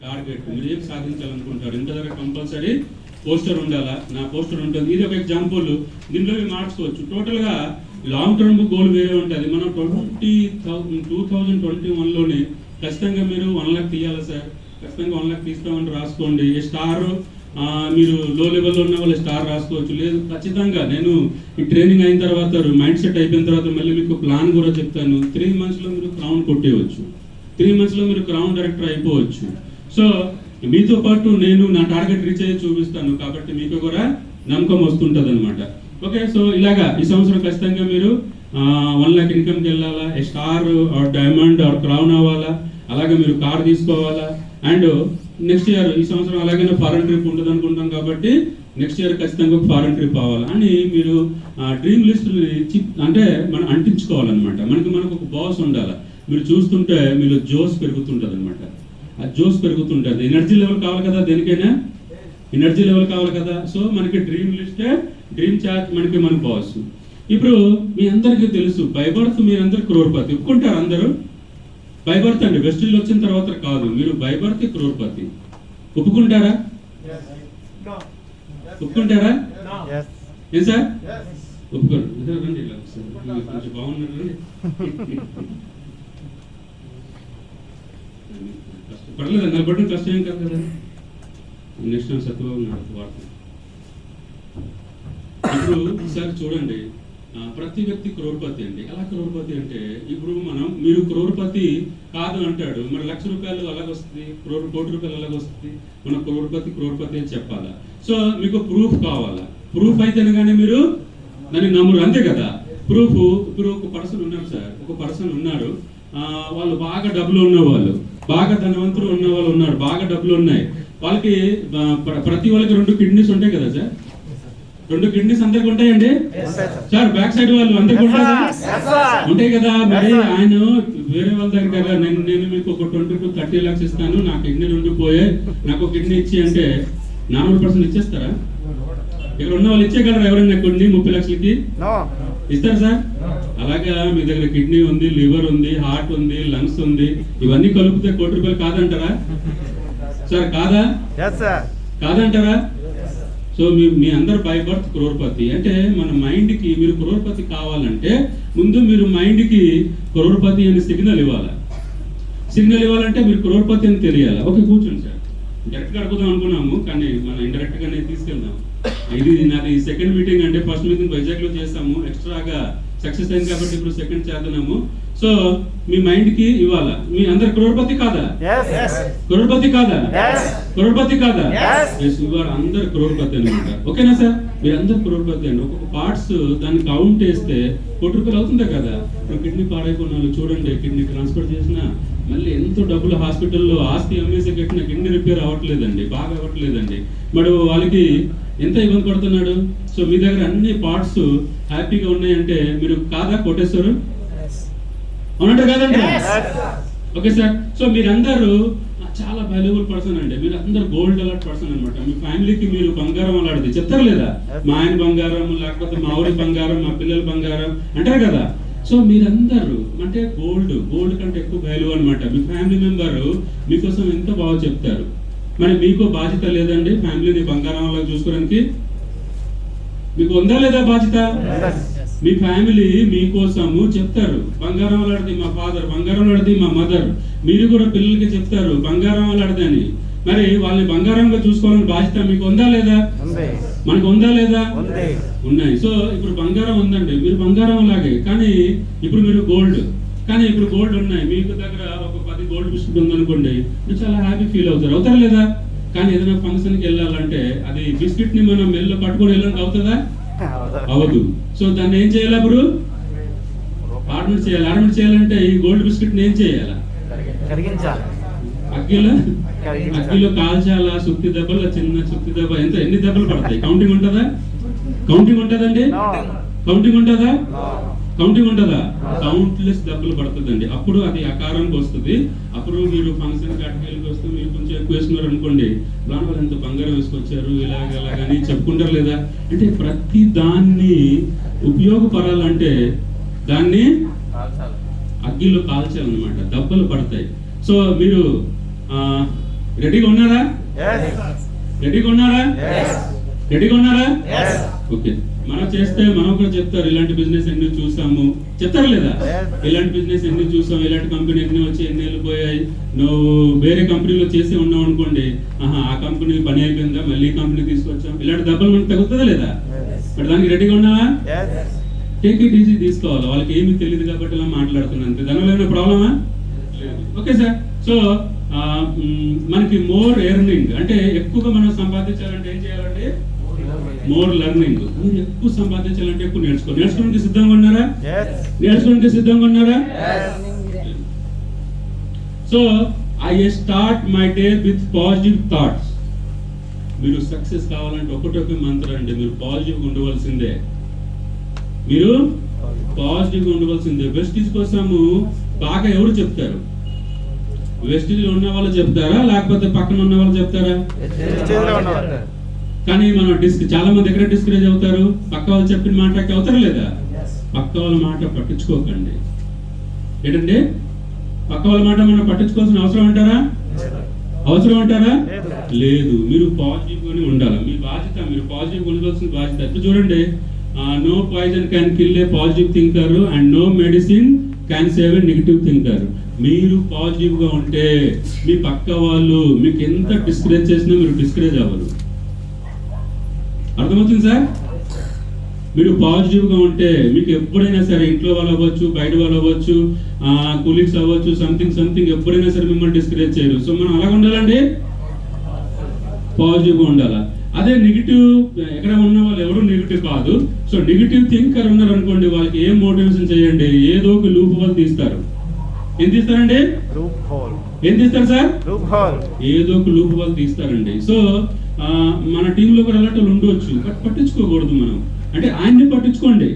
Target, మీరు ఏం సాధించాలనుకుంటారు, ఇంత దగ్గర కంపల్సరీ పోస్టర్ ఉండాలా, నా పోస్టర్ ఉంటుంది. ఇది ఒక ఎగ్జాంపుల్. దీంట్లో మార్చుకోవచ్చు. టోటల్గా లాంగ్ టర్మ్ గోల్ వేరే ఉంటుంది. మనం 2021లోనే ఖచ్చితంగా మీరు 1 లక్ష తీయాలి సార్, ఖచ్చితంగా 1 లక్ష తీస్తామని రాసుకోండి. స్టార్ మీరు లో లెవెల్లో ఉన్న వాళ్ళు స్టార్ రాసుకోవచ్చు. లేదు ఖచ్చితంగా నేను ఈ ట్రైనింగ్ అయిన తర్వాత మైండ్ సెట్ అయిపోయిన తర్వాత మళ్ళీ మీకు ప్లాన్ కూడా చెప్తాను. 3 monthsలో మీరు క్రౌన్ కొట్టేయవచ్చు, 3 monthsలో మీరు క్రౌన్ డైరెక్టర్ అయిపోవచ్చు. సో మీతో పాటు నేను నా టార్గెట్ రీచ్ అయ్యి చూపిస్తాను, కాబట్టి మీకు కూడా నమ్మకం వస్తుంటుంది అనమాట. ఓకే, సో ఇలాగా ఈ సంవత్సరం ఖచ్చితంగా మీరు 1 lakh ఇన్కమ్కి వెళ్ళాలా, star or diamond or crown అవ్వాలా, అలాగే మీరు కార్ తీసుకోవాలా. అండ్ నెక్స్ట్ ఇయర్ ఈ సంవత్సరం అలాగే ఫారెన్ ట్రిప్ ఉంటుంది అనుకుంటాం, కాబట్టి నెక్స్ట్ ఇయర్ ఖచ్చితంగా ఒక ఫారెన్ ట్రిప్ అవ్వాలి అని మీరు డ్రీమ్ లిస్ట్ అంటే మనం అంటించుకోవాలన్నమాట. మనకు ఒక బాస్ ఉండాలి. మీరు చూస్తుంటే మీలో జోస్ పెరుగుతుంటుంది అనమాట. ఆ జోస్ పెరుగుతుంటుంది. ఎనర్జీ లెవెల్ కావాలి కదా, దేనికైనా ఎనర్జీ లెవెల్ కావాలి కదా. సో మనకి డ్రీమ్ లిస్టే డ్రీమ్ చార్ట్, మన బాస్. ఇప్పుడు మీ అందరికీ తెలుసు బై బర్త్ మీరందరూ క్రోర్పతి ఒప్పుకుంటారు. అందరూ బై బర్త్ అండి, వెస్టిల్ వచ్చిన తర్వాత కాదు, మీరు బై బర్త్ క్రోర్పతి ఒప్పుకుంటారా? ఒప్పుకుంటారా? ఏం సార్ ఒప్పుకోరు? కొంచెం బాగున్నారు. పర్లేదు, నిలబడడం కష్టం ఏం కాదు కదా. నెక్స్ట్ టైం సత్యబాబు వాడుతుంది. ఇప్పుడు సార్ చూడండి, ప్రతి వ్యక్తి క్రోర్పతి అండి. ఎలా క్రోర్పతి అంటే, ఇప్పుడు మీరు క్రోర్పతి కాదు అంటాడు, మరి 1,00,000 రూపాయలు అలాగొస్తుంది, కోటి రూపాయలు అలాగొస్తుంది, మన క్రోర్పతి అని చెప్పాలా? సో మీకు ప్రూఫ్ కావాలా. ప్రూఫ్ అయితేనే మీరు దాన్ని నమ్మరు, అంతే కదా. ప్రూఫ్ ఇప్పుడు ఒక పర్సన్ ఉన్నారు సార్, ఒక పర్సన్ ఉన్నారు, వాళ్ళు బాగా డబ్బులు ఉన్నవాళ్ళు, బాగా ధనవంతులు ఉన్న వాళ్ళు ఉన్నారు, బాగా డబ్బులు ఉన్నాయి. వాళ్ళకి ప్రతి వాళ్ళకి 2 కిడ్నీస్ ఉంటాయి కదా సార్. 2 కిడ్నీస్ అందరికి ఉంటాయండి సార్. బ్యాక్ సైడ్ వాళ్ళు అందరికి ఉంటాయి కదా. మరి ఆయన వేరే వాళ్ళ దగ్గర కదా, నేను మీకు ఒక 20 to 30 lakhs ఇస్తాను, నా కిడ్నీలు ఉండిపోయే, నాకు కిడ్నీ ఇచ్చి అంటే 40% ఇచ్చేస్తారా? ఇక్కడ ఉన్న వాళ్ళు ఇచ్చేయగలరా? ఎవరైనా కిడ్నీ 30 లక్షలకి ఇస్తారు సార్? అలాగా మీ దగ్గర కిడ్నీ ఉంది, లివర్ ఉంది, హార్ట్ ఉంది, లంగ్స్ ఉంది, ఇవన్నీ కలిపితే 1 కోటి రూపాయలు కాదంటారా సార్? కాదంటారా? సో మీ అందరు బై బర్త్ క్రోర్పతి. అంటే మన మైండ్కి మీరు క్రోర్పతి కావాలంటే ముందు మీరు మైండ్కి క్రోర్పతి అని సిగ్నల్ ఇవ్వాలి. సిగ్నల్ ఇవ్వాలంటే మీరు క్రోర్పతి అని తెలియాలి. ఓకే, కూర్చోండి సార్. డైరెక్ట్గా అడుగుదాం అనుకున్నాము, కానీ మనం ఇండైరెక్ట్గానే తీసుకెళ్దాం. ఇది నాది సెకండ్ మీటింగ్ అంటే, ఫస్ట్ మీటింగ్ వైజాగ్లో చేస్తాము, ఎక్స్ట్రాగా సక్సెస్ అయింది కాబట్టి ఇప్పుడు సెకండ్ చేద్దాము. సో మీ మైండ్కి ఇవ్వాలా. మీ అందరు క్రోర్పతి కాదా? క్రోర్పతి కాదా? క్రోర్పతి కాదా? ఇవాళ అందరు క్రోర్పతి అనమాట. ఓకేనా సార్? మీరు అందరు క్రోర్పతి అండి. ఒక్కొక్క పార్ట్స్ దాన్ని కౌంట్ వేస్తే 1 కోటి రూపాయలు అవుతుందా కదా. ఇప్పుడు కిడ్నీ పాడైపోయిన చూడండి, కిడ్నీ ట్రాన్స్ఫర్ చేసిన మళ్ళీ ఎంతో డబ్బులు హాస్పిటల్లో ఆస్తి అమ్మేసి కట్టిన కిడ్నీ రిపేర్ అవ్వట్లేదండి, బాగా అవ్వట్లేదండి. మరి వాళ్ళకి ఎంత ఇబ్బంది పడుతున్నాడు. సో మీ దగ్గర అన్ని పార్ట్స్ హ్యాపీగా ఉన్నాయంటే మీరు కాదా కోటేశ్వరు? అవునంటే కాదండి? Okay sir. సో మీరందరూ చాలా వాల్యుబుల్ పర్సన్ అండి. మీరు అందరు గోల్డ్ అలర్ట్ పర్సన్ అనమాట. మీ ఫ్యామిలీకి మీరు బంగారం అలాంటిది చెప్తారు లేదా? మా ఆయన బంగారం, లేకపోతే మా ఊరి బంగారం, మా పిల్లల బంగారం అంటారు కదా. సో మీరందరూ అంటే గోల్డ్ కంటే ఎక్కువ వాల్యూ అనమాట. మీ ఫ్యామిలీ మెంబర్ మీకోసం ఎంత బాగా చెప్తారు. మరి మీకు బాధ్యత లేదండి ఫ్యామిలీని బంగారం అలా చూసుకోవడానికి? మీకు ఉందా లేదా బాధ్యత? మీ ఫ్యామిలీ మీకోసము చెప్తారు, బంగారం అలాంటిది మా ఫాదర్, బంగారం అలాంటిది మా మదర్. మీరు కూడా పిల్లలకి చెప్తారు బంగారం అలాంటిది అని. మరి వాళ్ళని బంగారంగా చూసుకోవాలని బాధ్యత మీకు ఉందా లేదా? మనకు ఉందా లేదా? ఉన్నాయి. సో ఇప్పుడు బంగారం ఉందండి, మీరు బంగారం అలాగే. కానీ ఇప్పుడు మీరు గోల్డ్, కానీ ఇప్పుడు గోల్డ్ ఉన్నాయి. మీకు దగ్గర ఒక 10 గోల్డ్ బిస్కెట్ ఉందనుకోండి, మీరు చాలా హ్యాపీ ఫీల్ అవుతారు, అవుతారా లేదా? కానీ ఏదైనా ఫంక్షన్కి వెళ్ళాలంటే అది బిస్కెట్ ని మనం మెల్లో పట్టుకొని వెళ్ళడానికి అవుతుందా? అవదు. సో దాన్ని ఏం చేయాలి? అప్పుడు ఆర్డర్ చేయాలి. ఆర్డర్ చేయాలంటే ఈ గోల్డ్ బిస్కెట్ ని ఏం చేయాలా? అగ్గిలో కాల్చాలా. సుత్తి దెబ్బలు, చిన్న సుత్తి దెబ్బ ఎన్ని దెబ్బలు పడతాయి? కౌంటింగ్ ఉంటుందా? కౌంటింగ్ ఉంటుందండి? కౌంటింగ్ ఉంటుందా? కౌంటింగ్ ఉంటుందా? కౌంట్లెస్ దెబ్బలు పడుతుందండి. అప్పుడు అది ఆకారానికి వస్తుంది. అప్పుడు మీరు ఫంక్షన్ కట్టుకెళ్ళి వస్తే మీరు కొంచెం ఎక్కువ వేసుకున్నారు అనుకోండి, దాని వల్ల ఎంత బంగారం వేసుకొచ్చారు ఇలాగని చెప్పుకుంటారు లేదా? అంటే ప్రతి దాన్ని ఉపయోగపడాలంటే దాన్ని అగ్గిలో కాల్చాలన్నమాట. దెబ్బలు పడతాయి. సో మీరు రెడీగా ఉన్నారా? రెడీగా ఉన్నారా? రెడీగా ఉన్నారా? ఓకే. మనం చేస్తే మనం కూడా చెప్తారు ఇలాంటి బిజినెస్ ఎన్ని చూసాము, చెప్తారు లేదా? ఇలాంటి బిజినెస్ ఎన్ని చూసాం, ఇలాంటి కంపెనీ ఎన్ని వచ్చి ఎన్ని వెళ్ళిపోయాయి. నువ్వు వేరే కంపెనీలో చేసి ఉన్నావు అనుకోండి, ఆ కంపెనీ పని అయిపోయిందా, మళ్ళీ కంపెనీ తీసుకొచ్చాం, ఇలాంటి దెబ్బలు మనకు తగ్గుతుందా లేదా? మరి దానికి రెడీగా ఉన్నావా? టేక్ ఇట్ ఈజీ తీసుకోవాలి. వాళ్ళకి ఏమీ తెలియదు కాబట్టి ఇలా మాట్లాడుతున్నాను అంతే. దానివల్ల ఏమైనా ప్రాబ్లమా? Okay sir. సో మనకి మోర్ ఎర్నింగ్ అంటే ఎక్కువగా మనం సంపాదించాలంటే ఏం చేయాలంటే మోర్ లెర్నింగ్. మీరు ఎక్కువ సంపాదించాలంటే ఎక్కువ నేర్చుకోవడానికి సిద్ధంగా ఉన్నారా? నేర్చుకోవడానికి సిద్ధంగా ఉన్నారా? So I start my day with positive thoughts. మీరు సక్సెస్ కావాలంటే ఒకటొక మంత్రం అండి, మీరు పాజిటివ్గా ఉండవలసిందే. మీరు పాజిటివ్గా ఉండవలసిందే. వెస్టీజ్ కోసము బాగా ఎవరు చెప్తారు? వెస్టీజ్ ఉన్న వాళ్ళు చెప్తారా లేకపోతే పక్కన ఉన్న వాళ్ళు చెప్తారా? కానీ మనం చాలా మంది దగ్గర డిస్కరేజ్ అవుతారు. పక్క వాళ్ళు చెప్పిన మాటకి అవుతారా లేదా? పక్క వాళ్ళ మాట పట్టించుకోకండి. ఏంటండి? పక్క వాళ్ళ మాట మనం పట్టించుకోవాల్సిన అవసరం అంటారా? అవసరం అంటారా? లేదు. మీరు పాజిటివ్ గానే ఉండాలి. మీ బాధ్యత, మీరు పాజిటివ్ ఉండవలసిన బాధ్యత. ఇప్పుడు చూడండి, no poison can kill a positive thinker and no medicine can save a negative thinker. మీరు పాజిటివ్ గా ఉంటే మీ పక్క వాళ్ళు మీకు ఎంత డిస్కరేజ్ చేసినా మీరు డిస్కరేజ్ అవ్వరు. అర్థమవుతుంది సార్? మీరు పాజిటివ్ గా ఉంటే మీకు ఎప్పుడైనా సరే ఇంట్లో వాళ్ళు అవ్వచ్చు, బయట వాళ్ళు అవ్వచ్చు, కొలీగ్స్ అవ్వచ్చు, సంథింగ్ ఎప్పుడైనా సరే మిమ్మల్ని డిస్కరేజ్ చేయరు. సో మనం అలాగ ఉండాలండి, పాజిటివ్ గా ఉండాలా. అదే నెగిటివ్, ఎక్కడ ఉన్న వాళ్ళు ఎవరు నెగిటివ్ కాదు. సో నెగిటివ్ థింకర్ ఉన్నారు అనుకోండి, వాళ్ళకి ఏం మోటివేషన్ చేయండి, ఏదో ఒక లూప్ హోల్ తీస్తారు. ఏం తీస్తారండి? ఏం తీస్తారు సార్? ఏదో ఒక లూప్ హోల్ తీస్తారండి. సో మన టీంలో కూడా అలాంటి వాళ్ళు ఉండవచ్చు, బట్ పట్టించుకోకూడదు మనం. అంటే ఆయన్ని పట్టించుకోండి,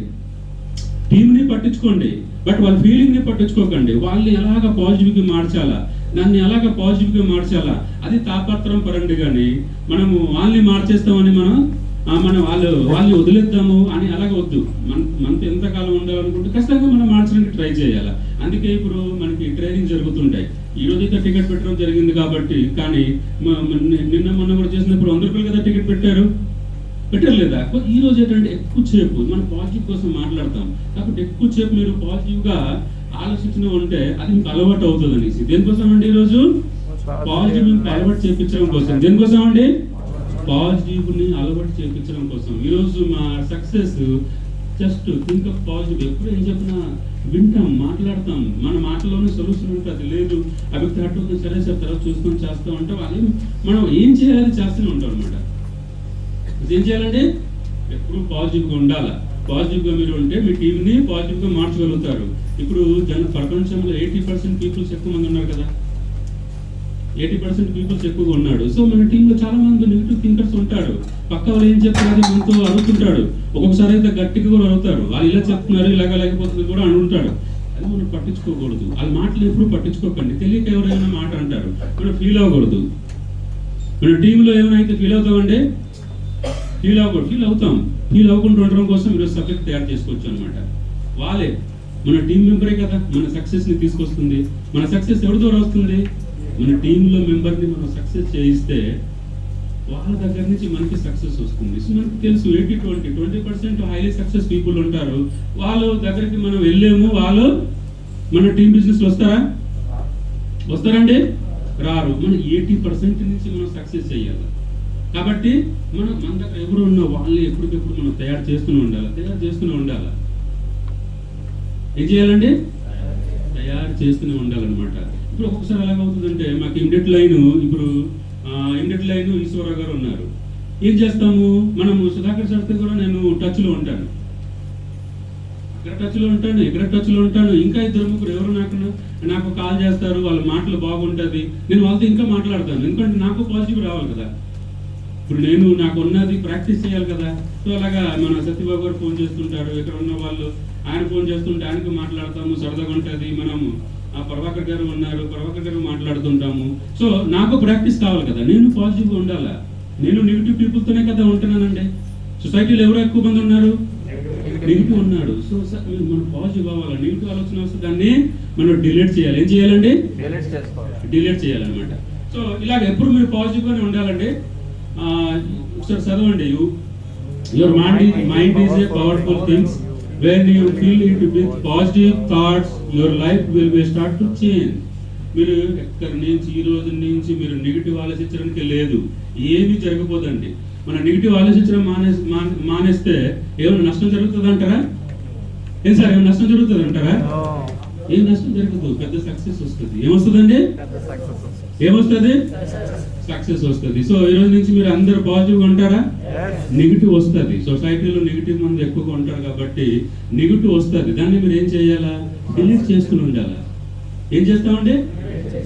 టీంని పట్టించుకోండి, బట్ వాళ్ళ ఫీలింగ్ ని పట్టించుకోకండి. వాళ్ళని ఎలాగ పాజిటివ్ గా మార్చాలా, దాన్ని ఎలాగ పాజిటివ్ గా మార్చాలా, అది తాపత్రం పరండి. కానీ మనము వాళ్ళని మార్చేస్తామని మనం వాళ్ళని వదిలేద్దాము అని అలాగ వద్దు. మనతో ఎంతకాలం ఉండాలనుకుంటే ఖచ్చితంగా మనం మార్చడానికి ట్రై చేయాలి. అందుకే ఇప్పుడు మనకి ట్రైనింగ్ జరుగుతుంటాయి. ఈ రోజు అయితే టికెట్ పెట్టడం జరిగింది కాబట్టి, కానీ నిన్న మొన్న కూడా చేసినప్పుడు 100 రూపాయలు కదా టికెట్ పెట్టలేదా? ఈ రోజు ఏంటంటే ఎక్కువ సేపు మనం పాజిటివ్ కోసం మాట్లాడతాం కాబట్టి ఎక్కువ సేపు మీరు పాజిటివ్ గా ఆలోచించిన ఉంటే అది మీకు అలవాటు అవుతుంది అనేసి. దేనికోసం అండి ఈరోజు? పాజిటివ్ అలవాటు చేయించడం కోసం. దేనికోసం అండి? పాజిటివ్ ని అలవాటు చేయించడం కోసం. ఈరోజు మా success just think of positive. ఎప్పుడు ఏం చెప్పినా వింటాం, మాట్లాడతాం, మన మాటలోనే సొల్యూషన్ ఉంటుంది. లేదు అభిప్రాయం అటు సరే సార్ తర్వాత చూసుకొని చేస్తాం అంటే వాళ్ళు మనం ఏం చేయాలి చేస్తూనే ఉంటాం అనమాట. ఏం చేయాలండి? ఎప్పుడు పాజిటివ్గా ఉండాలి. పాజిటివ్గా మీరు ఉంటే మీ టీంని పాజిటివ్గా మార్చగలుగుతారు. ఇప్పుడు ప్రపంచంలో 80% పీపుల్స్ ఎక్కువ మంది ఉన్నారు కదా, 80% పీపుల్స్ ఎక్కువగా ఉన్నాడు. సో మన టీంలో చాలా మంది నెగిటివ్ థింకర్స్ ఉంటారు. పక్క వాళ్ళు ఏం చెప్తారు మనతో అడుగుతుంటాడు. ఒక్కొక్కసారి అయితే గట్టిగా కూడా అడుగుతారు. వాళ్ళు ఇలా చెప్తున్నారు, ఇలాగ లేకపోతుంది కూడా అని ఉంటాడు. అది మనం పట్టించుకోకూడదు. వాళ్ళ మాటలు ఎప్పుడు పట్టించుకోకండి. తెలియక ఎవరైనా మాట అంటారు, మనం ఫీల్ అవ్వకూడదు. మన టీంలో ఏమైనా ఫీల్ అవుతామండి, ఫీల్ అవుతాం. ఫీల్ అవ్వకుండా ఉండడం కోసం ఈరోజు సబ్జెక్ట్ తయారు చేసుకోవచ్చు అనమాట. వాళ్ళే మన టీం మెంబరే కదా మన సక్సెస్ ని తీసుకొస్తుంది. మన సక్సెస్ ఎవరి ద్వారా వస్తుంది? మన టీంలో మెంబర్ని మనం సక్సెస్ చేయిస్తే వాళ్ళ దగ్గర నుంచి మనకి సక్సెస్ వస్తుంది. సో మనకు తెలుసు 80-20% హైలీ సక్సెస్ పీపుల్ ఉంటారు. వాళ్ళ దగ్గరికి మనం వెళ్ళేము, వాళ్ళు మన టీం బిజినెస్ వస్తారండి? రారు. మనం 80% నుంచి మనం సక్సెస్ చేయాలి. కాబట్టి మన దగ్గర ఎవరు ఉన్నా వాళ్ళని ఎప్పటికెప్పుడు మనం తయారు చేస్తూనే ఉండాలి. ఏం చేయాలండి? తయారు చేస్తూనే ఉండాలన్నమాట. ఇప్పుడు ఒక్కొక్కసారి ఎలాగవుతుందంటే మాకు ఇమిడియట్ లైన్ ఈశ్వరరావు గారు ఉన్నారు. ఏం చేస్తాము మనము? సుధాకర్ సార్తో కూడా నేను టచ్లో ఉంటాను, ఇక్కడ టచ్లో ఉంటాను. ఇంకా 2-3 ఎవరు నాకు కాల్ చేస్తారు, వాళ్ళ మాటలు బాగుంటుంది, నేను వాళ్ళతో ఇంకా మాట్లాడతాను. ఎందుకంటే నాకు పాజిటివ్ రావాలి కదా. ఇప్పుడు నాకు ఉన్నది ప్రాక్టీస్ చేయాలి కదా. సో అలాగా మన సత్యబాబు గారు ఫోన్ చేస్తుంటారు, ఇక్కడ ఉన్న వాళ్ళు ఆయన ఫోన్ చేస్తుంటే ఆయనకు మాట్లాడతాము, సరదాగా ఉంటుంది. మనము ప్రభాకర్ గారు ఉన్నారు, ప్రభాకర్ గారు మాట్లాడుతుంటాము. సో నాకు ప్రాక్టీస్ కావాలి కదా, నేను పాజిటివ్గా ఉండాలా. నేను నెగిటివ్ పీపుల్తోనే కదా ఉంటున్నానండి. సొసైటీలో ఎవరు ఎక్కువ మంది ఉన్నారు? నెగిటివ్ ఉన్నాడు. సో మనం పాజిటివ్ అవ్వాలి. నెగిటివ్ ఆలోచన వస్తే దాన్ని మనం డిలీట్ చేయాలి. ఏం చేయాలండి? డిలీట్ చేయాలన్నమాట. సో ఇలాగ ఎప్పుడు మీరు పాజిటివ్గానే ఉండాలండి. ఒకసారి చదవండి. Your mind is a powerful things. When you feel it with positive thoughts your life will be start to change. మీరు ఎక్కడి నుంచి ఈ రోజు నుంచి మీరు నెగిటివ్ ఆలోచించడానికి లేదు, ఏమీ జరగబోదండి. మన నెగిటివ్ ఆలోచించడం మానేస్తే ఏమైనా నష్టం జరుగుతుంది అంటారా? ఏం సార్ ఏమైనా నష్టం జరుగుతుంది అంటారా? ఏం నష్టం జరగదు, పెద్ద సక్సెస్ వస్తుంది. ఏమొస్తుందండి? ఏమొస్తుంది? సక్సెస్ వస్తుంది. సో ఈ రోజు నుంచి మీరు అందరూ పాజిటివ్గా ఉంటారా? నెగిటివ్ వస్తుంది. సొసైటీలో నెగిటివ్ మంది ఎక్కువగా ఉంటారు కాబట్టి నెగిటివ్ వస్తుంది. దాన్ని మీరు ఏం చేయాలా? డిలీట్ చేసుకుని ఉండాలా. ఏం చేస్తామండి?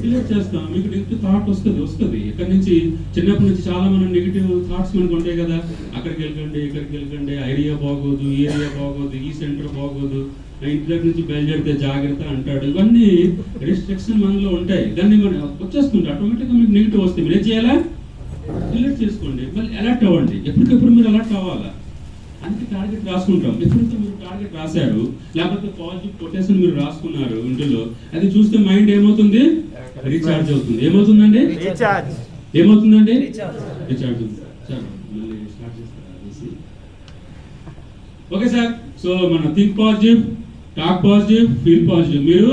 డిలీట్ చేస్తాం. మీకు నెగిటివ్ థాట్ వస్తుంది. ఎక్కడి నుంచి చిన్నప్పటి నుంచి చాలా మనం నెగిటివ్ థాట్స్ మనకు ఉంటాయి కదా. అక్కడికి వెళ్ళకండి, ఇక్కడికి వెళ్ళకండి, ఐడియా బాగోదు, ఈ ఏరియా బాగోదు, ఈ సెంటర్ బాగోదు, ఇంటి దగ్గర నుంచి బయలుదేరితే జాగ్రత్త అంటాడు. ఇవన్నీ రిస్ట్రిక్షన్ మనలో ఉంటాయి. దాన్ని మనం వచ్చేస్తుంది ఆటోమేటిక్గా. మీకు నెగిటివ్ వస్తే మీరు ఏం చేయాలా? డిలీట్ చేసుకోండి. మళ్ళీ అలర్ట్ అవ్వండి. ఎప్పటికెప్పుడు మీరు అలర్ట్ అవ్వాలా. అందుకే టార్గెట్ రాసుకుంటాం. ఎప్పుడైతే మీరు టార్గెట్ రాశారు, లేకపోతే పాజిటివ్ కొటేషన్ మీరు రాసుకున్నారు ఇంట్లో, అది చూస్తే మైండ్ ఏమవుతుంది? రీఛార్జ్ అవుతుంది. ఏమవుతుందండి? ఏమవుతుందండి? రీఛార్జ్ అవుతుంది. సార్ మళ్ళీ స్టార్ట్ చేస్తారా? Okay sir. సో మనం think positive, talk positive, feel positive. మీరు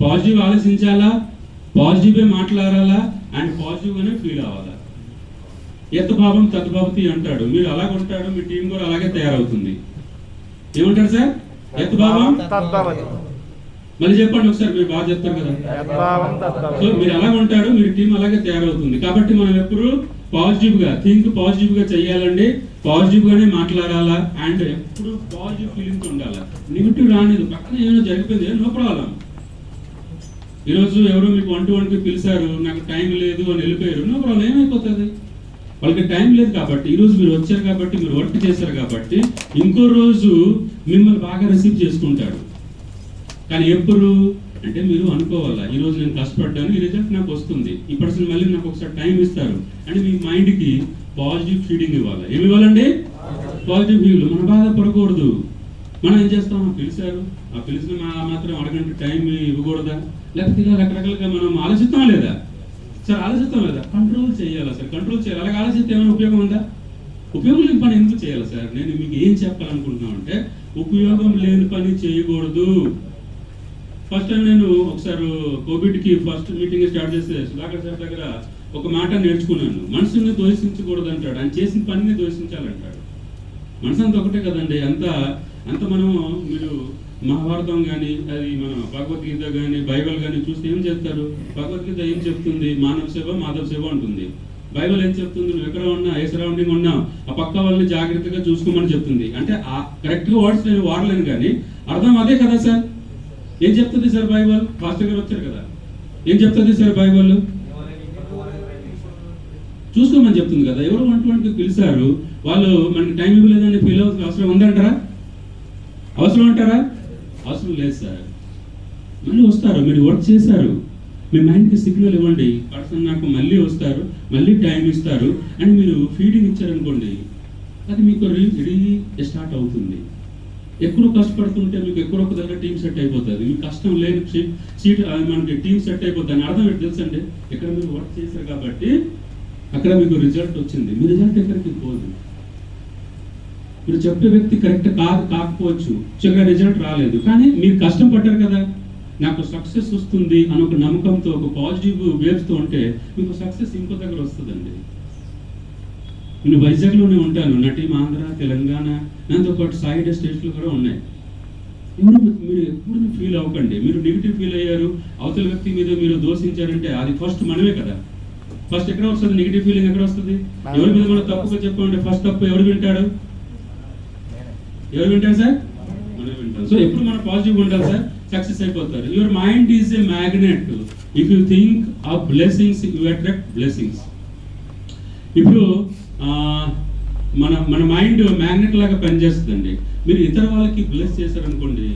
పాజిటివ్ ఆలోచించాలా, పాజిటివ్గా మాట్లాడాలా, అండ్ పాజిటివ్గానే ఫీల్ అవ్వాలా. యత్భావం తద్భవతి అంటాడు. మీరు అలాగ ఉంటాడు, మీ టీం కూడా అలాగే తయారవుతుంది. ఏమంటారు సార్? యత్భావం తద్భవతి. మళ్ళీ చెప్పండి ఒకసారి, మీరు బాగా చెప్తారు కదా. సో మీరు అలాగ ఉంటాడు, మీరు టీం అలాగే తయారవుతుంది. కాబట్టి మనం ఎప్పుడు పాజిటివ్ గా థింక్, పాజిటివ్ గా చెయ్యాలండి, పాజిటివ్ గానే మాట్లాడాలా, అండ్ ఎప్పుడు పాజిటివ్ ఫీలింగ్స్ ఉండాలా. నెగిటివ్ రానిది. పక్కన ఏమైనా జరిగిపోయింది, నో ప్రాబ్లం. ఈరోజు ఎవరో మీకు 1-to-1కి పిలిచారు, నాకు టైం లేదు అని వెళ్ళిపోయారు, నో ప్రాబ్లం. ఏమైపోతుంది? వాళ్ళకి టైం లేదు కాబట్టి, ఈరోజు మీరు వచ్చారు కాబట్టి, మీరు వర్క్ చేశారు కాబట్టి, ఇంకో రోజు మిమ్మల్ని బాగా రిసీవ్ చేసుకుంటాడు. కానీ ఎప్పుడు అంటే మీరు అనుకోవాలా, ఈరోజు నేను కష్టపడ్డాను, ఈ రిజల్ట్ నాకు వస్తుంది, ఈ పర్సన్ మళ్ళీ నాకు ఒకసారి టైం ఇస్తారు అంటే మీ మైండ్కి పాజిటివ్ ఫీడింగ్ ఇవ్వాలి. ఏమి ఇవ్వాలండి? Positive feel. మనం బాధపడకూడదు. మనం ఏం చేస్తాం? పిలిచారు, ఆ పిలిచిన మాత్రం అరగంట టైం ఇవ్వకూడదా? లేకపోతే ఇలా రకరకాలుగా మనం ఆలోచిస్తాం లేదా? సార్ ఆలోచిస్తాం లేదా? కంట్రోల్ చేయాలా సార్? కంట్రోల్ చేయాలి. అలాగే ఆలోచిస్తే ఏమైనా ఉపయోగం ఉందా? ఉపయోగం లేని పని ఎందుకు చేయాలి సార్? నేను మీకు ఏం చెప్పాలనుకుంటున్నాను అంటే, ఉపయోగం లేని పని చేయకూడదు. ఫస్ట్ టైం నేను ఒకసారి కోవిడ్కి ఫస్ట్ మీటింగ్ స్టార్ట్ చేస్తే సుధాకర్ సార్ దగ్గర ఒక మాట నేర్చుకున్నాను. మనసుని దోషించకూడదు అంటాడు, ఆయన చేసిన పనిని దోషించాలంటాడు. మనసు అంతా ఒకటే కదండి. అంత మనము మీరు మహాభారతం కానీ, అది మన భగవద్గీత కానీ, బైబిల్ కానీ చూస్తే ఏం చెప్తారు? భగవద్గీత ఏం చెప్తుంది? మానవ సేవ, మాధవ సేవ అంటుంది. బైబిల్ ఏం చెప్తుంది? నువ్వు ఎక్కడ ఉన్నా, ఏ సరౌండింగ్ ఉన్నా, ఆ పక్క వాళ్ళని జాగ్రత్తగా చూసుకోమని చెప్తుంది. అంటే కరెక్ట్గా వర్డ్స్ నేను వాడలేను, కానీ అర్థం అదే కదా సార్. ఏం చెప్తుంది సార్ బైబిల్? పాస్టర్ గారు వచ్చారు కదా, ఏం చెప్తుంది సార్ బైబిల్? చూసుకోమని చెప్తుంది కదా. ఎవరు 1-to-1కి పిలిచారు, వాళ్ళు మనకి టైం ఇవ్వలేదని ఫీల్ అవుతుంది. అవసరం ఉందంటారా? అవసరం అంటారా? అవసరం లేదు సార్. మళ్ళీ వస్తారు, మీరు వర్క్ చేశారు, మీ మైండ్కి సిగ్నల్ ఇవ్వండి, పర్సన్ నాకు మళ్ళీ వస్తారు, మళ్ళీ టైం ఇస్తారు అని మీరు ఫీడింగ్ ఇచ్చారనుకోండి, అది మీకు స్టార్ట్ అవుతుంది. ఎక్కడో కష్టపడుతుంటే మీకు ఎక్కడో ఒక దగ్గర టీం సెట్ అయిపోతుంది. మీకు కష్టం లేని సీట్ మనకి టీం సెట్ అయిపోతుంది అని అర్థం ఏంటి తెలుసండి? ఇక్కడ మీరు వర్క్ చేశారు కాబట్టి అక్కడ మీకు రిజల్ట్ వచ్చింది. మీ రిజల్ట్ ఎక్కడికి పోదు. మీరు చెప్పే వ్యక్తి కరెక్ట్ కాకపోవచ్చు, చివరిగా రిజల్ట్ రాలేదు, కానీ మీరు కష్టం పడ్డారు కదా, నాకు సక్సెస్ వస్తుంది అని ఒక నమ్మకంతో, ఒక పాజిటివ్ వేవ్స్తో ఉంటే మీకు సక్సెస్ ఇంకో దగ్గర వస్తుందండి. నేను వైజాగ్లోనే ఉంటాను, నా టీం ఆంధ్ర, తెలంగాణ, దాంతో పాటు సైడ్ స్టేట్స్లో కూడా ఉన్నాయి. మీరు ఎప్పుడు ఫీల్ అవ్వకండి. మీరు నెగిటివ్ ఫీల్ అయ్యారు, అవతల వ్యక్తి మీద మీరు దోషించారంటే అది ఫస్ట్ మనమే కదా. ఫస్ట్ ఎక్కడ వస్తుంది నెగిటివ్ ఫీలింగ్? ఎక్కడ వస్తుంది? ఎవరి మీద మనం తప్పుగా చెప్పామంటే ఫస్ట్ తప్పు ఎవరు వింటాడు? ఎవరు వింటారు సార్? మనమే వింటాం. సో ఎప్పుడు మనం పాజిటివ్ ఉండాలి సార్, సక్సెస్ అయిపోతారు. Your mind is a magnet. If you think of blessings you attract blessings. ఇప్పుడు మన మైండ్ మ్యాగ్నెట్ లాగా పనిచేస్తుందండి. మీరు ఇతర వాళ్ళకి బ్లెస్ చేశారనుకోండి,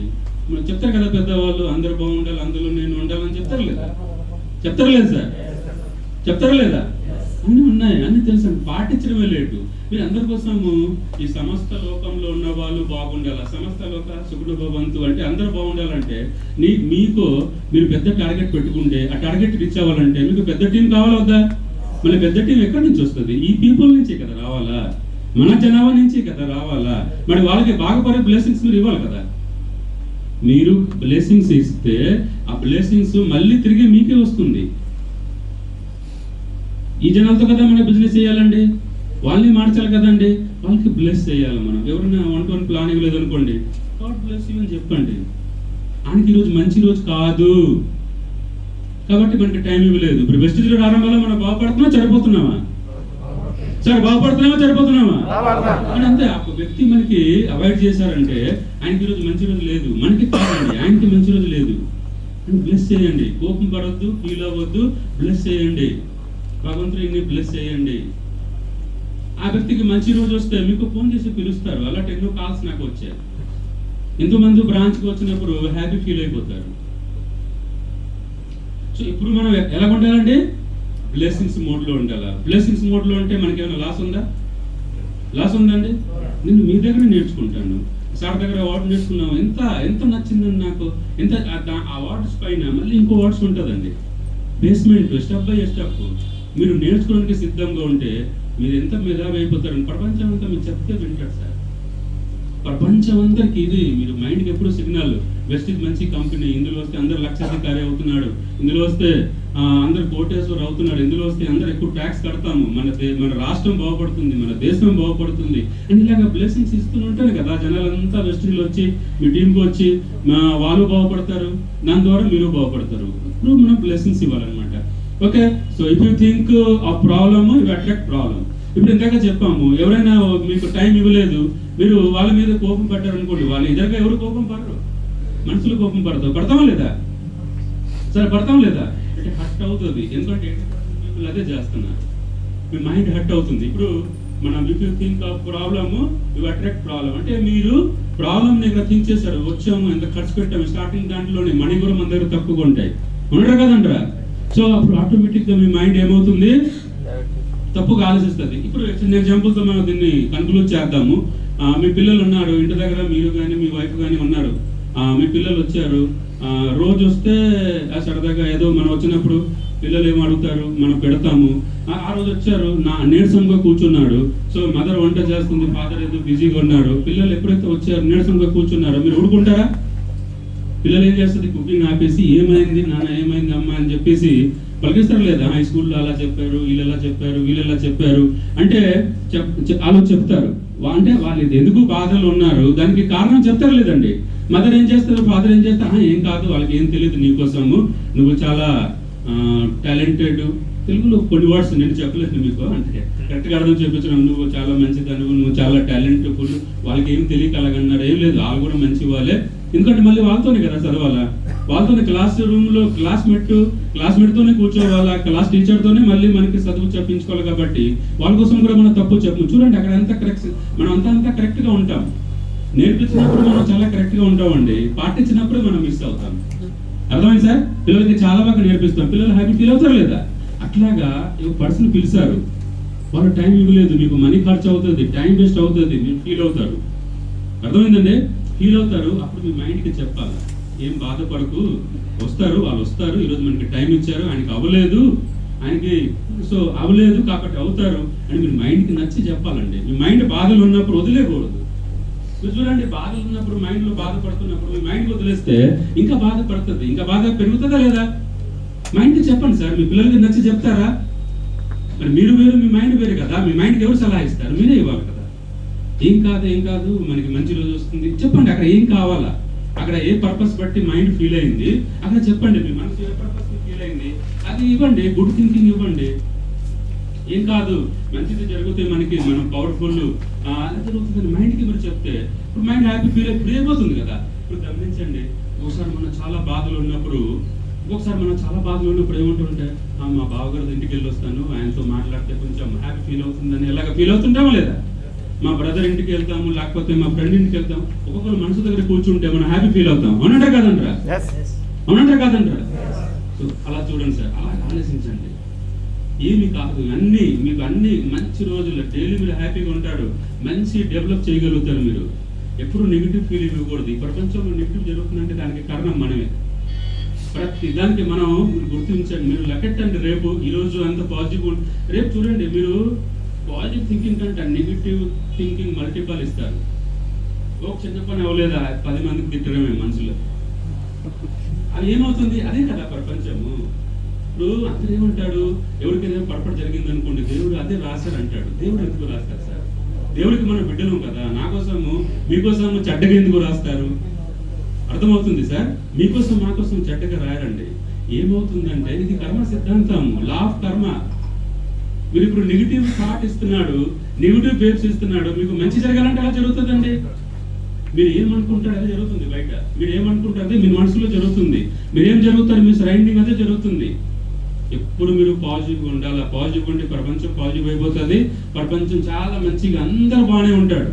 చెప్తారు కదా పెద్దవాళ్ళు, అందరూ బాగుండాలి, అందులో నేను ఉండాలని చెప్తారు లేదా? చెప్తారు లేదు సార్? చెప్తారా లేదా? అన్నీ ఉన్నాయి, అన్ని తెలుసు, పాటించడమే లేటు. మీరు అందరి కోసము ఈ సమస్త లోకంలో ఉన్న వాళ్ళు బాగుండాలి, సమస్త లోక సుఖుడు భవంతు అంటే అందరూ బాగుండాలంటే మీరు పెద్ద టార్గెట్ పెట్టుకుంటే ఆ టార్గెట్ రీచ్ అవ్వాలంటే మీకు పెద్ద టీం కావాలా వద్దా? మళ్ళీ పెద్ద టీం ఎక్కడి నుంచి వస్తుంది? ఈ పీపుల్ నుంచే కదా రావాలా, మన జనాభా నుంచే కదా రావాలా. మరి వాళ్ళకి బాగుపడే బ్లెస్సింగ్స్ మీరు ఇవ్వాలి కదా. మీరు బ్లెస్సింగ్స్ ఇస్తే ఆ బ్లెస్సింగ్స్ మళ్ళీ తిరిగి మీకే వస్తుంది. ఈ జనాలతో కదా మనం బిజినెస్ చేయాలండి, వాళ్ళని మార్చాలి కదండి, వాళ్ళకి బ్లెస్ చేయాలి మనం. ఎవరైనా 1-to-1 ప్లాన్ ఇవ్వలేదు అనుకోండి, గాడ్ బ్లెస్ యూ అని చెప్పండి. ఆయనకి ఈరోజు మంచి రోజు కాదు కాబట్టి మనకి టైం ఇవ్వలేదు. ఇప్పుడు వెస్టేజ్ లో రావడం వల్ల మనం బాగుపడుతున్నా చనిపోతున్నామా? సార్ బాగుపడుతున్నామా చనిపోతున్నామా అని అంతే. ఆ వ్యక్తి మనకి అవాయిడ్ చేశారంటే ఆయనకి ఈరోజు మంచి రోజు లేదు, మనకి కాదండి, ఆయనకి మంచి రోజు లేదు. బ్లెస్ చేయండి, కోపం పడవద్దు, ఫీల్ అవ్వద్దు, బ్లెస్ చేయండి, భగవంతుడిని బ్లెస్ చేయండి. ఆ వ్యక్తికి మంచి రోజు వస్తే మీకు ఫోన్ చేసి పిలుస్తారు. అలాంటి ఎన్నో కాల్స్ నాకు వచ్చాయి. ఎంతోమంది బ్రాంచ్కి వచ్చినప్పుడు హ్యాపీ ఫీల్ అయిపోతారు. సో ఇప్పుడు మనం ఎలా ఉండాలండి? బ్లెస్సింగ్స్ మోడ్లో ఉండాలా. బ్లెస్సింగ్స్ మోడ్లో ఉంటే మనకి ఏమైనా లాస్ ఉందా? లాస్ ఉందండి? నేను మీ దగ్గర నేర్చుకుంటాను. సార్ దగ్గర అవార్డు నేర్చుకున్నాము, ఎంత ఎంత నచ్చిందండి నాకు. ఎంత ఆ అవార్డ్స్ పైన మళ్ళీ ఇంకో అవార్డ్స్ ఉంటుందండి. బేస్మెంట్ స్టెప్ బై స్టెప్ మీరు నేర్చుకోవడానికి సిద్ధంగా ఉంటే మీరు ఎంత మేధావి అయిపోతారని ప్రపంచం అంతా మీరు చెప్తే వింటారు సార్. ప్రపంచం అందరికి ఇది మీరు మైండ్కి ఎప్పుడు సిగ్నల్. వెస్టిజ్ మంచి కంపెనీ, ఇందులో వస్తే అందరు లక్షాధికారి అవుతున్నాడు, ఇందులో వస్తే అందరు కోటేశ్వర్ అవుతున్నాడు, ఇందులో వస్తే అందరు ఎక్కువ ట్యాక్స్ కడతాము, మన రాష్ట్రం బాగుపడుతుంది, మన దేశం బాగుపడుతుంది అని ఇలాగా బ్లెస్సింగ్స్ ఇస్తుంటాను కదా. జనాలంతా వెస్టిజ్లో వచ్చి మీ టీంకి వచ్చి వాళ్ళు బాగుపడతారు, దాని ద్వారా మీరు బాగుపడతారు. ఇప్పుడు మనం బ్లెస్సింగ్స్ ఇవ్వాలన్నమాట. Okay, so if you think a problem you attract problem. ఇప్పుడు ఇందాక చెప్పాము, ఎవరైనా మీకు టైం ఇవ్వలేదు, మీరు వాళ్ళ మీద కోపం పడ్డారు అనుకోండి, వాళ్ళు ఎదురుగా ఎవరు కోపం పడరు, మనుషులు కోపం పడతామా లేదా? సరే పడతాం లేదా? అంటే హర్ట్ అవుతుంది. ఎందుకంటే పీపుల్ అదే చేస్తున్నారు, మీ మైండ్ హర్ట్ అవుతుంది. ఇప్పుడు మనం if you think of problem you attract problem అంటే మీరు ప్రాబ్లమ్ దగ్గర థింక్ చేశారు, వచ్చాము ఎంత ఖర్చు పెట్టాము, స్టార్టింగ్ దాంట్లోనే మనీ కూడా మన దగ్గర తక్కువగా ఉంటాయి, ఉండరు కదంటారా? సో అప్పుడు ఆటోమేటిక్గా మీ మైండ్ ఏమవుతుంది? తప్పుగా ఆలోచిస్తుంది. ఇప్పుడు చిన్న ఎగ్జాంపుల్తో మనం దీన్ని కన్క్లూడ్ చేద్దాము. మీ పిల్లలు ఉన్నారు ఇంటి దగ్గర, మీరు కానీ మీ వైఫ్ కానీ ఉన్నారు, మీ పిల్లలు వచ్చారు, రోజు వస్తే సరదాగా ఏదో మనం వచ్చినప్పుడు పిల్లలు ఏం అడుగుతారు మనం పెడతాము. ఆ రోజు వచ్చారు, నీరసంగా కూర్చున్నాడు, సో మదర్ వంట చేస్తుంది, ఫాదర్ ఏదో బిజీగా ఉన్నారు, పిల్లలు ఎప్పుడైతే వచ్చారు నీరసంగా కూర్చున్నారో మీరు ఊరుకుంటారా? పిల్లలు ఏం చేస్తుంది? కుకింగ్ ఆపేసి ఏమైంది నాన్న, ఏమైంది అమ్మ అని చెప్పేసి పలికిస్తారు లేదా? హై స్కూల్లో అలా చెప్పారు, వీళ్ళు ఎలా చెప్పారు, వీళ్ళు ఎలా చెప్పారు అంటే అలా చెప్తారు. అంటే వాళ్ళు ఎందుకు బాధలు ఉన్నారు దానికి కారణం చెప్తారు లేదండి. మదర్ ఏం చేస్తారు, ఫాదర్ ఏం చేస్తారు, ఏం కాదు వాళ్ళకి ఏం తెలియదు నీకోసము, నువ్వు చాలా టాలెంటెడ్. తెలుగులో కొన్ని వర్డ్స్ నేను చెప్పలేదు మీకు, అంటే కరెక్ట్గా అర్థం చెప్పించడం, నువ్వు చాలా మంచిదనువు, నువ్వు చాలా టాలెంట్ఫుల్, వాళ్ళకి ఏం తెలియక అలాగన్నారు. ఏం లేదు, వాళ్ళు కూడా మంచి వాళ్ళే, ఎందుకంటే మళ్ళీ వాళ్ళతోనే కదా చదవాలా, వాళ్ళతోనే క్లాస్ రూమ్లో క్లాస్మేట్తోనే కూర్చోవాలా, క్లాస్ టీచర్తోనే మళ్ళీ మనకి చదువు చెప్పించుకోవాలి. కాబట్టి వాళ్ళ కోసం కూడా మనం తప్పు చెప్పము. చూడండి అక్కడ అంతా కరెక్ట్, మనం అంతా కరెక్ట్గా ఉంటాం. నేర్పించినప్పుడు మనం చాలా కరెక్ట్గా ఉంటామండి, పాటించినప్పుడు మనం మిస్ అవుతాం. అర్థమైంది సార్? పిల్లలకి చాలా బాగా నేర్పిస్తాం, పిల్లలు హ్యాపీ ఫీల్ అవుతారు లేదా? అట్లాగా పర్సన్ పిలిచారు, వాళ్ళు టైం ఇవ్వలేదు, మీకు మనీ ఖర్చు అవుతుంది, టైం వేస్ట్ అవుతుంది, మీరు ఫీల్ అవుతారు. అర్థమైందండి? ఫీల్ అవుతారు. అప్పుడు మీ మైండ్కి చెప్పాలి, ఏం బాధపడకు, వస్తారు, వాళ్ళు వస్తారు, ఈరోజు మనకి టైం ఇచ్చారు, ఆయనకి అవ్వలేదు, ఆయనకి సో అవ్వలేదు కాబట్టి అవుతారు అని మీరు మైండ్కి నచ్చి చెప్పాలండి. మీ మైండ్ బాధలు ఉన్నప్పుడు వదిలేకూడదు. మీరు చూడండి, బాధలు ఉన్నప్పుడు, మైండ్లో బాధపడుతున్నప్పుడు మీ మైండ్కి వదిలేస్తే ఇంకా బాధపడుతుంది, ఇంకా బాధ పెరుగుతుందా లేదా? మైండ్కి చెప్పండి సార్. మీ పిల్లలకి నచ్చి చెప్తారా? మరి మీరు వేరు, మీ మైండ్ వేరు కదా. మీ మైండ్కి ఎవరు సలహా ఇస్తారు? మీరే ఇవ్వాలి కదా. ఏం కాదు మనకి మంచి రోజు వస్తుంది చెప్పండి. అక్కడ ఏం కావాలా, అక్కడ ఏ పర్పస్ బట్టి మైండ్ ఫీల్ అయింది అక్కడ చెప్పండి. మీ మనసు ఏ పర్పస్ ఫీల్ అయింది అది ఇవ్వండి, గుడ్ థింకింగ్ ఇవ్వండి. ఏం కాదు, మంచిది జరిగితే మనకి మనం పవర్ఫుల్ అది జరుగుతుంది మైండ్కి మీరు చెప్తే ఇప్పుడు మైండ్ హ్యాపీ ఫీల్ అయిపోతుంది కదా. ఇప్పుడు గమనించండి, ఒకసారి మనం చాలా బాధలు ఉన్నప్పుడు ఏమంటుంటే మా బావగారు ఇంటికి వెళ్ళి వస్తాను, ఆయనతో మాట్లాడితే కొంచెం హ్యాపీ ఫీల్ అవుతుందని ఎలాగ ఫీల్ అవుతుంటామా లేదా? మా బ్రదర్ ఇంటికి వెళ్తాము, లేకపోతే మా ఫ్రెండ్ ఇంటికి వెళ్తాం, ఒక్కొక్కరు మనసు దగ్గర కూర్చుంటే మనం హ్యాపీ ఫీల్ అవుతాం. అవునంటారా కాదంటారా? సో అలా చూడండి సార్, అలా ఆలోచించండి. ఏమి కాదు, అన్నీ మీకు అన్ని మంచి రోజులు, డైలీ మీరు హ్యాపీగా ఉంటాడు, మంచి డెవలప్ చేయగలుగుతారు. మీరు ఎప్పుడు నెగిటివ్ ఫీల్ ఇవ్వకూడదు. ఈ ప్రపంచంలో నెగిటివ్ జరుగుతుందంటే దానికి కారణం మనమే. ప్రతి దానికి మనం మీరు గుర్తించండి, మీరు లెక్కెట్టండి. రేపు ఈరోజు అంత పాజిటివ్, రేపు చూడండి మీరు పాజిటివ్ థింకింగ్ కంటే నెగిటివ్ థింకింగ్ మల్టిపల్ ఇస్తారు. ఒక చిన్న పని అవ్వలేదా 10 మందికి తిట్టడమే మనసులో. అది ఏమవుతుంది? అదే కదా ప్రపంచము. ఇప్పుడు అందరూ ఏమంటాడు, ఎవరికైనా పొరపాటు జరిగింది అనుకోండి, దేవుడు అదే రాశాడు అంటాడు. దేవుడు ఎందుకు రాస్తారు సార్? దేవుడికి మనం బిడ్డలు కదా. నా కోసము మీకోసము చెడ్డగా ఎందుకు రాస్తారు? అర్థమవుతుంది సార్? మీకోసం మా కోసం చెడ్డగా రాయరండి. ఏమవుతుందంటే ఇది కర్మ సిద్ధాంతం, లా ఆఫ్ కర్మ. మీరు ఇప్పుడు నెగిటివ్ థాట్ ఇస్తున్నాడు, నెగిటివ్ వేవ్స్ ఇస్తున్నాడు, మీకు మంచి జరగాలంటే ఎలా జరుగుతుందండి? మీరు ఏమనుకుంటారు అదే జరుగుతుంది. బయట మీరు ఏమనుకుంటారు అదే మీ మనసులో జరుగుతుంది. మీరు ఏం జరుగుతారు మీ సరౌండింగ్ అదే జరుగుతుంది. ఎప్పుడు మీరు పాజిటివ్గా ఉండాలి. పాజిటివ్ ఉంటే ప్రపంచం పాజిటివ్ అయిపోతుంది. ప్రపంచం చాలా మంచిగా, అందరూ బాగానే ఉంటాడు.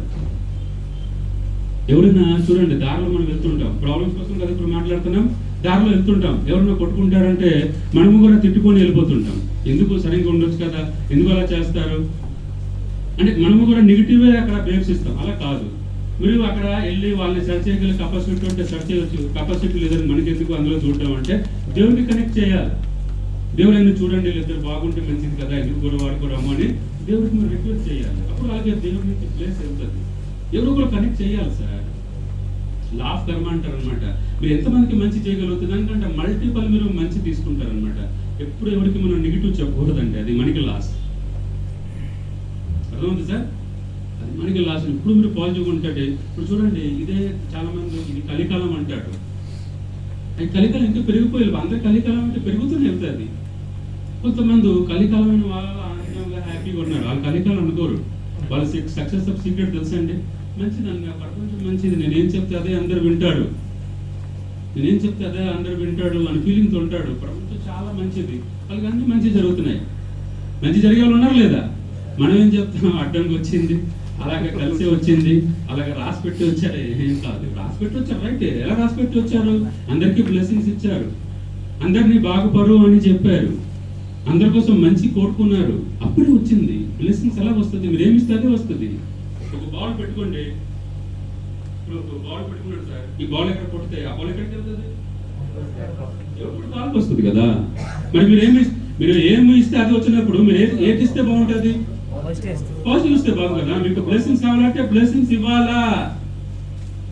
ఎవరైనా చూడండి, దారిలో మనం వెళ్తుంటాం, ప్రాబ్లమ్స్ కోసం కదా ఇప్పుడు మాట్లాడుతున్నాం. దారిలో వెళ్తుంటాం, ఎవరైనా కొట్టుకుంటారంటే మనము కూడా తిట్టుకొని వెళ్ళిపోతుంటాం. ఎందుకు? సరిగ్గా ఉండొచ్చు కదా, ఎందుకు అలా చేస్తారు అంటే మనము కూడా నెగిటివే అక్కడ బేబ్స్ ఇస్తాం. అలా కాదు. మీరు అక్కడ వెళ్ళి వాళ్ళని సెర్చ్ చేయగల కెపాసిటీ ఉంటే సెర్చ్ చేయవచ్చు. కెపాసిటీ లేదని మనకి ఎందుకు అందులో చూడటం అంటే దేవుడికి కనెక్ట్ చేయాలి. దేవుడు ఎందుకు చూడండి, ఇద్దరు బాగుంటే మంచిది కదా, ఎందుకు కూడా వాడుకోవడము అని దేవుడికి మీరు రిక్వెస్ట్ చేయాలి. అప్పుడు అలాగే దేవుడి నుంచి ప్లేస్ వెళ్తుంది. ఎవరు కూడా కనెక్ట్ చేయాలి సార్. లా ఆఫ్ కర్మ అంటారు అనమాట. మీరు ఎంతమందికి మంచి చేయగలుగుతుంది దానికంటే మల్టిపల్ మీరు మంచి తీసుకుంటారు అనమాట. ఎప్పుడు ఎవరికి మనం నెగిటివ్ చెప్పకూడదండి, అది మనకి లాస్. అర్థమవుతుంది సార్? అది మనకి లాస్. ఇప్పుడు మీరు పాజిటివ్గా ఉంటాడు. ఇప్పుడు చూడండి, ఇదే చాలా మంది ఇది కలికాలం అంటాడు. అది కలికాలం ఇంకా పెరిగిపోయారు. అందరు కలికాలం అంటే పెరుగుతూనే వెళ్తుంది. కొంతమంది కలికాలమైన వాళ్ళ ఆనందంగా హ్యాపీగా ఉన్నారు. వాళ్ళు కలికాలం అనుకోరు. వాళ్ళ సక్సెస్ ఆఫ్ సీక్రెట్ తెలుసండి. మంచిది అన్న ప్రపంచం మంచిది, నేనేం చెప్తే అదే అందరు వింటాడు, నేనేం చెప్తే అదే అందరు వింటాడు అని ఫీలింగ్తో ఉంటాడు. ప్రపంచం చాలా మంచిది, వాళ్ళకి అన్ని మంచి జరుగుతున్నాయి. మంచి జరిగే వాళ్ళు ఉన్నారు లేదా? మనం ఏం చెప్తున్నాం, అడ్డంకి వచ్చింది, అలాగే కలిసి వచ్చింది, అలాగే రాసి పెట్టి వచ్చారు. ఏం కాదు, రాసి పెట్టి వచ్చారు. రైట్, ఎలా రాసి పెట్టి వచ్చారు? అందరికీ బ్లెస్సింగ్స్ ఇచ్చారు, అందరినీ బాగుపరు అని చెప్పారు, అందరి కోసం మంచి కోరుకున్నారు. అప్పుడే వచ్చింది బ్లెస్సింగ్స్. ఎలా వస్తుంది? మీరు ఏమి ఇస్తే అదే వస్తుంది. ఒక బాల్ పెట్టుకోండి, ఇప్పుడు ఒక బాల్ పెట్టుకున్నాడు సార్, ఈ బాల్ ఎక్కడ కొడితే ఆ బాల్ ఎక్కడికి వెళ్తుంది? ఎప్పుడు బాల్కి వస్తుంది కదా. మరి మీరు ఏమి ఇస్తే అది వచ్చినప్పుడు మీరు ఏది ఇస్తే బాగుంటుంది? పాజిటివ్ ఇస్తే బాగుంది కదా. మీకు బ్లెస్సింగ్స్ కావాలంటే బ్లెస్సింగ్స్ ఇవ్వాలా.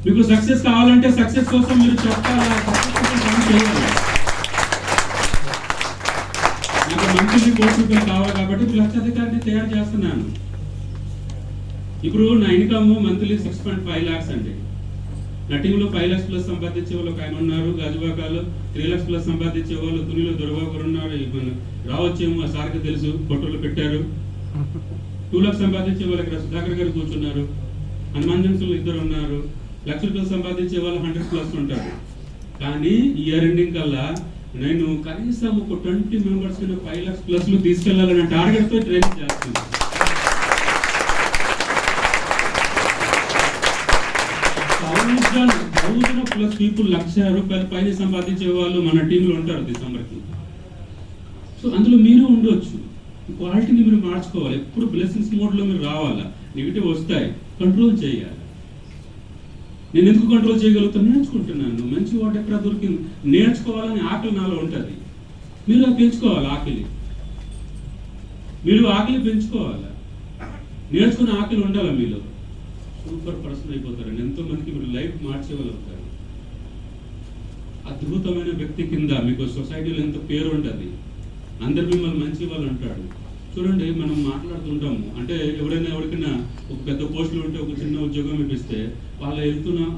మీకు సక్సెస్ కావాలంటే సక్సెస్ కోసం మీరు చెప్పాలా, చేయాలి. నాకు మంత్లీ కోర్సు కావాలి కాబట్టి ఇప్పుడు లక్షాధికారిని తయారు చేస్తున్నాను. ఇప్పుడు నా ఇన్కమ్ మంత్లీ 6.5 lakhs అండి. నా టీంలో 5 lakhs ప్లస్ సంపాదించే వాళ్ళు ఒక ఆయన ఉన్నారు. గాజువాకాలు 3 lakhs ప్లస్ సంపాదించే వాళ్ళు తునిలో దొరబాబు ఉన్నారు. రావచ్చేమో, ఆ సార్కి తెలుసు, ఫోటోలు పెట్టారు. 2 lakhs సంపాదించే వాళ్ళు ఇక్కడ సుధాకర్ గారు కూర్చున్నారు. హనుమాన్ జంక్షన్లో 2 ఉన్నారు. 1,00,000 రూపాయలు సంపాదించే వాళ్ళు 100 plus ఉంటారు. కానీ ఇయర్ ఎండింగ్ కల్లా నేను కనీసం ఒక 20 members 5 lakhs plus తీసుకెళ్లాలనే టార్గెట్ తో ట్రైనింగ్ చేస్తున్నాను. 1,000 plus people 1,00,000 రూపాయలు పైన సంపాదించే వాళ్ళు మన టీంలో ఉంటారు డిసెంబర్కి. సో అందులో మీరు ఉండొచ్చు. క్వాలిటీని మీరు మార్చుకోవాలి. ఎప్పుడు బ్లెస్సింగ్స్ మోడ్లో మీరు రావాలా. నెగిటివ్ వస్తాయి, కంట్రోల్ చేయాలి. నేను ఎందుకు కంట్రోల్ చేయగలుగుతాను? నేర్చుకుంటున్నాను. మంచి వాటి ఎక్కడ దొరికింది నేర్చుకోవాలని ఆకలి నాలో ఉంటుంది. మీరు అది పెంచుకోవాలి. మీరు ఆకలి పెంచుకోవాలి. నేర్చుకునే ఆకలి ఉండాలి మీలో. సూపర్ పర్సన్ అయిపోతారండి. ఎంతో మందికి మీరు లైఫ్ మార్చే వాళ్ళు అవుతారు. అద్భుతమైన వ్యక్తి కింద మీకు సొసైటీలో ఎంత పేరు ఉంటుంది. అందరు మిమ్మల్ని మంచి వాళ్ళు అంటాడు. చూడండి, మనం మాట్లాడుతుంటాము అంటే ఎవరికైనా ఒక పెద్ద పోస్టులు ఉంటే ఒక చిన్న ఉద్యోగం ఇప్పిస్తే వాళ్ళు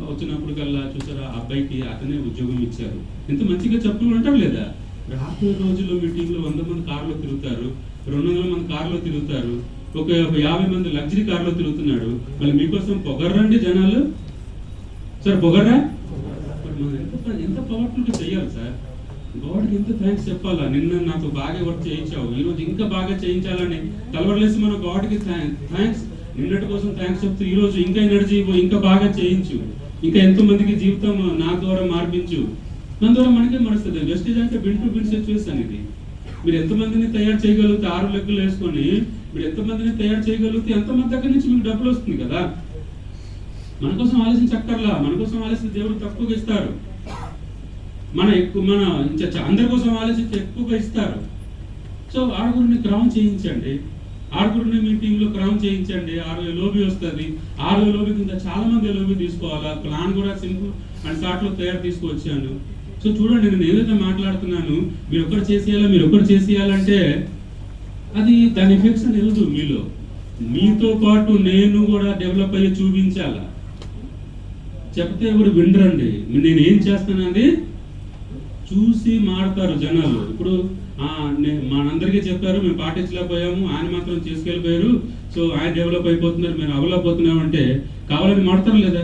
వచ్చినప్పుడు కల్లా చూసారా, అబ్బాయికి అతనే ఉద్యోగం ఇచ్చారు, ఎంత మంచిగా చెప్పులు అంటారు లేదా? రాబోయే రోజుల్లో మీ టీంలో 100 మంది కార్లో తిరుగుతారు, 200 మంది కార్లో తిరుగుతారు, ఒక 50 మంది లగ్జరీ కార్లో తిరుగుతున్నాడు. మళ్ళీ మీకోసం పొగర్రండి జనాలు సార్, పొగర్రా? మనం ఎంత పవర్ఫుల్గా చెయ్యాలి సార్. గాడ్కి ఎంత థ్యాంక్స్ చెప్పాలా. నిన్న నాతో బాగా వర్క్ చేయించావు, ఈరోజు ఇంకా బాగా చేయించాలని తలవరలేసి మన గాడ్కి థ్యాంక్స్. నిన్నటి కోసం థ్యాంక్స్ చెప్తూ ఈరోజు ఇంకా ఎనర్జీ ఇంకా బాగా చేయించు, ఇంకా ఎంతో మందికి జీవితం నా ద్వారా మార్పించు. దాని ద్వారా మనకే మరుస్తుంది. వెస్టేజ్ అంటే బిన్ టు బిన్ సిచ్యువేషన్ ఇది. మీరు ఎంతమందిని తయారు చేయగలిగితే 6 లెక్కలు వేసుకొని మీరు ఎంతమందిని తయారు చేయగలిగితే ఎంతమంది దగ్గర నుంచి మీకు డబ్బులు వస్తుంది కదా. మన కోసం ఆలోచించక్కర్లా, మన కోసం ఆలోచిస్తే దేవుడు తక్కువగా ఇస్తారు. మన అందరి కోసం ఆలోచించి ఎక్కువగా ఇస్తారు. సో 6గురిని క్రౌన్ చేయించండి, 6గురిని మీ టీంలో క్రౌన్ చేయించండి. 6 లోబీ వస్తుంది. 6 లోబీ కింద చాలా మంది లోబీ తీసుకోవాలా. ప్లాన్ కూడా సింపుల్ అండ్ షార్ట్లో తయారు తీసుకువచ్చాను. సో చూడండి, నేను ఏదైతే మాట్లాడుతున్నాను మీరు ఒక్కరు చేసేయాలంటే అది దాని ఎఫెక్ట్స్ అని వెళ్దు మీలో. మీతో పాటు నేను కూడా డెవలప్ అయ్యి చూపించాలా. చెప్తే ఎవరు వినరండి. నేను ఏం చేస్తానది చూసి మారుతారు జనాలు. ఇప్పుడు మనందరికీ చెప్పారు, మేము పాటించలేకపోయాము, ఆయన మాత్రం చేసుకెళ్ళిపోయారు, సో ఆయన డెవలప్ అయిపోతున్నారు, మేము అవ్వలేకపోతున్నాం అంటే కావాలని మాడతారు లేదా?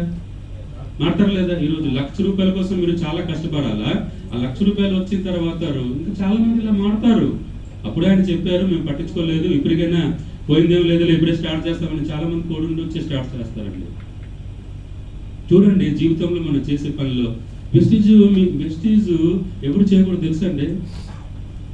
ఈరోజు ₹1,00,000 కోసం మీరు చాలా కష్టపడాలా. ఆ ₹1,00,000 వచ్చిన తర్వాత ఇంకా చాలా మంది ఇలా మాడతారు. అప్పుడే ఆయన చెప్పారు, మేము పట్టించుకోలేదు, ఇప్పటికైనా పోయిందేం లేదు, ఇప్పుడే స్టార్ట్ చేస్తామని చాలా మంది కోడి వచ్చి స్టార్ట్ చేస్తారండి. చూడండి, జీవితంలో మనం చేసే పనిలో వెస్టీజ్ ఎప్పుడు చేయకూడదు తెలుసండి.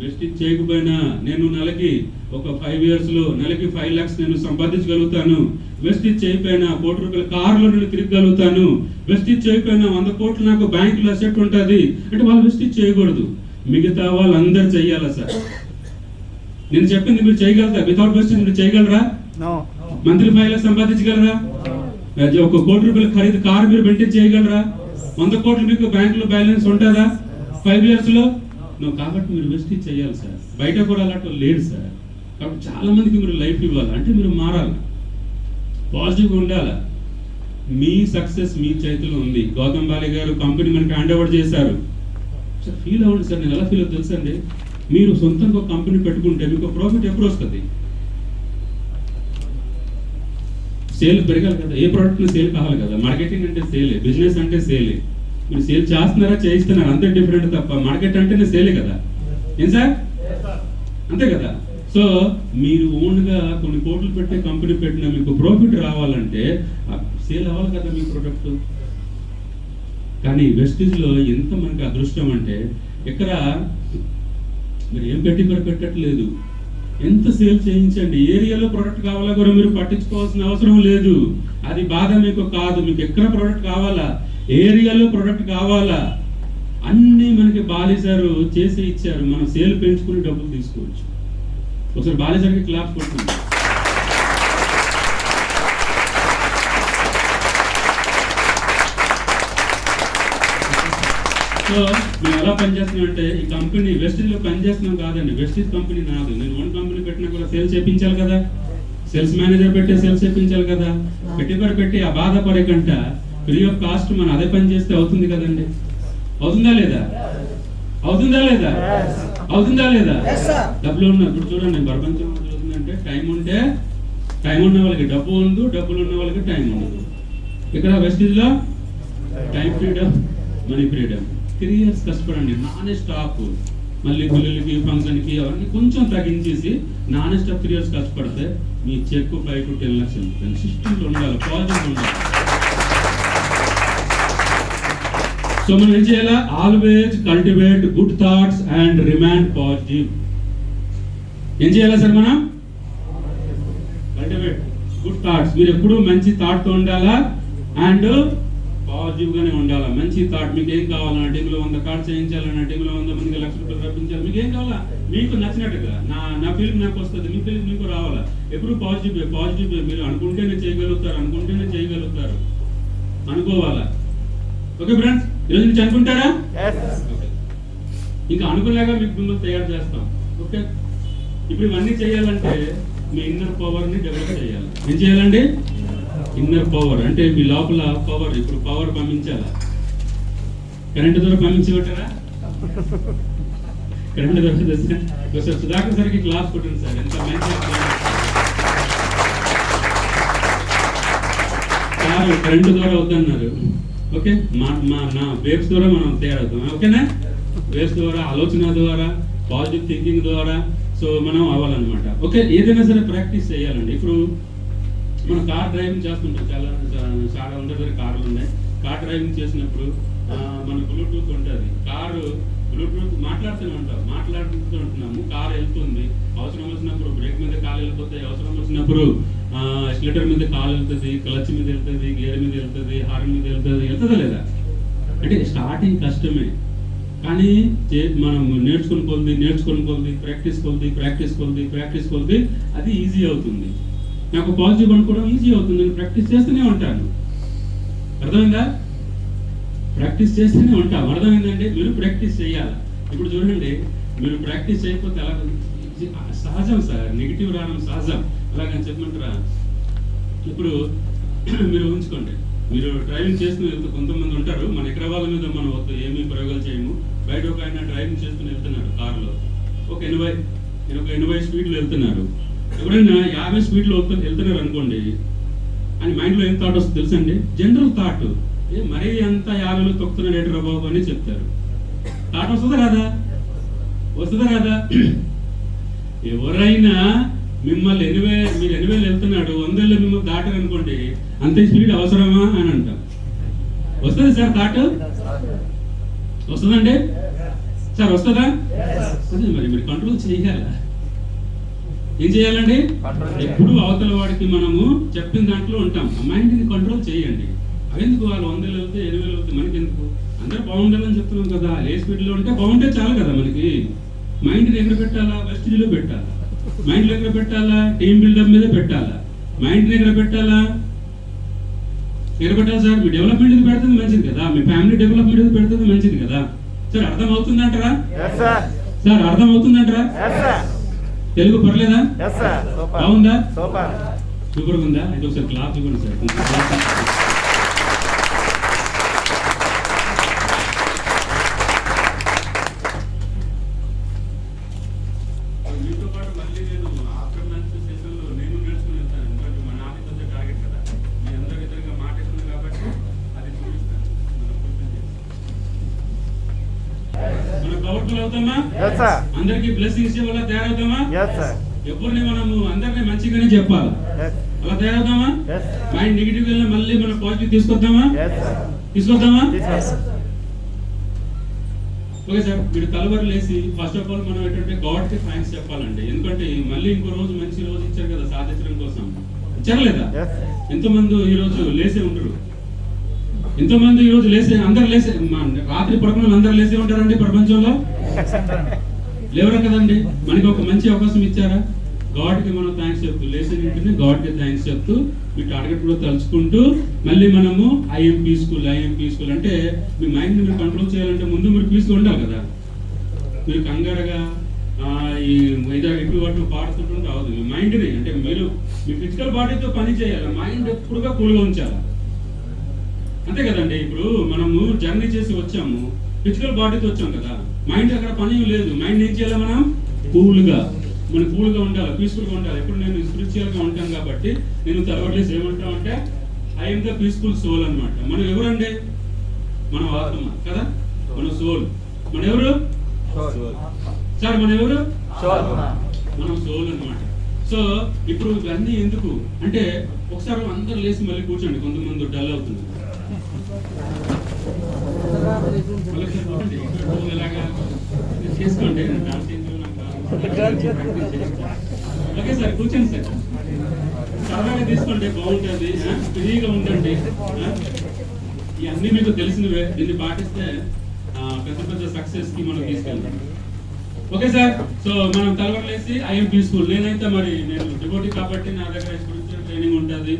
వెస్టీజ్ చేయకపోయినా నేను నెలకి ఒక 5 years నెలకి 5 lakhs నేను సంపాదించగలుగుతాను. వెస్టీజ్ చేయకపోయినా ₹1,00,000 కారులో నేను తిరగగలుగుతాను. వెస్టీజ్ చేయకపోయినా 100 కోట్లు నాకు బ్యాంకులో అసెట్ ఉంటుంది అంటే వాళ్ళు వెస్టీజ్ చేయకూడదు. మిగతా వాళ్ళందరూ చెయ్యాలా సార్? నేను చెప్పింది మీరు చేయగలుగుతా? వితౌట్ వెస్టీజ్ మీరు చేయగలరా? Monthly 5 lakhs సంపాదించగలరా? ఒక ₹1,00,000 ఖరీదు కారు మీరు మెయింటైన్ చేయగలరా? 100 కోట్లు మీకు బ్యాంకులో బ్యాలెన్స్ ఉంటుందా 5 years? కాబట్టి మీరు వెస్టీజ్ చేయాలి సార్. బయట కూడా అలాంటి లేడు సార్. కాబట్టి చాలా మందికి మీరు లైఫ్ ఇవ్వాలి అంటే మీరు మారాలి, పాజిటివ్గా ఉండాలి. మీ సక్సెస్ మీ చేతిలో ఉంది. గౌతమ్ బాలి గారు కంపెనీ మనకి హ్యాండ్ ఓవర్ చేశారు. సార్ ఫీల్ అవ్వండి సార్. నేను ఎలా ఫీల్ అవుతుంది తెలుసండి, మీరు సొంతంగా ఒక కంపెనీ పెట్టుకుంటే మీకు ప్రాఫిట్ ఎప్పుడు వస్తుంది? సేల్ పెరగాలి కదా, ఏ ప్రోడక్ట్ సేల్ కావాలి కదా. మార్కెటింగ్ అంటే సేలే, బిజినెస్ అంటే సేలే. మీరు సేల్ చేస్తున్నారా చేయిస్తున్నారా అంతే డిఫరెంట్ తప్ప మార్కెట్ అంటేనే సేలే కదా. ఏం సార్? అంతే కదా. సో మీరు ఓన్గా కొన్ని కోట్లు పెట్టే కంపెనీ పెట్టినా మీకు ప్రాఫిట్ రావాలంటే సేల్ అవ్వాలి కదా మీ ప్రొడక్ట్. కానీ వెస్టీజ్లో ఎంత మనకి అదృష్టం అంటే ఇక్కడ మీరు ఏం పెట్టట్లేదు. ఎంత సేల్ చేయించండి. ఏరియాలో ప్రోడక్ట్ కావాలా కూడా మీరు పట్టించుకోవాల్సిన అవసరం లేదు. అది బాధ మీకు కాదు. మీకు ఎక్కడ ప్రోడక్ట్ కావాలా, ఏరియాలో ప్రోడక్ట్ కావాలా, అన్నీ మనకి బాలిసారు చేసి ఇచ్చారు. మనం సేల్ పెంచుకుని డబ్బులు తీసుకోవచ్చు. ఒకసారి బాలిసారికి క్లాస్ కొడుతుంది. సో మేము ఎలా పనిచేస్తున్నాం అంటే ఈ కంపెనీ వెస్టీజ్లో పనిచేస్తున్నాం కాదండి. వెస్టీజ్ కంపెనీ నాదు. నేను ఓన్ కంపెనీ పెట్టినా కూడా సేల్స్ చేయించాలి కదా. సేల్స్ మేనేజర్ పెట్టి సేల్స్ చేయించాలి కదా. పెట్టి ఆ బాధపడే కంట ఫ్రీ ఆఫ్ కాస్ట్ మనం అదే పని చేస్తే అవుతుంది కదండి. అవుతుందా లేదా? డబ్బులు ఉన్న ఇప్పుడు చూడండి, ప్రపంచం జరుగుతుందంటే టైం ఉన్న వాళ్ళకి డబ్బు ఉండదు, డబ్బులు ఉన్న వాళ్ళకి టైం ఉండదు. ఇక్కడ వెస్టీజ్లో time freedom, money freedom. 3 years కష్టపడండి నాన్ స్టాప్. మళ్ళీ పిల్లలకి ఫంక్షన్కి అవన్నీ కొంచెం తగ్గించేసి నాన్ స్టాప్ 3 years కష్టపడితే మీ చెక్ 5 to 10 lakhs ఉంటుంది. సిస్టంలో ఉండాలి, పాజిటివ్ ఉండాలి. సో మనం ఏం చేయాలా? Always cultivate good thoughts and remain positive. ఏం చేయాలా సార్? మనం కల్టివేట్ గుడ్ థాట్స్. మీరు ఎప్పుడు మంచి థాట్తో ఉండాలా అండ్ పాజిటివ్ గానే ఉండాలా. మంచి థాట్. మీకు ఏం కావాలన్నా టీంలో 100 కార్డ్స్ చేయించాలన్నా టీంలో 100 మందికి ₹1,00,000 రప్పించాలి. మీకు ఏం కావాలా? మీకు నచ్చినట్టుగా నా ఫీలింగ్ నాకు వస్తుంది, మీ ఫీలింగ్ మీకు రావాలా. ఎప్పుడు పాజిటివ్. మీరు అనుకుంటేనే చేయగలుగుతారు, అనుకోవాలా. ఓకే ఫ్రెండ్స్, ఈరోజు నుంచి అనుకుంటారా? ఇంకా అనుకునేలాగా మీకు మిమ్మల్ని తయారు చేస్తాం. ఓకే, ఇప్పుడు ఇవన్నీ చేయాలంటే మీ ఇన్నర్ పవర్ని డెవలప్ చేయాలి. ఏం చేయాలండి? ఇన్నర్ పవర్ అంటే మీ లోపల పవర్. ఇప్పుడు పవర్ పంపించాలా? కరెంటు ద్వారా పంపించబట్టారా? కరెంటు ద్వారా సుధాకర్ సార్కి క్లాస్ కొట్టండి సార్. ఎంత మంచి సార్ కరెంటు ద్వారా వద్దన్నారు. ఓకే, నా వేవ్స్ ద్వారా మనం తయారవుతాం. ఓకేనా? వేవ్స్ ద్వారా, ఆలోచన ద్వారా, పాజిటివ్ థింకింగ్ ద్వారా సో మనం అవ్వాలన్నమాట. ఓకే, ఏదైనా సరే ప్రాక్టీస్ చేయాలండి. ఇప్పుడు మనం కార్ డ్రైవింగ్ చేస్తుంటాం. చాలా అందరి దగ్గర కార్లు ఉన్నాయి. కార్ డ్రైవింగ్ చేసినప్పుడు మన బ్లూటూత్ ఉంటుంది. కారు బ్లూటూత్ మాట్లాడుతూనే ఉంటాం, మాట్లాడుతూ ఉంటున్నాము, కార్ వెళ్తుంది, అవసరం వచ్చినప్పుడు బ్రేక్ మీద కాలు వెళ్ళిపోతాయి, అవసరం వచ్చినప్పుడు స్లిటర్ మీద కాలు వెళ్తుంది, క్లచ్ మీద వెళ్తుంది, గేర్ మీద వెళ్తుంది, హార్న్ మీద వెళ్తుంది, వెళ్తుందా లేదా? అంటే స్టార్టింగ్ కష్టమే, కానీ మనం నేర్చుకొని కొద్ది ప్రాక్టీస్ కొద్ది అది ఈజీ అవుతుంది. నాకు పాజిటివ్ అనుకోవడం ఈజీ అవుతుంది, నేను ప్రాక్టీస్ చేస్తూనే ఉంటాను. అర్థమైందా? ప్రాక్టీస్ చేస్తూనే ఉంటాం. అర్థమైందండి? మీరు ప్రాక్టీస్ చేయాలి. ఇప్పుడు చూడండి, మీరు ప్రాక్టీస్ చేయకపోతే అలా సహజం సార్, నెగిటివ్ రావడం సహజం. అలాగని చెప్పమంటారా? ఇప్పుడు మీరు ఊహించుకోండి, మీరు డ్రైవింగ్ చేస్తూ వెళ్తూ కొంతమంది ఉంటారు, మన ఎకరా వాళ్ళ మీద మనం ఏమీ ప్రయోగాలు చేయము. బయట ఒక ఆయన డ్రైవింగ్ చేసుకుని వెళ్తున్నాడు కారులో, ఒక 80 స్పీడ్లో వెళ్తున్నారు. ఎవరైనా 50 స్పీడ్లో వెళ్తున్నారు అనుకోండి, అని మైండ్లో ఏం థాట్ వస్తుంది తెలుసండి? జనరల్ థాట్, మరీ అంత 50లో తొక్కుతున్నాడు ఏట్రా బాబు అని చెప్తారు. థాట్ వస్తుందా రాదా? ఎవరైనా మిమ్మల్ని మీరు 80 వెళ్తున్నాడు, 100లో మిమ్మల్ని దాటారు అనుకోండి, అంతే స్పీడ్ అవసరమా అని అంటాం. వస్తుంది సార్ థాట్? వస్తుందండి సార్? వస్తుందా? మరి మీరు కంట్రోల్ చేయాలా? ఏం చేయాలండి? ఎప్పుడు అవతల వాడికి మనము చెప్పిన దాంట్లో ఉంటాం. మైండ్ని కంట్రోల్ చేయండి. అవెందుకు వాళ్ళు 100 వెళ్తే 80 వెళ్తే మనకి ఎందుకు? అందరూ బాగుండాలని చెప్తున్నాం కదా. ఏ స్పీడ్లో ఉంటే బాగుంటే చాలు కదా మనకి. మైండ్ని ఎక్కడ పెట్టాలా? వెస్టిజ్లో పెట్టాలా? మైండ్లో ఎక్కడ పెట్టాలా? టీమ్ బిల్డప్ మీద పెట్టాలా? మైండ్ని ఎక్కడ పెట్టాలా సార్? మీ డెవలప్మెంట్ పెడుతుంది మంచిది కదా, మీ ఫ్యామిలీ డెవలప్మెంట్ పెడుతుంది మంచిది కదా. సార్ అర్థం అవుతుందంటారా? సార్ అర్థం అవుతుందంటారా? తెలుగు పర్లేదా? బాగుందా? సూపర్ ఉందా? అయితే ఒకసారి క్లాప్ ఇవ్వండి సార్. మీతో పాటు మళ్ళీ నేను ఆఫ్టర్ లంచ్ సెషన్లో నేను నేర్చుకుని వెళ్తాను. ఎందుకంటే మన ఆఫీస్ వచ్చే టార్గెట్ కదా, మీ అందరి ఇద్దరుగా మాట్లాడుతుంది కాబట్టి అది చూపిస్తాను. మనం పవర్ఫుల్ అవుతామా? అందరికి బ్లెస్సింగ్స్ వల్ల తయారవుతామా? ఎవరిని మనము అందరినీ మంచిగానే చెప్పాలి. అలా తయారవుతామా? మైండ్ నెగిటివ్ వెళ్ళినా మళ్ళీ మనం పాజిటివ్ తీసుకొద్దామా? ఓకే సార్, మీరు తలవరు లేసి ఫస్ట్ ఆఫ్ ఆల్ మనం ఏంటంటే గాడ్కి థ్యాంక్స్ చెప్పాలండి. ఎందుకంటే మళ్ళీ ఇంకో రోజు మంచి రోజు ఇచ్చారు కదా సాధించడం కోసం. ఇచ్చారు లేదా? ఎంతోమంది ఈ రోజు లేసే ఉండరు. ఎంతోమంది ఈ రోజు అందరు రాత్రి పడుకున్న అందరు లేసే ఉంటారండి ప్రపంచంలో? లేవరా కదండి? మనకి ఒక మంచి అవకాశం ఇచ్చారా? గాడ్కి మనం థ్యాంక్స్ చెప్తూ, లేచిన వెంటనే గాడ్కి థ్యాంక్స్ చెప్తూ, మీ టార్గెట్ కూడా తలుచుకుంటూ మళ్ళీ మనము ఐఎం పీస్ఫుల్ అంటే మీ మైండ్ని మీరు కంట్రోల్ చేయాలంటే ముందు మీరు పీస్గా ఉండాలి కదా. మీరు కంగారుగా ఎప్పుడు వాటిని పాడుతుంటే అవదు. మీ మైండ్ని అంటే మీరు మీ ఫిజికల్ బాడీతో పని చేయాలి, మైండ్ ఎప్పుడుగా కూల్గా ఉంచాలి. అంతే కదండి? ఇప్పుడు మనము జర్నీ చేసి వచ్చాము, ఫిజికల్ బాడీతో వచ్చాం కదా, మైండ్ అక్కడ పని లేదు. మైండ్ ఏం చేయాలి? మనం కూల్గా ఉండాలి, పీస్ఫుల్గా ఉండాలి. ఎప్పుడు నేను స్పిరిచువల్గా ఉంటాను కాబట్టి నేను తలవట్లేసి ఏమంటాం అంటే ఐఎమ్ ద పీస్ఫుల్ సోల్ అనమాట. మనం ఎవరండి? మన ఆత్మ కదా, మన సోల్. మన ఎవరు సార్? మన ఎవరు? మనం సోల్ అనమాట. సో ఇప్పుడు ఇవన్నీ ఎందుకు అంటే ఒకసారి అందరు లేచి మళ్ళీ కూర్చోండి. కొంతమంది డల్ అవుతున్నారు. చేసుకోండి. ఓకే సార్, కూర్చోండి సార్. సరదాగా తీసుకోండి, బాగుంటుంది. ఫ్రీగా ఉండండి. ఇవన్నీ మీకు తెలిసినవే. దీన్ని పాటిస్తే పెద్ద సక్సెస్ కి మనం తీసుకెళ్తాం. Okay sir. సో మనం తలవరలేసి ఐఎం పీస్ఫుల్. నేను డివోటీ కాబట్టి నా దగ్గర స్పిరిచువల్ ట్రైనింగ్ ఉంటుంది,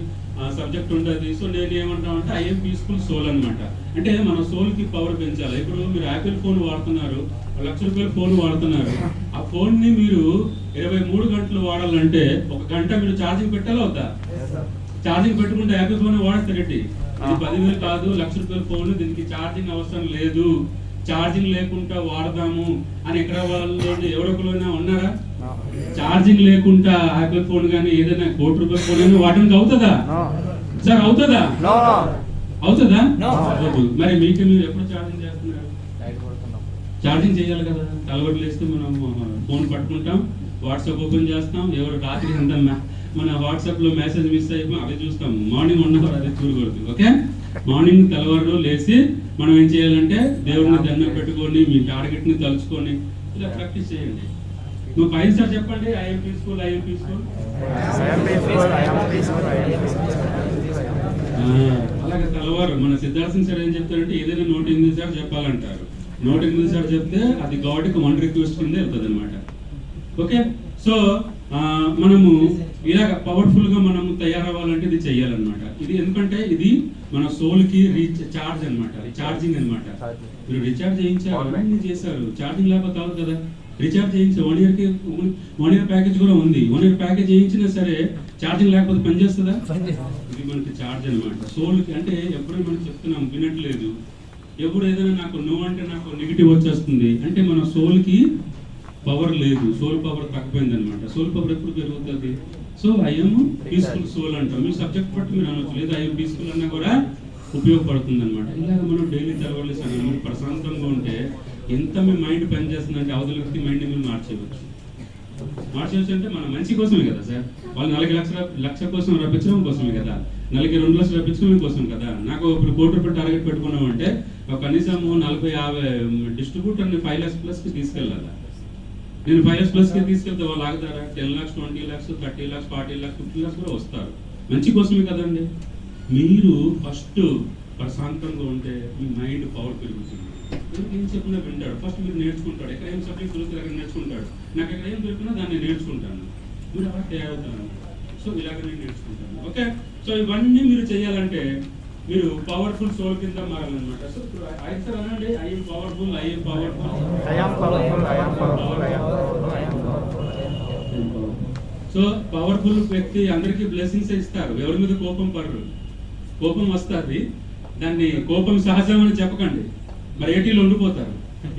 సబ్జెక్ట్ ఉంటుంది. సో నేను ఏమంటామంటే ఐఎం పీస్ఫుల్ సోల్ అనమాట. అంటే మన సోల్ కి పవర్ పెంచాలి. ఇప్పుడు మీరు యాపిల్ ఫోన్ వాడుతున్నారు, ₹1,00,000 ఫోన్ వాడుతున్నారు. ఆ ఫోన్ ని మీరు 23 గంటలు వాడాలంటే 1 గంట మీరు ఛార్జింగ్ పెట్టాలా వద్దా? ఛార్జింగ్ పెట్టుకుంటే యాపిల్ ఫోన్ వాడతారండి. ఇది 10,000 కాదు, ₹1,00,000 ఫోన్, దీనికి ఛార్జింగ్ అవసరం లేదు, ఛార్జింగ్ లేకుండా వాడదాము అని ఎక్కడ వాళ్ళు ఎవరొకరైనా ఉన్నారా? ఛార్జింగ్ లేకుండా యాపిల్ ఫోన్ కానీ ఏదైనా ₹1,00,00,000 ఫోన్ అయినా వాడడానికి అవుతుందా సార్? అవుతుందా? మరి మీకు మీరు ఎప్పుడు ఛార్జింగ్ చేస్తున్నారు? ఛార్జింగ్ చేయాలి కదా. తలబడి లేస్తే మనం ఫోన్ పట్టుకుంటాం, వాట్సాప్ ఓపెన్ చేస్తాం. ఎవరు రాత్రి మన వాట్సాప్ లో మెసేజ్ మిస్ అయిపోయి అవి చూస్తాం. మార్నింగ్ 1 అవర్ అది చూడకూడదు. ఓకే, మార్నింగ్ తెల్లవారు లేచి మనం ఏం చేయాలంటే దేవుడిని దండం పెట్టుకొని మీ టార్గెట్ని తలుచుకొని ఇలా ప్రాక్టీస్ చేయండి. నువ్వు 5 సార్ చెప్పండి, ఐఎమ్ పీస్ఫుల్, ఐఎమ్ పీస్ఫుల్. అలాగే తెల్లవారు మన సిద్ధార్థ సింగ్ సార్ ఏం చెప్తారంటే ఏదైనా 108 సార్ చెప్పాలంటారు. 108 సార్ చెప్తే అది గాడ్కి 1 రిక్వెస్ట్ కింద వెళ్తుంది అనమాట. ఓకే, సో మనము ఇలాగ పవర్ఫుల్ గా మనము తయారవ్వాలంటే ఇది చెయ్యాలన్నమాట. ఇది ఎందుకంటే ఇది మన సోల్ కి రీఛార్జ్ అనమాట, రీఛార్జింగ్ అనమాట. మీరు రీఛార్జ్ చేయించారు, అన్ని చేశారు, ఛార్జింగ్ లేకపోతే కాదు కదా. రీఛార్జ్ చేయించారు, 1 ఇయర్ ప్యాకేజ్ కూడా ఉంది. 1 ఇయర్ ప్యాకేజ్ చేయించినా సరే ఛార్జింగ్ లేకపోతే పనిచేస్తుందా? ఇది మనకి ఛార్జ్ అనమాట సోల్ కి. అంటే ఎప్పుడు మనం చెప్తున్నాం వినట్లేదు, ఎప్పుడు ఏదైనా నాకు నో అంటే నాకు నెగిటివ్ వచ్చేస్తుంది అంటే మన సోల్ కి పవర్ లేదు, సోల్ పవర్ తగ్గిపోయింది అనమాట. సోల్ పవర్ ఎప్పుడు పెరుగుతుంది? సో ఐఎమ్ పీస్ఫుల్ సోల్ అంటాం. మీ సబ్జెక్ట్ బట్టి మీరు అనవచ్చు, లేదా ఐఎమ్ పీస్ఫుల్ అన్నా కూడా ఉపయోగపడుతుంది అనమాట. ఇలాగ మనం డైలీ చదవాలి. మీరు ప్రశాంతంగా ఉంటే ఎంత మీ మైండ్ పనిచేస్తుందంటే అవతల వ్యక్తి మైండ్ మీరు మార్చేయవచ్చు. అంటే మన మంచి కోసమే కదా సార్. వాళ్ళు 4 లక్ష కోసం రప్పించడం కోసమే కదా, 2 లక్షలు రప్పించడం కోసం కదా. నాకు ఇప్పుడు ₹1 టార్గెట్ పెట్టుకున్నామంటే కనీసం 40-50 డిస్ట్రిబ్యూటర్ని 5 lakhs plus కి తీసుకెళ్ళాలి. నేను 5 lakhs plus కి తీసుకెళ్తే వాళ్ళు ఆగుతారా? 10 lakhs, 20 lakhs, 30 lakhs, 40 lakhs, 50 lakhs కూడా వస్తారు. మంచి కోసమే కదండి. మీరు ఫస్ట్ ప్రశాంతంగా ఉంటే మీ మైండ్ పవర్ పెరుగుతుంది. ఏం చెప్పినా వింటాడు. ఫస్ట్ మీరు నేర్చుకుంటాడు. ఎక్కడ ఏం సబ్జెక్ట్ దొరుకుతుంది అక్కడ నేర్చుకుంటాడు. నాకు ఎక్కడ ఏం దొరికినా దాన్ని నేర్చుకుంటాను. మీరు అలా తయారవుతాను. సో ఇలాగ నేను నేర్చుకుంటాను. ఓకే, సో ఇవన్నీ మీరు చేయాలంటే మీరు పవర్ఫుల్ సోల్ కింద మారాలన్నమాట. సో ఇప్పుడు సార్ అనండి, I'm powerful, I'm powerful. So powerful వ్యక్తి అందరికీ బ్లెస్సింగ్స్ ఇస్తారు, ఎవరి మీద కోపం పడరు. కోపం వస్తుంది, దాన్ని కోపం సహజం అని చెప్పకండి. మరి 80లో ఉండిపోతారు.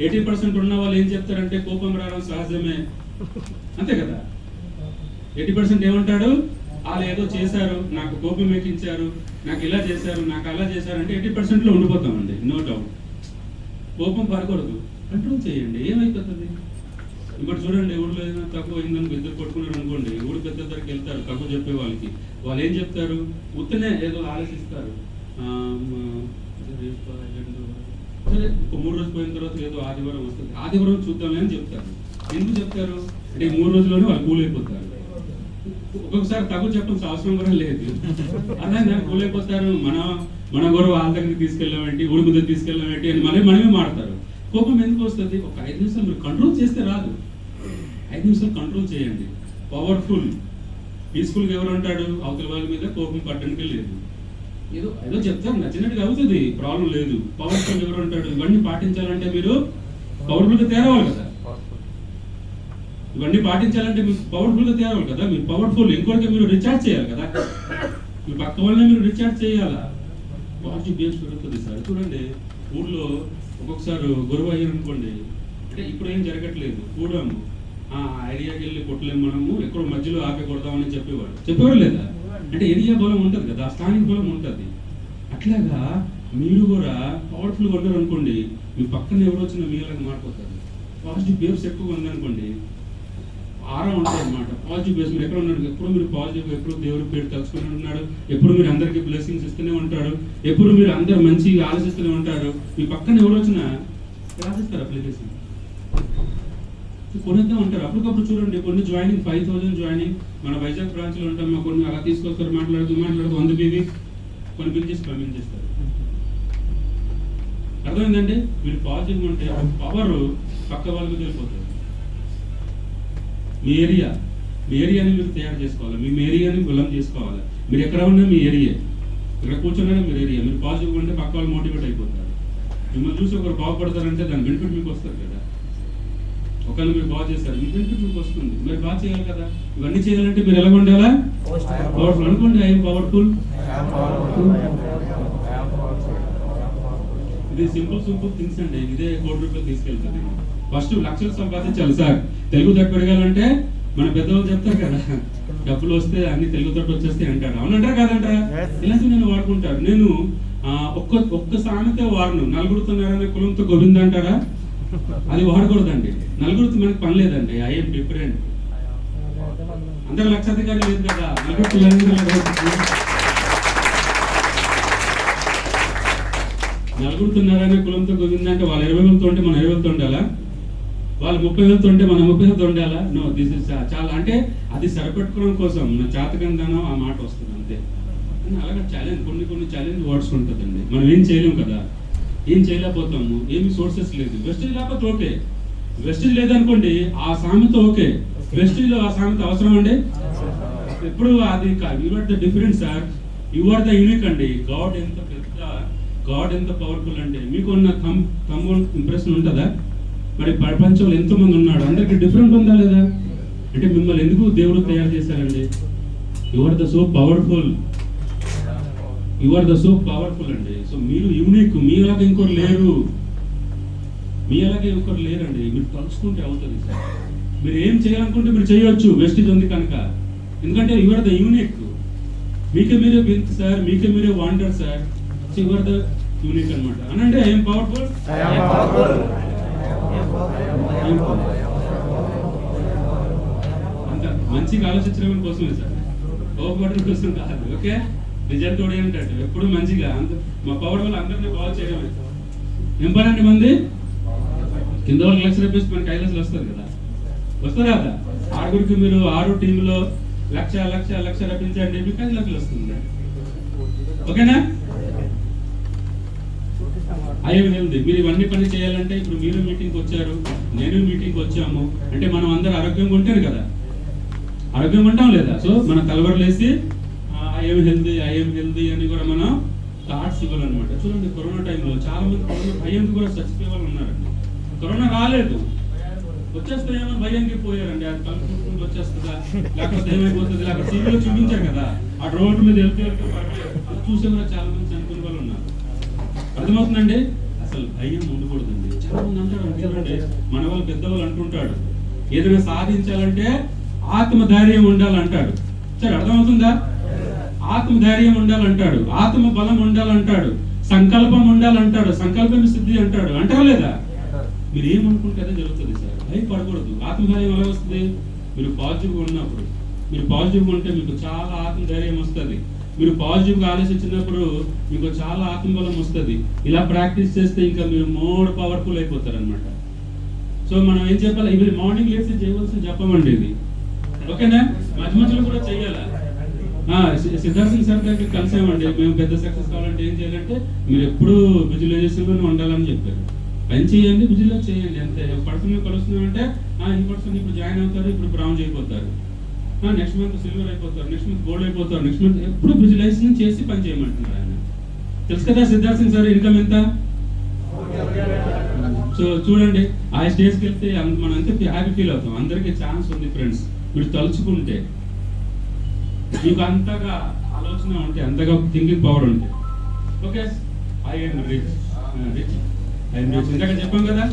80% ఉన్న వాళ్ళు ఏం చెప్తారంటే కోపం రావడం సహజమే, అంతే కదా. 80% ఏమంటాడు? వాళ్ళు ఏదో చేశారు, నాకు కోపం ఎక్కించారు, నాకు ఇలా చేశారు, నాకు అలా చేశారు అంటే 80%లో ఉండిపోతామండి. No doubt. కోపం పడకూడదు, కంట్రోల్ చేయండి. ఏమైపోతుంది? ఇప్పుడు చూడండి, ఊళ్ళో ఏదైనా తక్కువ అయిందని ఇద్దరు కొట్టుకున్నారు అనుకోండి, ఊరు పెద్ద దగ్గరికి వెళ్తారు తక్కువ చెప్పే వాళ్ళకి. వాళ్ళు ఏం చెప్తారు? ఉత్తనే ఏదో ఆలోచిస్తారు. సరే 3 రోజులు పోయిన తర్వాత ఏదో ఆదివారం వస్తుంది, ఆదివారం చూద్దామని అని చెప్తారు. ఎందుకు చెప్తారు అంటే 3 రోజుల్లోనే వాళ్ళు కూలైపోతారు. ఒక్కొక్కసారి తగ్గు చెప్పాల్సిన అవసరం కూడా లేదు. అలాగే కూలైపోతారు. మన గొడవ వాళ్ళ దగ్గరికి తీసుకెళ్ళామేంటి, ఊరి మీద తీసుకెళ్ళామేంటి అని మనమే మాడతారు. కోపం ఎందుకు వస్తుంది? ఒక 5 నిమిషాలు మీరు కంట్రోల్ చేస్తే రాదు. 5 నిమిషాలు కంట్రోల్ చేయండి. పవర్ఫుల్ పీస్ఫుల్గా ఎవరు అంటాడు? అవతల వాళ్ళ మీద కోపం పట్టడానికి లేదు. ఏదో చెప్తారు, నచ్చినట్టుగా అవుతుంది, ప్రాబ్లం లేదు. పవర్ఫుల్ ఎవరు అంటాడు? ఇవన్నీ పాటించాలంటే మీరు పవర్ఫుల్గా తయారవాలి కదా. ఇవన్నీ పాటించాలంటే మీరు పవర్ఫుల్గా తయారవాలి కదా. మీరు పవర్ఫుల్, ఇంకోటికి మీరు రీఛార్జ్ చేయాలి కదా. మీ పక్క వాళ్ళని మీరు రీఛార్జ్ చేయాలా. పాజిటివ్ బేస్ పెరుగుతుంది సార్. చూడండి, ఊళ్ళో ఒక్కొక్కసారి గొడవ అయ్యారు అనుకోండి, అంటే ఇప్పుడు ఏం జరగట్లేదు, కూడాము ఆ ఏరియాకి వెళ్ళి కొట్టలేము, మనము ఎక్కడో మధ్యలో ఆపి కొడదామని చెప్పేవారు లేదా? అంటే ఏరియా బలం ఉంటుంది కదా, స్థానిక బలం ఉంటుంది. అట్లాగా మీరు కూడా పవర్ఫుల్గా ఉంటారు అనుకోండి, మీ పక్కన ఎవరు వచ్చినా మీలాగా మారిపోతారు. పాజిటివ్ బేస్ ఎక్కువగా ఉందనుకోండి, ఆరా ఉంటాయి అన్నమాట. పాజిటివ్ బేస్ మీరు ఎక్కడ ఉన్నారు, ఎప్పుడు మీరు పాజిటివ్, ఎప్పుడు దేవుడి పేరు తలుచుకుని ఉన్నాడు, ఎప్పుడు మీరు అందరికీ బ్లెస్సింగ్స్ ఇస్తూనే ఉంటాడు, ఎప్పుడు మీరు అందరు మంచిగా ఆలోచిస్తూనే ఉంటారు. మీ పక్కన ఎవరు వచ్చినా రాసిస్తారు అప్లికేషన్, కొనిద్దాం అంటారు. అప్పటికప్పుడు చూడండి, కొన్ని జాయినింగ్ 5,000 జాయినింగ్ మన వైజాగ్ బ్రాంచ్లో ఉంటాం. కొన్ని అలా తీసుకొస్తారు, మాట్లాడుతూ 100 బీవీ కొన్ని పిలిచేసి పంపించేస్తారు. అర్థమైందండి? మీరు పాజిటివ్ ఉంటే పవర్ పక్క వాళ్ళ మీద వెళ్ళిపోతుంది. మీ ఏరియాని మీరు తయారు చేసుకోవాలి, మీ ఏరియాని బలం చేసుకోవాలి. మీరు ఎక్కడ ఉన్నా మీ ఏరియా, ఇక్కడ కూర్చున్నా మీరు ఏరియా. మీరు పాజిటివ్గా ఉంటే పక్క వాళ్ళు మోటివేట్ అయిపోతారు. మిమ్మల్ని చూసి ఒకరు బాగుపడతారంటే దాని బెనిఫిట్ మీకు వస్తుంది కదా. ఒకళ్ళు మీరు బాగా చేస్తారు, మీ బెనిఫిట్ మీకు వస్తుంది. మీరు బాగా చేయాలి కదా. ఇవన్నీ చేయాలంటే మీరు ఎలా ఉండాలా? పవర్ఫుల్ అనుకోండి. I'm powerful. ఇది సింపుల్ థింగ్స్ అండి. ఇదే ₹1,00,00,000 తీసుకెళ్తుంది. ఫస్ట్ లక్షలు సంపాదించాలి సార్. తెలుగు తట్టు పెరగాలంటే మన పెద్దవాళ్ళు చెప్తారు కదా, డబ్బులు వస్తే అన్ని తెలుగు తట్టు వచ్చేస్తాయి అంటారు. అవునంటారా కాదంటారా? ఇలాంటివి నేను వాడుకుంటాను. నేను ఒక్క సామెత వాడను. నలుగురుతున్నారనే కులంతో గోవింద అంటారా? అది వాడకూడదండి. నలుగురితో మనకు పని లేదండి. I'm different. అందరు లక్షాధికారి లేదు కదా, నలుగురు నలుగురుతున్నారనే కులంతో కుదిరిందంటే వాళ్ళు 20 వేలతో ఉంటే మనం 20 వేలతో ఉండాలా, వాళ్ళు 30 వేలతో ఉంటే మనం 30 వేలతో ఉండాలా? నో, దిస్ ఇస్ చాలా అంటే అది సరిపెట్టుకోవడం కోసం నా చాతకందానం ఆ మాట వస్తుంది అంతే. అలాగే ఛాలెంజ్ కొన్ని ఛాలెంజ్ వర్డ్స్ ఉంటుందండి. మనం ఏం చేయలేము కదా, ఏం చేయలేకపోతాము, ఏమి సోర్సెస్ లేదు. వెస్టేజ్ లేకపోతే ఓకే, వెస్టేజ్ లేదనుకోండి ఆ సామెత ఓకే, వెస్టేజ్లో ఆ సామెత అవసరం అండి. ఎప్పుడు అది you are the difference sir, you are the unique అండి. గాడ్ ఎంత పెద్ద, గాడ్ ఎంత పవర్ఫుల్ అంటే మీకు ఉన్న తమ్ముడు ఇంప్రెషన్ ఉంటుందా? మరి ప్రపంచంలో ఎంతో మంది ఉన్నాడు, అందరికి డిఫరెంట్ ఉందా లేదా? అంటే మిమ్మల్ని ఎందుకు దేవుడు తయారు చేశారండి? You are the so powerful, you are the so powerful అండి. సో మీరు యూనిక్, మీలాగా ఇంకొకరు లేరు, మీలాగే ఇంకొకరు లేరండి. మీరు తలుచుకుంటే అవుతుంది సార్. మీరు ఏం చేయాలనుకుంటే మీరు చేయొచ్చు, వెస్టేజ్ ఉంది కనుక. ఎందుకంటే యు ఆర్ ద యూనిక్, మీకే మీరే వింత్ సార్, మీకే మీరే wonder sir. So you are the unique అనమాట. అనంటే ఐఎమ్ పవర్ఫుల్, అంత మంచిగా ఆలోచించడం కోసమే సార్, కోపడడం కోసం కాదు. ఓకే, రిజల్ట్ ఓరియంటెడ్, ఎప్పుడు మంచిగా అంత మా పవర్ వల్ల అందరినీ బాగా చేయడమే. ఏం పని అండి మంది కింద వాళ్ళకి లక్ష రూపాయలు మనకి 5 లక్షలు వస్తుంది కదా, వస్తుందా కదా? ఆరుగురికి మీరు 6 టీంలో లక్ష రప్పించండి, మీకు 5 లక్షలు వస్తుంది. ఓకేనా? I'm healthy. మీరు ఇవన్నీ పని చేయాలంటే ఇప్పుడు మీరు మీటింగ్కి వచ్చారు, నేను మీటింగ్కి వచ్చాము అంటే మనం అందరూ ఆరోగ్యంగా ఉంటేనే కదా, ఆరోగ్యంగా ఉంటాం లేదా? సో మన కలవరలేసి ఐఎమ్ హెల్తీ అని కూడా మనం థాట్స్ ఇవ్వాలన్నమాట. చూడండి, కరోనా టైంలో చాలా మంది కరోనా భయంతో కూడా చచ్చిపోయే వాళ్ళు ఉన్నారండి. కరోనా రాలేదు, వచ్చేస్తే ఏమో భయంకి పోయారండి. అది కలుపుకుంటూ వచ్చేస్తుందా, లేకపోతే ఏమైపోతుంది, లేకపోతే టీవీలో చూపించారు కదా, ఆ రోడ్డు మీద వెళ్తూ అది చూసే కూడా చాలా మంది చనిపోయిన వాళ్ళు ఉన్నారు. అర్థమవుతుందండి? అసలు భయం ఉండకూడదండి. చాలా మంది అంటారు చూడండి, మన వాళ్ళు పెద్దవాళ్ళు అంటుంటాడు, ఏదైనా సాధించాలంటే ఆత్మధైర్యం ఉండాలంటాడు. సరే, అర్థమవుతుందా? ఆత్మధైర్యం ఉండాలంటాడు, ఆత్మ బలం ఉండాలంటాడు, సంకల్పం ఉండాలంటాడు, సంకల్పం సిద్ధి అంటాడు. అంటారా లేదా? మీరు ఏమనుకుంటే అదే జరుగుతుంది సార్. భయపడకూడదు. ఆత్మధైర్యం ఎలా వస్తుంది? మీరు పాజిటివ్గా ఉన్నప్పుడు. మీరు పాజిటివ్గా ఉంటే మీకు చాలా ఆత్మధైర్యం వస్తుంది. మీరు పాజిటివ్గా ఆలోచించినప్పుడు మీకు చాలా ఆత్మబలం వస్తుంది. ఇలా ప్రాక్టీస్ చేస్తే ఇంకా మీరు మోర్ పవర్ఫుల్ అయిపోతారు అనమాట. సో మనం ఏం చెప్పాలి? ఇవి మార్నింగ్ లేసి చేయవలసిన చెప్పమండి ఇది. ఓకేనా? మధ్య మధ్యలో కూడా చెయ్యాలా? సిద్ధార్థ సార్ దగ్గరికి కలిసామండి. మేము పెద్ద సక్సెస్ కావాలంటే ఏం చేయాలంటే మీరు ఎప్పుడు విజువలైజేషన్లోనే ఉండాలని చెప్పారు. పని చేయండి, విజువలైజ్ చేయండి అంతే. పర్సన్ కలుస్తున్నామంటే ఈ పర్సన్ ఇప్పుడు జాయిన్ అవుతారు, ఇప్పుడు బ్రౌన్ అయిపోతారు, నెక్స్ట్ మంత్ సిల్వర్ అయిపోతారు, నెక్స్ట్ మంత్ గోల్డ్ అయిపోతారు, నెక్స్ట్ మంత్ ఎప్పుడు విజువలైజేషన్ చేసి పని చేయమంటున్నారు ఆయన. తెలుసు కదా సిద్ధార్థ సింగ్ సార్ ఇన్కమ్ ఎంత? సో చూడండి, ఆ స్టేజ్కి వెళ్తే మనం అంతే హ్యాపీ ఫీల్ అవుతాం. అందరికీ ఛాన్స్ ఉంది ఫ్రెండ్స్. మీరు తలుచుకుంటే, మీకు అంతగా ఆలోచన ఉంటే, అంతగా థింకింగ్ పవర్ ఉంటే. Okay, I'm rich. ఇందాక చెప్పాం కదా,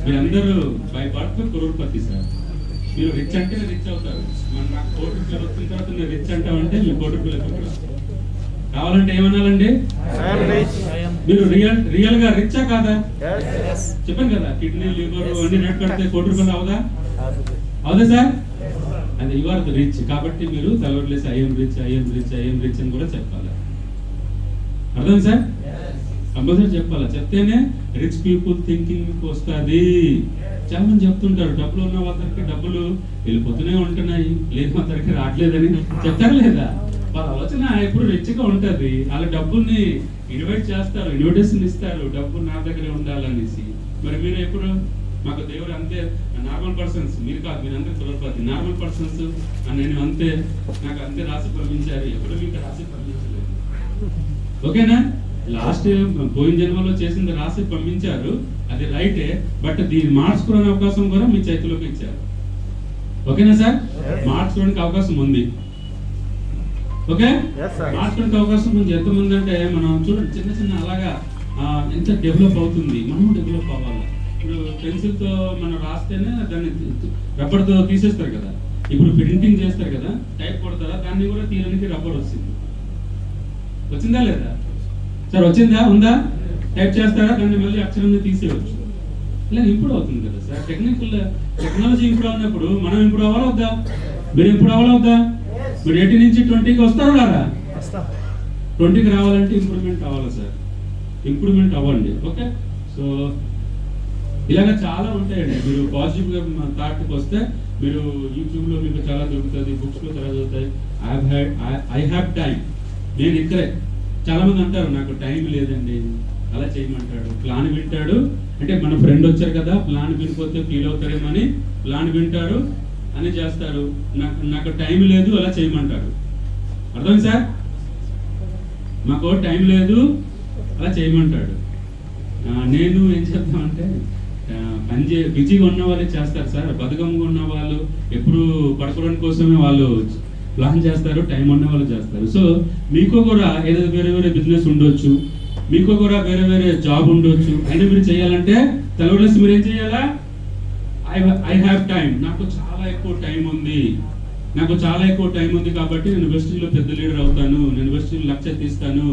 మీరందరూ బై బర్త్ కరోడ్పతి సార్. మీరు రిచ్ అంటే రిచ్ అవుతారు. మన నాకు ₹1 వచ్చిన తర్వాత మీరు రిచ్ అంటామంటే మీ ₹1 కావాలంటే ఏమనాలండి? మీరు రియల్ గా రిచ్చా కాదా? చెప్పాను కదా, కిడ్నీ లివర్ అన్ని రేట్ పెడితే ₹1 అవుదా? అవుదా సార్? అది యు ఆర్ ద రిచ్. కాబట్టి మీరు తలవట్లేసి ఐఎమ్ రిచ్ అని కూడా చెప్పాలి. అర్థం సార్? కంపల్సరీ చెప్పాలి. చెప్తేనే రిచ్ పీపుల్ థింకింగ్ మీకు వస్తుంది. చాలా మంది చెప్తుంటారు, డబ్బులు ఉన్న వాళ్ళకి డబ్బులు వెళ్ళిపోతూనే ఉంటున్నాయి, లేదు మా దగ్గరికి రావట్లేదని చెప్తారా లేదా? వాళ్ళ ఆలోచన ఎప్పుడు రిచ్గా ఉంటుంది. వాళ్ళ డబ్బుల్ని ఇన్వైట్ చేస్తారు, ఇన్విటేషన్ ఇస్తారు, డబ్బు నా దగ్గరే ఉండాలనేసి. మరి మీరు ఎప్పుడు మాకు దేవుడు అంతే నార్మల్ పర్సన్స్, మీరు కాదు, మీరు అందరూ కరోడ్పతి నార్మల్ పర్సన్స్, నేను అంతే, నాకు అంతే రాసి పంపించారు, ఎప్పుడు మీకు రాసి పంపించలేదు. ఓకేనా? లాస్ట్ పోయిన జన్మలో చేసింది రాసి పంపించారు, అది రైటే. బట్ దీన్ని మార్చుకునే అవకాశం కూడా మీ చేతిలోకి ఇచ్చారు. ఓకేనా సార్? మార్చుకోవడానికి అవకాశం ఉంది. ఓకే, మార్చుకోవడానికి అవకాశం ఉంది. ఎంతమంది అంటే మనం చూడండి, చిన్న చిన్న అలాగా ఎంత డెవలప్ అవుతుంది. మనం డెవలప్ అవ్వాలి. ఇప్పుడు పెన్సిల్తో మనం రాస్తేనే దాన్ని రబ్బర్తో తీసేస్తారు కదా, ఇప్పుడు ప్రింటింగ్ చేస్తారు కదా, టైప్ కొడతారా, దాన్ని కూడా తీయడానికి రబ్బర్ వచ్చింది. వచ్చిందా లేదా సార్? వచ్చిందా? ఉందా? టైప్ చేస్తారా, దాన్ని మళ్ళీ అక్షరాన్ని తీసేయవచ్చు. ఇలా ఇంప్రూవ్ అవుతుంది కదా సార్. టెక్నాలజీ ఇంప్రూవ్ అయినప్పుడు మనం ఇంప్రూవ్ అవ్వాలి వద్దా? మీరు ఇంప్రూవ్ అవ్వాలి వద్దా? మీరు 18 నుంచి 20కి వస్తారా రారా? 20కి రావాలంటే ఇంప్రూవ్మెంట్ కావాలి సార్. ఇంప్రూవ్మెంట్ అవ్వండి. ఓకే, సో ఇలాగ చాలా ఉంటాయండి. మీరు పాజిటివ్గా థాట్కి వస్తే మీరు యూట్యూబ్లో మీకు చాలా దొరుకుతుంది, బుక్స్లో చాలా దొరుకుతాయి. I have time. నేను ఇక్కడే చాలా మంది అంటారు నాకు టైం లేదండి, అలా చేయమంటాడు. ప్లాన్ వింటాడు, అంటే మన ఫ్రెండ్ వచ్చారు కదా ప్లాన్ వినిపోతే ఫీల్ అవుతారేమో అని ప్లాన్ వింటాడు అని చేస్తారు. నాకు టైం లేదు అలా చేయమంటారు. అర్థం సార్, మాకు టైం లేదు అలా చేయమంటాడు. నేను ఏం చెప్తామంటే బిజీగా ఉన్న వాళ్ళే చేస్తారు సార్, బతుకంగా ఉన్న వాళ్ళు ఎప్పుడు పడుకోవడానికి కోసమే వాళ్ళు ప్లాన్ చేస్తారు, టైం ఉన్న వాళ్ళు చేస్తారు. సో మీకు కూడా ఏదో వేరే వేరే బిజినెస్ ఉండొచ్చు, మీకు కూడా వేరే వేరే జాబ్ ఉండొచ్చు, అయినా మీరు చేయాలంటే తెలవలేసి మీరు ఏం చేయాలా? I have time. నాకు చాలా ఎక్కువ టైం ఉంది, కాబట్టి నేను వెస్టిజ్లో పెద్ద లీడర్ అవుతాను, నేను వెస్టిజ్లో 1,00,000 తీస్తాను,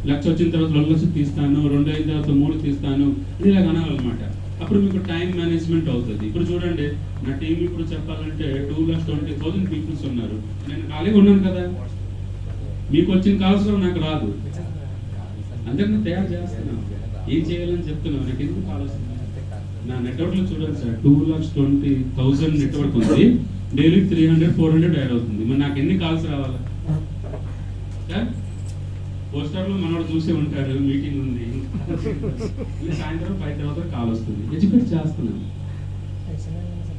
1,00,000 వచ్చిన తర్వాత 2,00,000 తీస్తాను, 2 అయిన తర్వాత 3 తీస్తాను అని ఇలాగ అనాలన్నమాట. అప్పుడు మీకు టైం మేనేజ్మెంట్ అవుతుంది. ఇప్పుడు చూడండి, నా టీం ఇప్పుడు చెప్పాలంటే 2,20,000 పీపుల్స్ ఉన్నారు. నేను ఖాళీగా ఉన్నాను కదా, మీకు వచ్చిన కాల్స్ నాకు రాదు, అందరినీ తయారు చేస్తున్నాను, ఏం చేయాలని చెప్తున్నాను. నాకు ఎందుకు కాల్ వస్తుంది? నా నెట్వర్క్లో చూడండి సార్, 2,20,000 నెట్వర్క్ ఉంది, డైలీ 300-400 యాడ్ అవుతుంది. మరి నాకు ఎన్ని కాల్స్ రావాలా? పోస్టర్లో మనోడు చూసే ఉంటారు, మీటింగ్ ఉంది, సాయంత్రం 5 తర్వాత కాల్ వస్తుంది. ఎడ్యుకేట్ చేస్తున్నాను.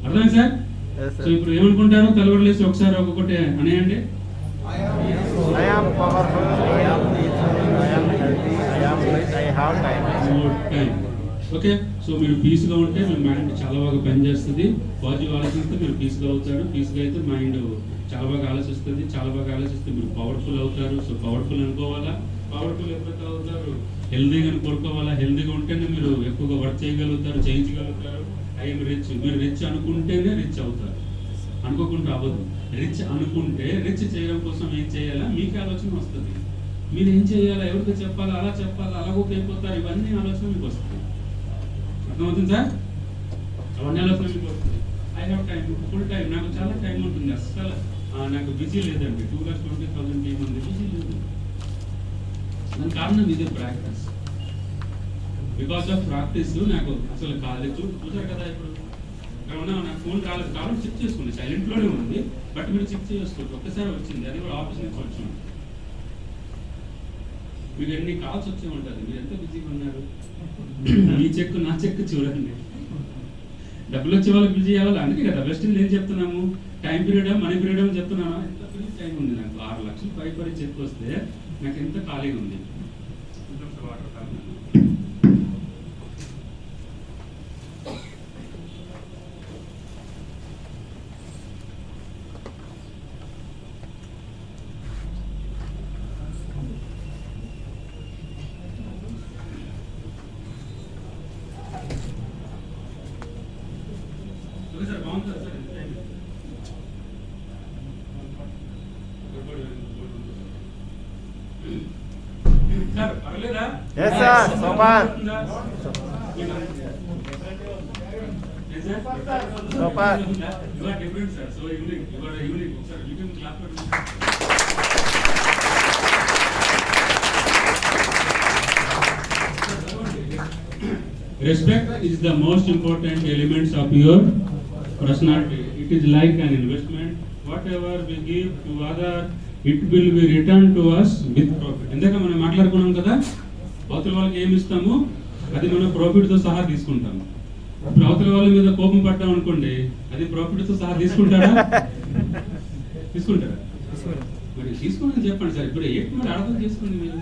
అర్థమైంది సార్? సో ఇప్పుడు ఏమనుకుంటారు? తలవడలేసి ఒకసారి ఒక్కొక్కటి అనేయండి. ఓకే, సో మీరు పీస్గా ఉంటే మీ మైండ్ చాలా బాగా పనిచేస్తుంది. పాజిటివ్ ఆలోచిస్తే మీరు పీస్గా అవుతారు, పీస్గా అయితే మైండ్ చాలా బాగా ఆలోచిస్తుంది, చాలా బాగా ఆలోచిస్తే మీరు పవర్ఫుల్ అవుతారు. సో పవర్ఫుల్ అనుకోవాలా, పవర్ఫుల్ ఎప్పుడైతే అవుతారు హెల్దీగా కోరుకోవాలా, హెల్దీగా ఉంటేనే మీరు ఎక్కువగా వర్క్ చేయగలుగుతారు, చేయించగలుగుతారు. ఐఎమ్ రిచ్, మీరు రిచ్ అనుకుంటేనే రిచ్ అవుతారు, అనుకోకుండా అవ్వదు. రిచ్ అనుకుంటే రిచ్ చేయడం కోసం ఏం చేయాలా మీకే ఆలోచన వస్తుంది. మీరు ఏం చేయాలా, ఎవరికి చెప్పాలా, అలా చెప్పాలా, అలాగోకి అయిపోతారు, ఇవన్నీ ఆలోచన మీకు వస్తుంది. అర్థమవుతుంది సార్? అవన్నీ ఆలోచన మీకు వస్తుంది. I have time, full time, నాకు చాలా టైం ఉంటుంది, అస్సలు నాకు బిజీ లేదండి. 2,20,000 టీం ఉంది, బిజీ లేదు. దాని కారణం ఇదే ప్రాక్టీస్. బికాస్ ఆఫ్ ప్రాక్టీస్ నాకు అసలు కాలేజ్ చూసారు కదా. ఇప్పుడు నాకు ఫోన్ రాలేదు కాబట్టి చెక్ చేసుకోండి, సైలెంట్లోనే ఉంది, బట్ మీరు చెక్ చేసుకోవచ్చు. ఒక్కసారి వచ్చింది, అది కూడా ఆఫీస్ నుంచి వచ్చాను. మీకు ఎన్ని కాల్స్ వచ్చే ఉంటుంది, మీరు ఎంత బిజీగా ఉన్నారు. మీ చెక్ నా చెక్ చూడండి, డబ్బులు వచ్చే వాళ్ళకి బిజీ అవ్వాలి. అందుకే కదా వెస్టింగ్ ఏం చెప్తున్నాము, టైం పీరియడ్ మనీ పీరియడ్ అని చెప్తున్నాను. ఎంత బిజీ టైం ఉంది నాకు, 6 లక్షలు పైపడి చెక్ వస్తే నాకు ఎంత ఖాళీగా ఉంది. సార్ బాగుంటుంది సార్, సార్ పర్లేదా? Yes sir, super. Super. You are different sir, so unique. You are unique. Sir, you can clap for me. Respect is the most important elements of your personality. It is like an investment. Whatever we give to other, it will be returned to us with profit. ఇందాక మనం మాట్లాడుకున్నాం కదా, అవతల వాళ్ళకి ఏమి ఇస్తామో అది మనం ప్రాఫిట్తో సహా తీసుకుంటాము. ఇప్పుడు అవతల వాళ్ళ మీద కోపం పడ్డాం అనుకోండి, అది ప్రాఫిట్తో సహా తీసుకుంటారా? తీసుకుంటారా? మరి తీసుకోండి చెప్పండి సార్. ఇప్పుడు ఏంటి మరి అర్థం చేసుకోండి మీరు.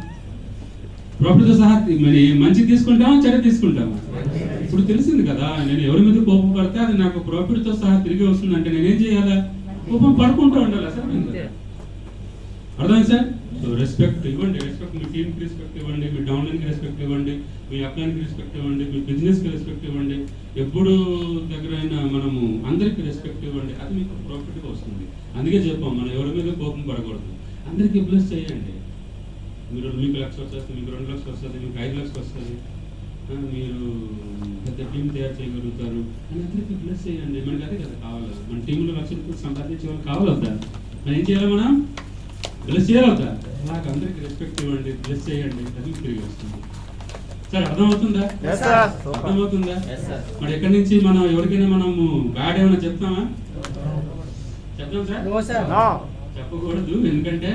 ప్రాఫిట్తో సహా మరి మంచి తీసుకుంటామా, చెడు తీసుకుంటామా? ఇప్పుడు తెలిసింది కదా, నేను ఎవరి మీద కోపం పడితే అది నాకు ప్రాఫిట్తో సహా తిరిగి వస్తుందంటే నేనేం చేయాలా? కోపం పడుకుంటూ ఉండాలి సార్. అర్థమైంది సార్? సో రెస్పెక్ట్ ఇవ్వండి, రెస్పెక్ట్ మీ టీంకి రెస్పెక్ట్ ఇవ్వండి, మీ డౌన్లైన్కి రెస్పెక్ట్ ఇవ్వండి, మీ అప్లైన్కి రెస్పెక్ట్ ఇవ్వండి, మీ బిజినెస్కి రెస్పెక్ట్ ఇవ్వండి. ఎప్పుడు దగ్గరైనా మనము అందరికీ రెస్పెక్ట్ ఇవ్వండి, అది మీకు ప్రాఫిట్గా వస్తుంది. అందుకే చెప్పాం, మనం ఎవరి మీద కోపం పడకూడదు, అందరికీ బ్లెస్ చేయండి. మీకు 1,00,000 వస్తుంది, మీకు 2 లక్షలు వస్తుంది, మీకు 5 లక్షలు వస్తుంది, మీరు పెద్ద టీం తయారు చేయగలుగుతారు అని అందరికీ బ్లెస్ చేయండి. మనకి అదే కదా కావాలి. మన టీంలో 1,00,000 రూపాయలు సంపాదించే వాళ్ళు కావాలవుతా, మనం ఏం చేయాలి? మనం బ్లెస్ చేయాలవుతా. నాకు అందరికీ రెస్పెక్ట్ ఇవ్వండి, బ్లెస్ చేయండి, అది తిరిగి వస్తుంది. సార్ అర్థమవుతుందా? Yes, sir. అర్థమవుతుందా? Yes, sir. మరి ఎక్కడి నుంచి మనం ఎవరికైనా మనము బ్యాడ్ ఏమైనా చెప్తామా? చెప్తాం సార్? No. చెప్పకూడదు. ఎందుకంటే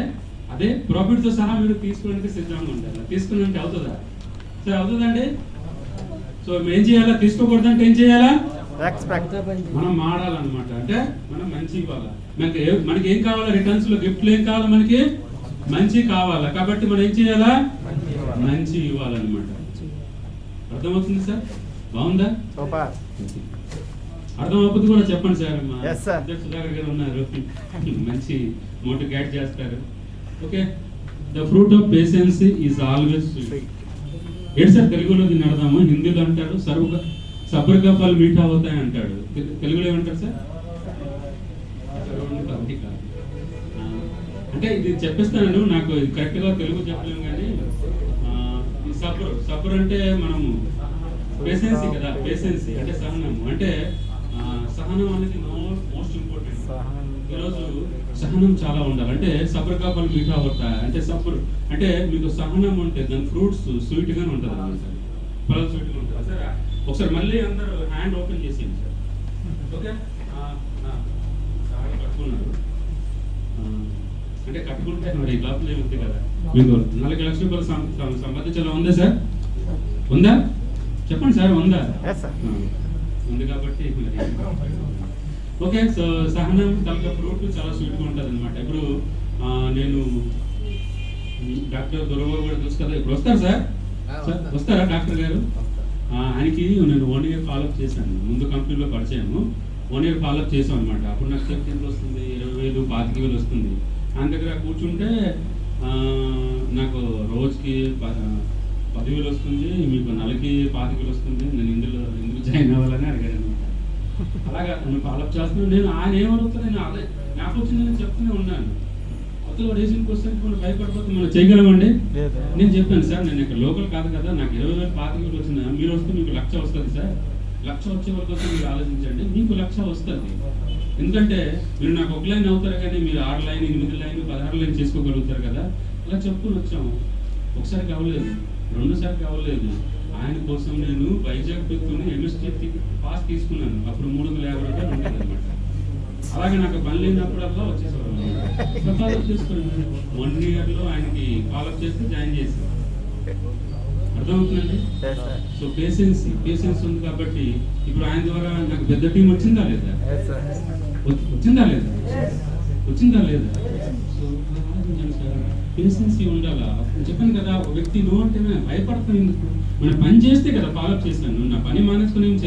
అదే ప్రాఫిట్ తో సహా మీరు తీసుకోవడానికి సిద్ధంగా ఉండాలి. తీసుకున్నానికి అవుతుందా సార్? అవుతుందండి. సో ఏం చేయాలా? తీసుకోకూడదంటే ఏం చేయాలా? Expect. మనం మాడాలన్నమాట. అంటే మనం మంచి ఇవ్వాలి. మనకి ఏం కావాలా? రిటర్న్స్ లో గిఫ్ట్లు ఏం కావాలా? మనకి మంచి కావాలా. కాబట్టి మనం ఏం చేయాలా? మంచి ఇవ్వాలన్నమాట. అర్థమవుతుంది సార్? బాగుందా? Super. అర్థం అవ్వకపోతే కూడా చెప్పండి సార్. మా Yes, sir. అధ్యక్షుడు సుధాకర్ గారు ఉన్నారు, మంచి మోటివేట్ చేస్తారు. Okay. The fruit of patience is always sweet. ఏంటి సార్ తెలుగులో దీన్ని అడదాము? హిందీలో అంటారు సబ్ర్ కా ఫల్ మీఠా అవుతాయి అంటాడు. తెలుగులో ఏమంటారు సార్? అంటే ఇది చెప్పిస్తాను, నాకు కరెక్ట్ గా తెలుగు చెప్పలేము కానీ ఈ సబ్ర్ అంటే మనము పేషెన్సీ కదా. పేషెన్సీ అంటే సహనము. అంటే సహనం అనేది మోస్ట్ ఇంపార్టెంట్. ఈరోజు సహనం చాలా ఉండాలి. అంటే సబ్ర్ కా ఫల్ మీఠా అవుతాయి అంటే సబ్ర్ అంటే మీకు సహనం ఉంటే దాని ఫ్రూట్స్ స్వీట్ గానే ఉంటుంది అన్నమాట. ఫలం స్వీట్ గా ఉంటుంది. సరే ఒకసారి మళ్ళీ అందరూ హ్యాండ్ ఓపెన్ చేసేయండి సార్. ఓకే. కట్టుకున్నారు అంటే కట్టుకుంటే మరి లోపల ఏముంది కదా. మీకు 4 లక్షల రూపాయలు సంపాదించేలా ఉందా సార్? ఉందా? చెప్పండి సార్. ఉందా? Yes, sir. ఉంది కాబట్టి మరి ఓకే. సో సహనం తలక ఫ్రూట్ చాలా స్వీట్ గా ఉంటుంది అనమాట. ఇప్పుడు నేను డాక్టర్ దొరబాబు కూడా తెలుసు కదా. ఇప్పుడు వస్తారు సార్? వస్తారా డాక్టర్ గారు? ఆయనకి నేను 1 year ఫాలోఅప్ చేశాను. ముందు కంపెనీలో పరిచయము. 1 year ఫాలోఅప్ చేసాం అనమాట. అప్పుడు నాకు చెక్ ఎంత వస్తుంది? 20,000 25,000 వస్తుంది. ఆయన దగ్గర కూర్చుంటే నాకు రోజుకి 10,000 వస్తుంది, మీకు నెలకి 25,000 వస్తుంది. నేను ఎందుకు జాయిన్ అవ్వాలని అడిగాను అనమాట. అలాగా నేను ఫాలోఅప్ చేస్తున్నాను. నేను ఆయన ఏమడుగుతాను, నేను అదే నాకు వచ్చింది నేను చెప్తూనే ఉన్నాను. కొత్తగా రేషన్ క్వశ్చన్ మనం భయపడిపోతే మనం చేయగలమండి? నేను చెప్పాను సార్, నేను ఇక్కడ లోకల్ కాదు కదా, నాకు 20,000 25,000 వచ్చిందా, మీరు వస్తే మీకు 1,00,000 వస్తుంది సార్. 1,00,000 వచ్చే వరకు వస్తే మీరు ఆలోచించండి, మీకు 1,00,000 వస్తుంది. ఎందుకంటే మీరు నాకు 1 లైన్ అవుతారు కానీ మీరు 6 లైన్ 8 లైన్ 16 లైన్ చేసుకోగలుగుతారు కదా. అలా చెప్పుకుని వచ్చాము. ఒకసారి కావలేదు, 2 సార్లు కావలేదు. ఆయన కోసం నేను వైజాగ్ పెట్టుకుని ఎంఎస్టీ పాస్ తీసుకున్నాను. అప్పుడు 350 రూపాయలు ఉంటుంది అనమాట. అలాగే నాకు పని లేనప్పుడల్లా వచ్చేసేవారు. ఫాలోఅప్ చేసుకున్నాను. 1 year లో ఆయనకి ఫాలోఅప్ చేస్తే జాయిన్ చేశాను. అర్థమవుతుందండి? సో పేషెన్స్ ఉంది కాబట్టి ఇప్పుడు ఆయన ద్వారా నాకు పెద్ద టీం వచ్చిందా లేదా? వచ్చిందా లేదా? వచ్చిందా లేదా? సో ఆలోచించండి సార్, పేషెన్సీ ఉండాలా. చెప్పాను కదా, ఒక వ్యక్తి నో అంటే భయపడతాను. ఎందుకు? మన పని చేస్తే కదా ఫాలోఅప్ చేశాను. నా పని మానేసుకుని ఏం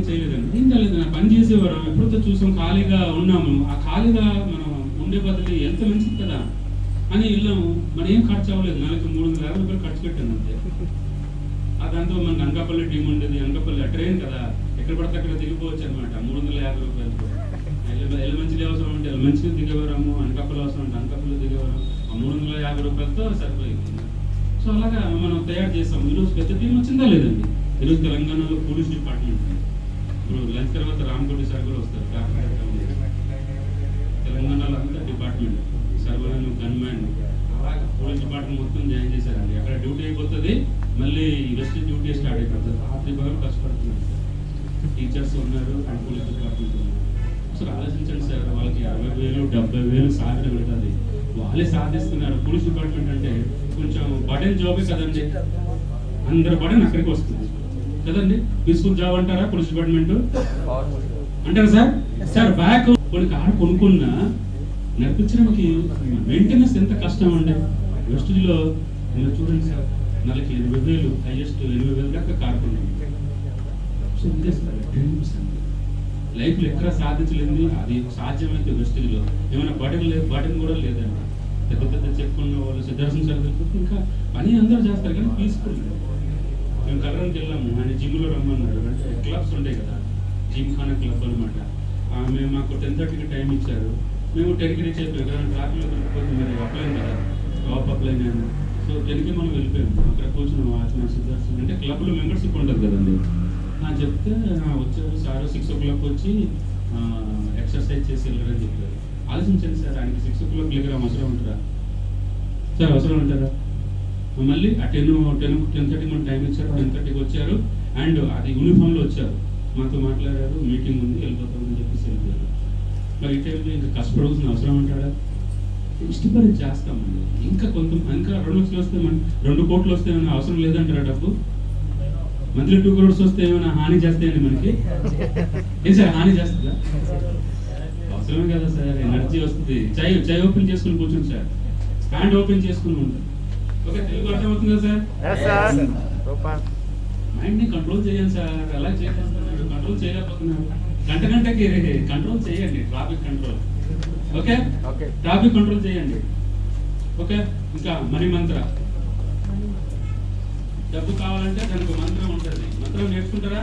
చేయలేదండి. ఏం చేయలేదు. నా పని చేసేవారు. ఎప్పుడైతే చూసాం ఖాళీగా ఉన్నాము, ఆ ఖాళీగా మనం ఉండే బదులు ఎంత మంచిది కదా అని వెళ్ళాము. మరి ఏం ఖర్చు అవ్వలేదు. నెలకు 350 రూపాయలు ఖర్చు పెట్టాను అంతే. దాంతో మనకు అనకాపల్లి టీం ఉండేది. అనకాపల్లి ట్రైన్ కదా, ఎక్కడ పడితే అక్కడ దిగిపోవచ్చు అనమాట. 350 రూపాయలతో ఎలమంచిలి అవసరం అంటే ఎలమంచిలి దిగేవారము, అనకాపల్లి అవసరం అంటే అనకాపల్లి దిగేవారు. ఆ 350 రూపాయలతో సరిపోయింది. సో అలాగా మనం తయారు చేస్తాం. ఈరోజు పెద్ద టీం వచ్చిందా లేదండి? ఈరోజు తెలంగాణలో పోలీస్ డిపార్ట్మెంట్, ఇప్పుడు లంచ్ తర్వాత రామకోటి సార్ కూడా వస్తారు. తెలంగాణలో అంతా డిపార్ట్మెంట్ సర్వర్ గన్మ్యాన్ అలాగే పోలీస్ డిపార్ట్మెంట్ మొత్తం జాయిన్ చేశారండి. అక్కడ డ్యూటీ అయిపోతుంది, మళ్ళీ వెస్ట్ డ్యూటీ స్టార్ట్ అయిపోతుంది. రాత్రి భాగం కష్టపడుతున్నారు. టీచర్స్ ఉన్నారు అండ్ పోలీస్ డిపార్ట్మెంట్ ఉన్నారు. అసలు ఆలోచించండి సార్, వాళ్ళకి 60,000 70,000 సాలరీ ఉంటుంది, వాళ్ళే సాధిస్తున్నారు. పోలీస్ డిపార్ట్మెంట్ అంటే కొంచెం బటన్ జాబే కదండి. అందరి బటన్ అక్కడికి వస్తుంది కదండి. పీస్ఫుల్ జాబ్ అంటారా పోలీస్ డిపార్ట్మెంట్? అంటారా సార్? సార్ బ్యాక్ కొన్ని కారు కొనుక్కున్నా నడిపించడానికి మెయింటెనెన్స్ ఎంత కష్టం అండి. వెస్ట్లో మీరు చూడండి సార్, నెలకి 80,000 హైయెస్ట్ 80,000 దాకా కారు కొన్నాను. సో ఇదే సార్ డ్రీమ్స్ అండి. లైఫ్లో ఎక్కడ సాధించలేదు. అది సాధ్యమైతే వెస్ట్లో ఏమైనా బటన్ కూడా లేదండి. పెద్ద చెప్పుకున్న వాళ్ళు సిద్ధార్థం సార్ ఇంకా పని అందరూ చేస్తారు కానీ పీస్ఫుల్. మేము కలరానికి వెళ్ళాము, ఆయన జిమ్లో రమ్మన్నాడు. అంటే క్లబ్స్ ఉంటాయి కదా, జిమ్ ఖానా క్లబ్ అనమాట. మేము మాకు 10:30కి టైం ఇచ్చారు. మేము 10కి రీచ్ అయిపోయాం కదా. ట్రాఫిక్లో దొరికిపోతే మరి అప్లైన్ కదా, టాప్ అప్లైన్ అయినా. సో 10కి మనం వెళ్ళిపోయాము. అక్కడ కూర్చున్నాం. ఆచరణ సిద్ధార్థం అంటే క్లబ్లో మెంబర్షిప్ ఉంటుంది కదండి. చెప్తే వచ్చారు సార్ 6 o'clock వచ్చి ఎక్సర్సైజ్ చేసి వెళ్ళారని చెప్పారు. ఆలోచించండి సార్, ఆయనకి 6 o'clock వెళ్ళగలం అవసరం ఉంటారా సార్? అవసరం ఉంటారా? మళ్ళీ ఆ 10:30 మన టైం ఇచ్చారు, 10:30కి వచ్చారు. అండ్ అది యూనిఫామ్లో వచ్చారు, మాతో మాట్లాడారు, మీటింగ్ ఉంది వెళ్ళిపోతామని చెప్పేసి వెళ్ళిపోయారు. మరి ఈ టైంలో ఇంకా కష్టపడాల్సిన అవసరం అంటాడా? ఇష్టపడి చేస్తామండి. ఇంకా 2 లక్షలు వస్తే 2 కోట్లు వస్తే ఏమైనా అవసరం లేదంటారా? డబ్బు మంత్లీ 2 crores వస్తే ఏమైనా హాని చేస్తాయండి మనకి? ఏం సార్ హాని చేస్తుందా? అవసరమే కదా సార్, ఎనర్జీ వస్తుంది. చై ఓపెన్ చేసుకుని కూర్చోండి సార్, హ్యాండ్ ఓపెన్ చేసుకుని ఉంటారు. ఓకే, తెలుగు అర్థమవుతుందా సార్? Yes, sir. Super. మైండ్ని కంట్రోల్ చేయండి సార్. ఎలా చేయగలుగుతున్నారు? కంట్రోల్ చేయలేకపోతున్నారు. గంటకి కంట్రోల్ చేయండి, traffic control. Okay, Okay. Traffic control చేయండి. ఓకే, ఇంకా మనీ మంత్ర. డబ్బు కావాలంటే దానికి మంత్రం ఉంటుంది. మంత్రం నేర్చుకుంటారా?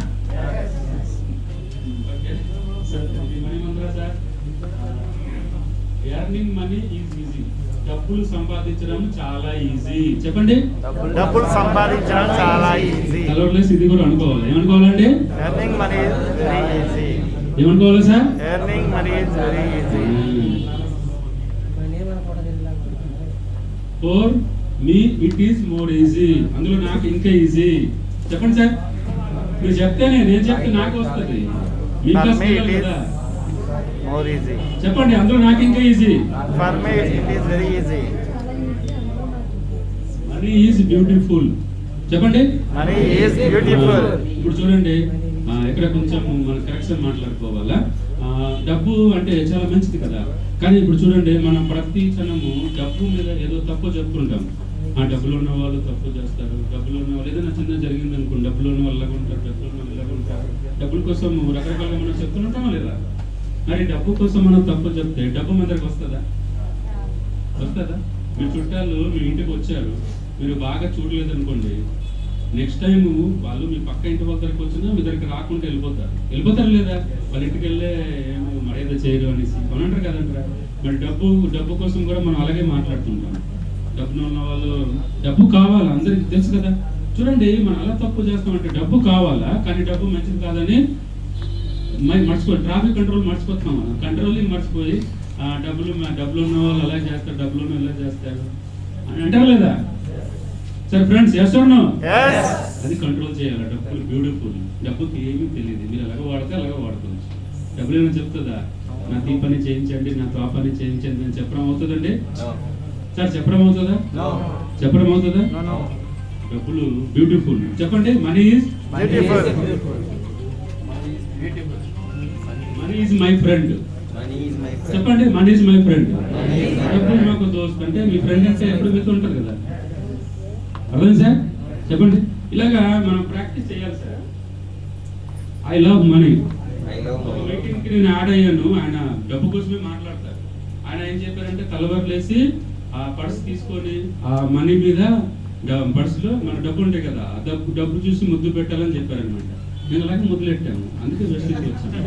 Okay sir, money Mantra sir. Earning money is easy. డబ్బులు సంపాదించడం చాలా ఈజీ. చెప్పండి. డబ్బులు సంపాదించడం చాలా ఈజీ. కలర్లెస్ ఇది కూడా అనుకోవాలి. ఏమనుకోవాలండి? Earning money is very easy. ఏమనుకోవాలి sir? Earning money is very easy. For me it is more easy. అందులో నాకు ఇంకా ఈజీ. చెప్పండి సార్. మీరు చెప్తేనే, నేను చెప్తే నాకు వస్తుంది. మీకు For me వస్తుంది it is కదా? more easy. చెప్పండి, అందులో నాకు ఇంకా easy. For me it is very easy. Money is beautiful. చెప్పండి. Money is beautiful. ఇప్పుడు చూడండి, ఇక్కడ కొంచెం మన కరెక్షన్ మాట్లాడుకోవాలా. డబ్బు అంటే చాలా మంచిది కదా, కానీ ఇప్పుడు చూడండి మనం ప్రతి క్షణము డబ్బు మీద ఏదో తప్పు చెప్పుకుంటాం. డబ్బులు ఉన్న వాళ్ళు తప్పు చేస్తారు, డబ్బులు ఉన్న వాళ్ళు ఏదైనా చిన్న జరిగింది అనుకోండి, డబ్బులు ఉన్న వాళ్ళు ఇలాగ ఉంటారు, డబ్బులు ఉన్న వాళ్ళు ఇలాగ ఉంటారు. డబ్బుల కోసం రకరకాలుగా మనం చెప్తుంటామా లేదా? మరి డబ్బు కోసం మనం తప్పు చెప్తే డబ్బు మన దగ్గరకు వస్తుందా? మీ చుట్టాలు మీ ఇంటికి వచ్చారు, మీరు బాగా చూడలేదు అనుకోండి, నెక్స్ట్ టైం వాళ్ళు మీ పక్క ఇంటి వాళ్ళ దగ్గరికి వచ్చినా మీ దగ్గరికి రాకుండా వెళ్ళిపోతారు లేదా? వాళ్ళ ఇంటికి వెళ్ళే ఏమో మర్యాద చేయరు అనేసి కొనంటారు కదంటారా? మరి డబ్బు కోసం కూడా మనం అలాగే మాట్లాడుతుంటాం. డబ్బును ఉన్న వాళ్ళు డబ్బు కావాలా, అందరికి తెలుసు కదా. చూడండి, మనం అలా తప్పు చేస్తామంటే డబ్బు కావాలా, కానీ డబ్బు మంచిది కాదని మర్చిపోయి ట్రాఫిక్ కంట్రోల్ మర్చిపోతాం. మనం కంట్రోలింగ్ మర్చిపోయి డబ్బులు ఉన్న వాళ్ళు అలా చేస్తారు, డబ్బులు ఉన్న ఇలా చేస్తారు అని అంటారు లేదా? సరే friends, yes or no? Yes. అది కంట్రోల్ చేయాలి. డబ్బులు బ్యూటిఫుల్. డబ్బుకి ఏమీ తెలియదు, మీరు అలాగ వాడితే అలాగ వాడుకోవచ్చు. డబ్బులు ఏమైనా చెప్తుందా? నా ఈ పని చేయించండి, నా ఆ పని చేయించండి అని చెప్పడం అవుతుందండి సార్? చెప్పడం అవుతుందా? చెప్పడం అవుతుందా? No. డబ్బులు బ్యూటిఫుల్. చెప్పండి. Money is Beautiful. Money is my friend. చెప్పండి. Money is my friend. డబ్బులు మాకు దోస్త్. అంటే మీ ఫ్రెండ్ అంటే ఎప్పుడు మీతో ఉంటారు కదా. అర్థం సార్? చెప్పండి. ఇలాగా మనం ప్రాక్టీస్ చేయాలి సార్. I love money. ఒక మీటింగ్కి నేను యాడ్ అయ్యాను. ఆయన డబ్బు కోసమే మాట్లాడతారు. ఆయన ఏం చెప్పారంటే తలవర్లేసి ఆ పర్స్ తీసుకొని ఆ మనీ మీద పర్సులో మన డబ్బు ఉంటాయి కదా, ఆ డబ్బు చూసి ముద్దు పెట్టాలని చెప్పారనమాట. నేను అలాగే మొదలెట్టాను, అందుకే వెస్టిజ్కి వచ్చాను.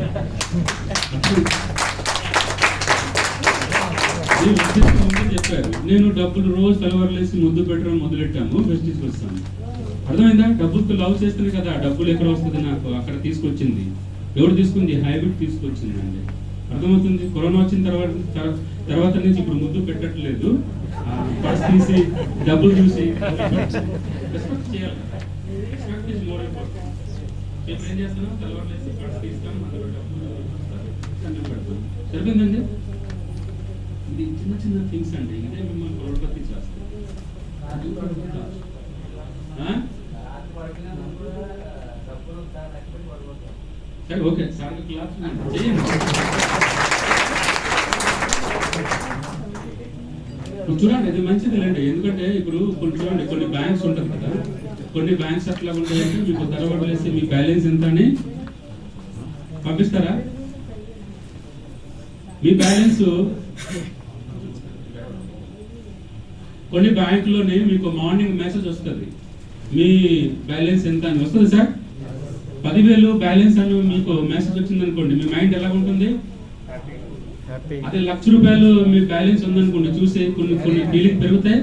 ముందే చెప్పారు, నేను డబ్బులు రోజు తలవర్లేసి ముద్దు పెట్టడం మొదలెట్టాము, వెస్టిజ్కి వస్తాను. అర్థమైందా? డబ్బులతో లవ్ చేస్తుంది కదా, డబ్బులు ఎక్కడ వస్తుంది నాకు అక్కడ తీసుకొచ్చింది. ఎవరు తీసుకుంది? హ్యాబిట్ తీసుకొచ్చింది అండి. అర్థమవుతుంది? కరోనా వచ్చిన తర్వాత నుంచి ఇప్పుడు ముద్దు పెట్టట్లేదు, పర్స్ తీసి డబ్బులు చూసి రెస్పెక్ట్ చేయాలి. Respect is more important. ఇప్పుడు ఏం చేస్తున్నాం? తలవర్లేసి పర్స్ తీస్తాం, అందులో డబ్బులు పెడతాం. సరిపోయిందండి. ఇది చిన్న థింగ్స్ అండి. ఇదే మిమ్మల్ని కరోడ్పతి చేస్తాం. సరే, ఓకే సార్, క్లాస్ చేయండి. చూడండి, ఇది మంచిది లేండి. ఎందుకంటే ఇప్పుడు చూడండి, కొన్ని బ్యాంక్స్ ఉంటుంది కదా, కొన్ని బ్యాంక్స్ అట్లా ఉంటాయంటే మీకు తరబడలేసి మీ బ్యాలెన్స్ ఎంత అని పంపిస్తారా? మీ బ్యాలెన్స్ కొన్ని బ్యాంకులోనే మీకు మార్నింగ్ మెసేజ్ వస్తుంది, మీ బ్యాలెన్స్ ఎంత అని వస్తుంది సార్. 10,000 బ్యాలెన్స్ అని మీకు మెసేజ్ వచ్చింది అనుకోండి, మీ మైండ్ ఎలా ఉంటుంది? అదే ₹1,00,000 మీ బ్యాలెన్స్ ఉందనుకోండి, చూసి కొన్ని ఫీలింగ్ పెరుగుతాయి.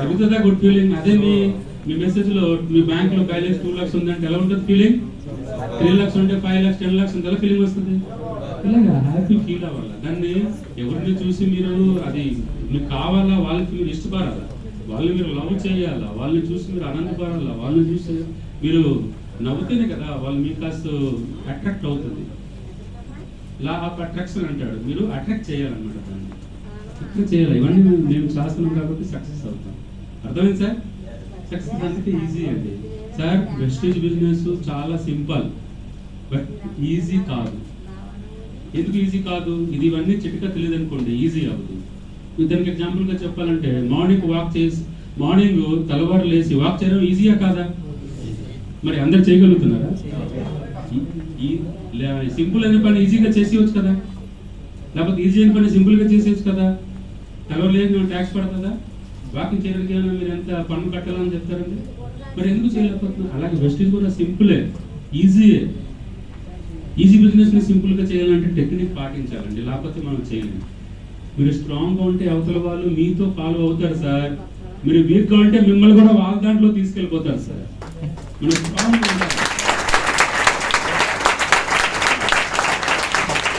పెరుగుతుందా? Good feeling. అదే మీ మెసేజ్ లో మీ బ్యాంక్ లో బ్యాలెన్స్ 2 lakhs ఉందంటే ఎలా ఉంటుంది ఫీలింగ్? 3 lakhs ఉంటే 5 lakhs 10 lakhs ఉంటే ఎలా ఫీలింగ్ వస్తుంది? ఇలాగా హ్యాపీ ఫీల్ అవ్వాలి. దాన్ని ఎవరిని చూసి మీరు అది మీకు కావాలా, వాళ్ళకి మీరు ఇష్టపడాలా. వాళ్ళని మీరు లవ్ చేయాలా, వాళ్ళని చూసి మీరు ఆనందపడాలా, వాళ్ళని చూసి మీరు నవ్వుతేనే కదా వాళ్ళు మీకు కాస్త అట్రాక్ట్ అవుతుంది. లా ఆఫ్ అట్రాక్షన్ అంటాడు, మీరు అట్రాక్ట్ చేయాలన్నమాట దాన్ని, అట్రాక్ట్ చేయాలి. ఇవన్నీ మేము చేస్తున్నాం కాబట్టి సక్సెస్ అవుతాం. అర్థమైంది సార్? సక్సెస్ అంటే ఈజీ అండి సార్. వెస్టేజ్ బిజినెస్ చాలా సింపుల్ బట్ ఈజీ కాదు. ఎందుకు ఈజీ కాదు? ఇది ఇవన్నీ చిటికా తెలియదు అనుకోండి ఈజీ అవ్వదు. దానికి ఎగ్జాంపుల్గా చెప్పాలంటే మార్నింగ్ తెల్లవారు లేచి వాక్ చేయడం ఈజీయా కాదా? మరి అందరు చేయగలుగుతున్నారా? సింపుల్ అనే పని ఈజీగా చేసేయచ్చు కదా, లేకపోతే ఈజీ అయిన పని సింపుల్గా చేసేయచ్చు కదా. తెల్లవారు లేని ట్యాక్స్ పడుతుందా? వాకింగ్ చేయడానికి ఏమైనా మీరు ఎంత పన్ను కట్టాలని చెప్తారండి? మరి ఎందుకు చేయలేకపోతున్నారు? అలాగే వెస్టేజ్ కూడా సింపులే, ఈజీయే. ఈజీ బిజినెస్ని సింపుల్గా చేయాలంటే టెక్నిక్ పాటించాలండి, లేకపోతే మనం చేయలేము. మీరు స్ట్రాంగ్గా ఉంటే అవతల వాళ్ళు మీతో ఫాలో అవుతారు సార్. మీరు వీక్గా ఉంటే మిమ్మల్ని కూడా వాళ్ళ దాంట్లో తీసుకెళ్ళిపోతారు సార్. మీరు స్ట్రాంగ్గా ఉండాలి.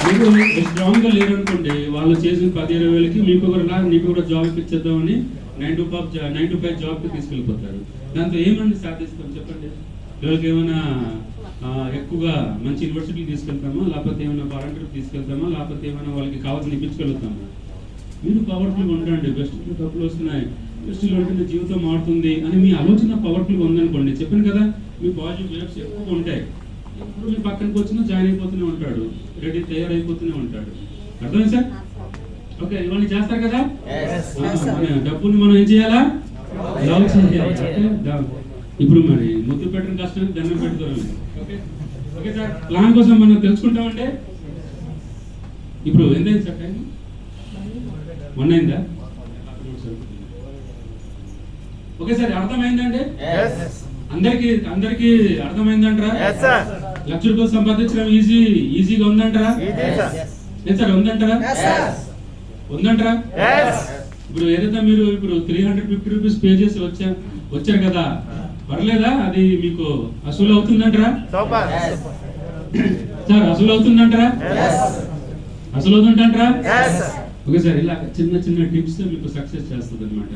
మీరు స్ట్రాంగ్గా లేరనుకోండి, వాళ్ళు చేసిన 10-20 వేలకి మీకు కూడా జాబ్ ఇప్పించేద్దామని 9 to 5 జాబ్కి తీసుకెళ్ళిపోతారు. దాంతో ఏమన్నా సాధిస్తాం చెప్పండి? ఎవరికి ఏమైనా ఎక్కువగా మంచి యూనివర్సిటీకి తీసుకెళ్తామా, లేకపోతే ఏమైనా ఫారెన్ ట్రిప్ తీసుకెళ్తామా, లేకపోతే ఏమైనా వాళ్ళకి కావాల్సిన ఇప్పించగలుగుతామా? మీరు పవర్ఫుల్గా ఉండండి. వెస్ట్లో డబ్బులు వస్తున్నాయి, వెస్ట్లో ఉంటే జీవితం మారుతుంది అని మీ ఆలోచన పవర్ఫుల్గా ఉందనుకోండి, చెప్పాను కదా, మీ పాజిటివ్ వేవ్స్ ఎక్కువగా ఉంటాయి. ఎప్పుడు మీ పక్కనకి వచ్చినా జాయిన్ అయిపోతూనే ఉంటాడు, రెడీ తయారైపోతూనే ఉంటాడు. అర్థమైంది సార్? ఓకే, ఇవన్నీ చేస్తారు కదా. డబ్బుని మనం ఏం చేయాలా? లవ్ చేయాలి. ఇప్పుడు మరి ముద్దు పెట్టడం కష్టం, దండం పెట్టుకోవాలి. ఓకే సార్, ప్లాన్ కోసం మనం తెలుసుకుంటామంటే ఇప్పుడు ఎంతైంది సార్ టైం? 1 అయిందా? ఓకే సార్, అర్థమైందండి? అందరికి అర్థమైందంటారా? 1 లక్ష రూపాయలు సంపాదించడం ఈజీగా ఉందంటారా? సార్ ఉందంటారా? ఇప్పుడు ఏదైతే మీరు ఇప్పుడు 350 రూపీస్ పే చేసి వచ్చారు కదా, పర్లేదా? అది మీకు అసలు అవుతుందంటారా? సార్ అసలు అవుతుందంటారా? అసలు అవుతుందంటారా? ఓకే సార్, ఇలా చిన్న టిప్స్ మీకు సక్సెస్ చేస్తుంది అనమాట.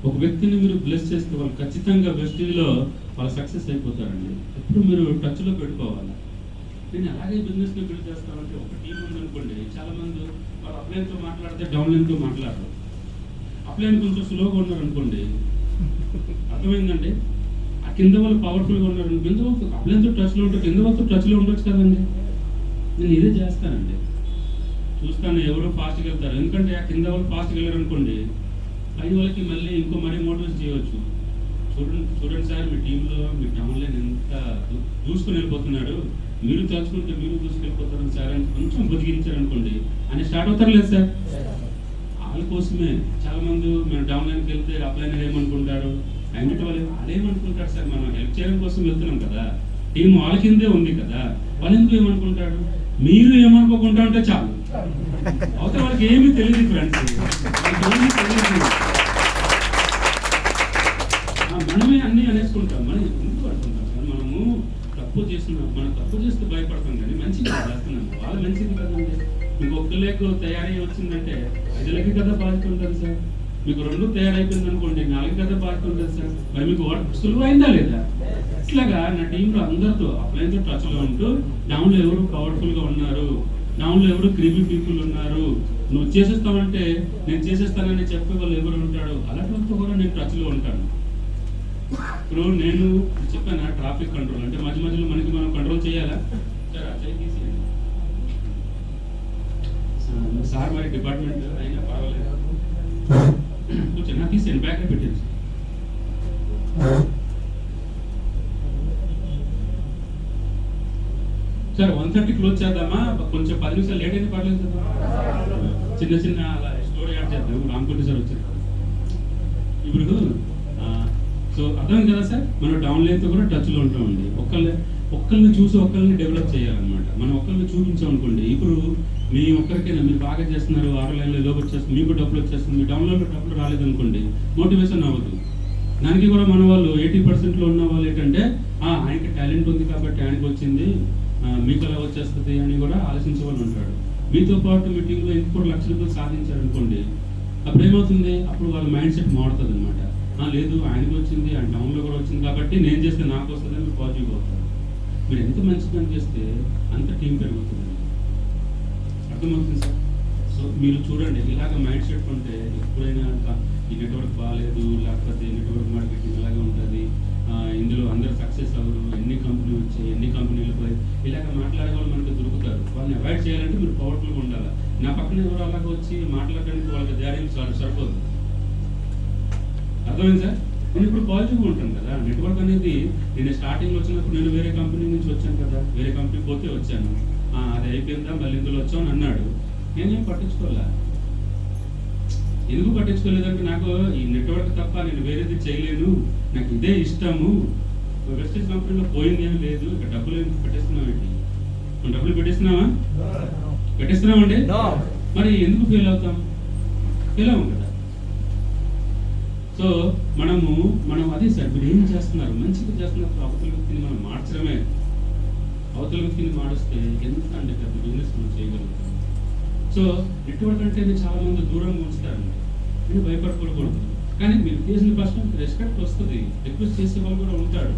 ఒక వ్యక్తిని మీరు బ్లెస్ చేస్తే వాళ్ళు ఖచ్చితంగా వెస్టేజ్లో వాళ్ళు సక్సెస్ అయిపోతారండి. ఎప్పుడు మీరు టచ్లో పెట్టుకోవాలి. నేను అలాగే బిజినెస్లో బిల్డ్ చేస్తామంటే ఒక టీం ఉందనుకోండి, చాలా మంది వాళ్ళు అప్లైన్తో మాట్లాడితే డౌన్లైన్తో మాట్లాడరు. అప్లైన్ కొంచెం స్లోగా ఉన్నారు అనుకోండి, అర్థమైందండి? ఆ కింద వాళ్ళు పవర్ఫుల్గా ఉన్నారు, కింద వాళ్ళు అప్లైన్తో టచ్లో ఉంటారు, కింద వాళ్ళతో టచ్లో ఉండొచ్చు కదండి. నేను ఇదే చేస్తానండి, చూస్తాను ఎవరు ఫాస్ట్గా వెళ్తారు. ఎందుకంటే ఆ కింద వాళ్ళు ఫాస్ట్గా వెళ్ళారు అనుకోండి, పైన వాళ్ళకి మళ్ళీ మరీ మోటివేట్ చేయవచ్చు. చూడండి సార్, మీ టీంలో మీ డౌన్లైన్ ఎంత దూసుకుని వెళ్ళిపోతున్నాడు, మీరు తలుచుకుంటే మీరు దూసుకెళ్ళిపోతారు సార్ అని కొంచెం బతికించారు అనుకోండి అని స్టార్ట్ అవుతారు లేదు సార్. వాళ్ళ కోసమే చాలా మంది మేము డౌన్లైన్కి వెళ్తే అప్లైనర్ ఏమనుకుంటారు, అయినట్టు వాళ్ళు ఏమనుకుంటారు సార్, మనం హెల్ప్ చేయడం కోసం వెళ్తున్నాం కదా, టీం వాళ్ళ కిందే ఉంది కదా, వాళ్ళు ఎందుకు ఏమనుకుంటారు? మీరు ఏమనుకోకుండా ఉంటే చాలు. అవతల వాళ్ళకి ఏమీ తెలియదు ఫ్రెండ్స్, ఏమీ తెలియదు. మనమే అన్నీ అనేసుకుంటాం. మనం ఎందుకు అనుకుంటాం సార్, మనము మనం తప్పు చేస్తే భయపడతాం, కానీ మంచిగా చేస్తున్నాం, వాళ్ళు మంచిది కదండి. మీకు ఒక్క లేకు తయారై వచ్చిందంటే 5 లెక్క కదా బాధ్యత ఉంటుంది సార్. మీకు 2 తయారైపోయింది అనుకోండి, 4 కదా బాధ్యత ఉంటుంది సార్. మరి మీకు సులువైందా లేదా? ఇట్లాగా నా టీంలో అందరితో అప్లైన్తో టచ్లో ఉంటూ, డౌన్లో ఎవరు పవర్ఫుల్గా ఉన్నారు, డౌన్లో ఎవరు క్రీమీ పీపుల్ ఉన్నారు, నువ్వు చేసేస్తావంటే నేను చేసేస్తానని చెప్పే వాళ్ళు ఎవరు ఉంటాడు, అలాంటి కూడా నేను టచ్లో ఉంటాను. ఇప్పుడు నేను చెప్పాను ట్రాఫిక్ కంట్రోల్ అంటే మధ్యలో మనం కంట్రోల్ చేయాలా సార్, మరి డిపార్ట్మెంట్ అయినా పర్వాలేదు, కూర్చొని తీసేయండి, బ్యాగ్ పెట్టేసి. సార్ 1:30 క్లోజ్ చేద్దామా? కొంచెం 10 నిమిషాలు లేట్ అయితే పర్లేదు కదా, చిన్న అలా స్టోరీ యాడ్ చేద్దాం. రామకోటి సార్ వచ్చారు ఇప్పుడు. సో అర్థమైంది కదా సార్, మనం డౌన్లైన్తో కూడా టచ్లో ఉంటామండి. ఒక్కరిని చూసి ఒక్కరిని డెవలప్ చేయాలన్నమాట. మనం ఒక్కరిని చూపించామనుకోండి, ఇప్పుడు మీ ఒక్కరికైనా మీరు బాగా చేస్తున్నారు, 6 లైన్లో లోపు వచ్చేస్తుంది, మీకు డబ్బులు వచ్చేస్తుంది, మీ డౌన్లోడ్లో డబ్బులు రాలేదనుకోండి, మోటివేషన్ అవ్వదు. దానికి కూడా మన వాళ్ళు 80%లో ఉన్న వాళ్ళు ఏంటంటే ఆయనకి టాలెంట్ ఉంది కాబట్టి ఆయనకు వచ్చింది, మీకు ఎలా వచ్చేస్తుంది అని కూడా ఆలోచించే వాళ్ళు ఉంటాడు. మీతో పాటు మీ టీంలో ఇంకో 1 లక్ష రూపాయలు సాధించారనుకోండి, అప్పుడు ఏమవుతుంది, అప్పుడు వాళ్ళ మైండ్ సెట్ మారుతుంది అనమాట. లేదు ఆయనకి వచ్చింది, ఆయన టౌన్లో కూడా వచ్చింది కాబట్టి నేను చేస్తే నాకు వస్తుంది అని పాజిటివ్ అవుతారు. మీరు ఎంత మంచి పని చేస్తే అంత టీం పెరుగుతుంది. అర్థమవుతుంది సార్. సో మీరు చూడండి, ఇలాగ మైండ్ సెట్ ఉంటే ఎప్పుడైనా ఈ నెట్వర్క్ బాగాలేదు, లేకపోతే నెట్వర్క్ మార్కెటింగ్ ఇలాగే ఉంటుంది, ఇందులో అందరూ సక్సెస్ అవ్వరు, ఎన్ని కంపెనీలు వచ్చాయి, ఎన్ని కంపెనీలు పోయి, ఇలాగ మాట్లాడే వాళ్ళు మనకు దొరుకుతారు. వాళ్ళని అవాయిడ్ చేయాలంటే మీరు పవర్ఫుల్గా ఉండాలి. నా పక్కన ఎవరు అలాగ వచ్చి మాట్లాడడానికి వాళ్ళకి ధైర్యం సరిపోదు. అర్థమైంది సార్. నేను ఇప్పుడు పాజిటివ్గా ఉంటాను కదా. నెట్వర్క్ అనేది నేను స్టార్టింగ్లో వచ్చినప్పుడు నేను వేరే కంపెనీ నుంచి వచ్చాను కదా, వేరే కంపెనీ పోతే వచ్చాను, అది అయిపోయిందా మళ్ళీ ఇందులో వచ్చామని అన్నాడు. నేనేం పట్టించుకోలే. ఎందుకు పట్టించుకోలేదంటే నాకు ఈ నెట్వర్క్ తప్ప నేను వేరేది చేయలేను, నాకు ఇదే ఇష్టము. వెస్టేజ్ కంపెనీలో పోయింది ఏమి లేదు, ఇక్కడ డబ్బులు ఏమి పెట్టేస్తున్నామేంటి? మనం డబ్బులు పెట్టేస్తున్నామా? పెట్టేస్తున్నామండి. మరి ఎందుకు ఫెయిల్ అవుతాం? ఫెయిల్ అవ్వం కదా. సో మనం అదే సార్, మీరు ఏం చేస్తున్నారు, మంచిగా చేస్తున్నప్పుడు అవతల వ్యక్తిని మనం మార్చడమే. అవతల వ్యక్తిని మారుస్తే ఎంత అంటే పెద్ద బిజినెస్ మనం చేయగలుగుతాం. సో నెట్వర్క్ అంటే చాలా మంది దూరంగా ఉంచుతారండి, నేను భయపడకూడదు. కానీ మీరు చేసిన ప్రశ్న రెస్పెక్ట్ వస్తుంది, రిక్వెస్ట్ చేసే వాళ్ళు కూడా ఉంటాడు.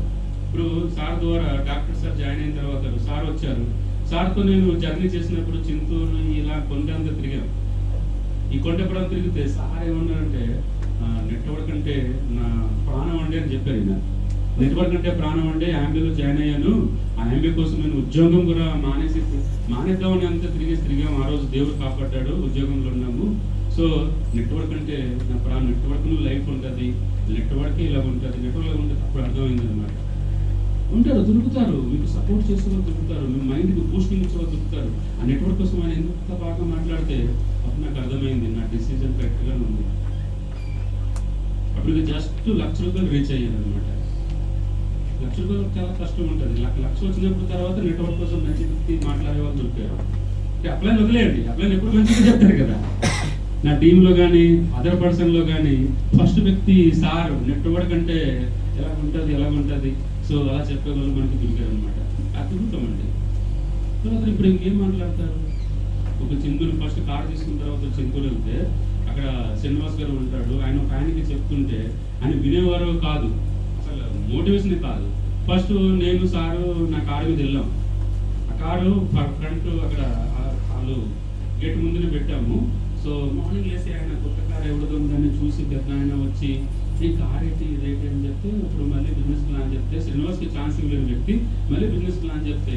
ఇప్పుడు సార్ ద్వారా డాక్టర్ సార్ జాయిన్ అయిన తర్వాత సార్ వచ్చారు, సార్తో నేను జర్నీ చేసినప్పుడు చింతూరు ఇలా కొండంతా తిరిగాను. ఈ కొండపురం తిరిగితే సార్ ఏమన్నారంటే, నెట్వర్క్ అంటే నా ప్రాణం అండి అని చెప్పారు. ఈయన నెట్వర్క్ అంటే ప్రాణం అంటే యాంబీలో జాయిన్ అయ్యాను, ఆ యాంబీ కోసం నేను ఉద్యోగం కూడా మానేద్దామని అంతా తిరిగాం. ఆ రోజు దేవుడు కాపాడ్డాడు, ఉద్యోగంలో ఉన్నాము. సో నెట్వర్క్ అంటే నా ప్రాణం, నెట్వర్క్ లైఫ్ ఉంటుంది, నెట్వర్క్ ఇలా ఉంటుంది, నెట్వర్క్ ఉంటుంది. అప్పుడు అర్థమైంది అనమాట. ఉంటారు, దొరుకుతారు, మీకు సపోర్ట్ చేసే వాళ్ళు దొరుకుతారు, మీ మైండ్కి బూస్టింగ్ ఇచ్చే వాళ్ళు దొరుకుతారు. ఆ నెట్వర్క్ కోసం ఆయన ఎంత బాగా మాట్లాడితే అప్పుడు నాకు అర్థమైంది నా డిసిజన్ కరెక్ట్గానే ఉంది. అప్పుడు జస్ట్ ₹1,00,000 రీచ్ అయ్యాను అనమాట. ₹1,00,000 చాలా కష్టం ఉంటుంది. లక్ష వచ్చినప్పుడు తర్వాత నెట్వర్క్ కోసం మంచి వ్యక్తి మాట్లాడే వాళ్ళు దొరికారు. అప్లైన్ వదిలేయండి, అప్లైన్ ఎప్పుడు మంచిగా చెప్తారు కదా. నా టీంలో కానీ అదర్ పర్సన్లో కానీ ఫస్ట్ వ్యక్తి సార్ నెట్వర్క్ అంటే ఎలా ఉంటుంది సో అలా చెప్పేవాళ్ళు మనకి దొరికారు అనమాట. అద్భుతమండి. తర్వాత ఇప్పుడు ఇంకేం మాట్లాడతారు. ఒక చింతూరు ఫస్ట్ కార్ తీసుకున్న తర్వాత చింతూరు వెళ్తే అక్కడ శ్రీనివాస్ గారు ఉంటాడు. ఆయన ఒక ఆయనకి చెప్తుంటే ఆయన వినేవారు కాదు, అసలు మోటివేషన్ కాదు. ఫస్ట్ నేను సారు నా కారు మీద వెళ్ళాం. ఆ కారు ఫ్రంట్ అక్కడ వాళ్ళు గేట్ ముందునే పెట్టాము. సో మార్నింగ్ లేసి ఆయన కొత్త కారు ఎవరిదో ఉందని చూసి పెద్ద ఆయన వచ్చి ఈ కార్ ఏంటి ఇదేంటి అని చెప్తే ఇప్పుడు మళ్ళీ బిజినెస్ ప్లాన్ చెప్తే శ్రీనివాస్కి ఛాన్స్ ఇవ్వలేని వ్యక్తి మళ్ళీ బిజినెస్ ప్లాన్ చెప్తే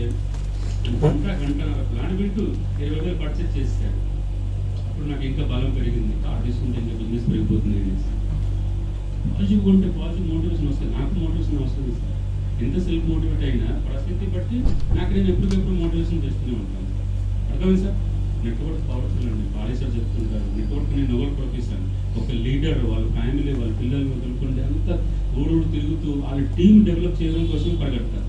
గంటన్నర ప్లాన్ వింటూ 20,000 పర్చేజ్ చేశాడు. అప్పుడు నాకు ఇంకా బలం పెరిగింది, కార్ తీసుకుంటే ఇంకా బిజినెస్ పెరిగిపోతుంది అనేసి. పాజిటివ్గా ఉంటే పాజిటివ్ మోటివేషన్ వస్తుంది, నాకు మోటివేషన్ వస్తుంది సార్. ఎంత సెల్ఫ్ మోటివేట్ అయినా పరిస్థితి బట్టి నాకు నేను ఎప్పటికెప్పుడు మోటివేషన్ చేస్తూనే ఉంటాను. అర్థమైంది సార్. నెట్వర్క్ పవర్ఫుల్ అండి. బాలేశ్వర్ చెప్తుంటారు నెట్వర్క్ నేను ఎవరు ప్రొఫెసర్, ఒక లీడర్ వాళ్ళ ఫ్యామిలీ వాళ్ళ పిల్లలు వదులుకుంటే అంతా ఊరు తిరుగుతూ వాళ్ళ టీం డెవలప్ చేయడం కోసం పరిగెడతారు.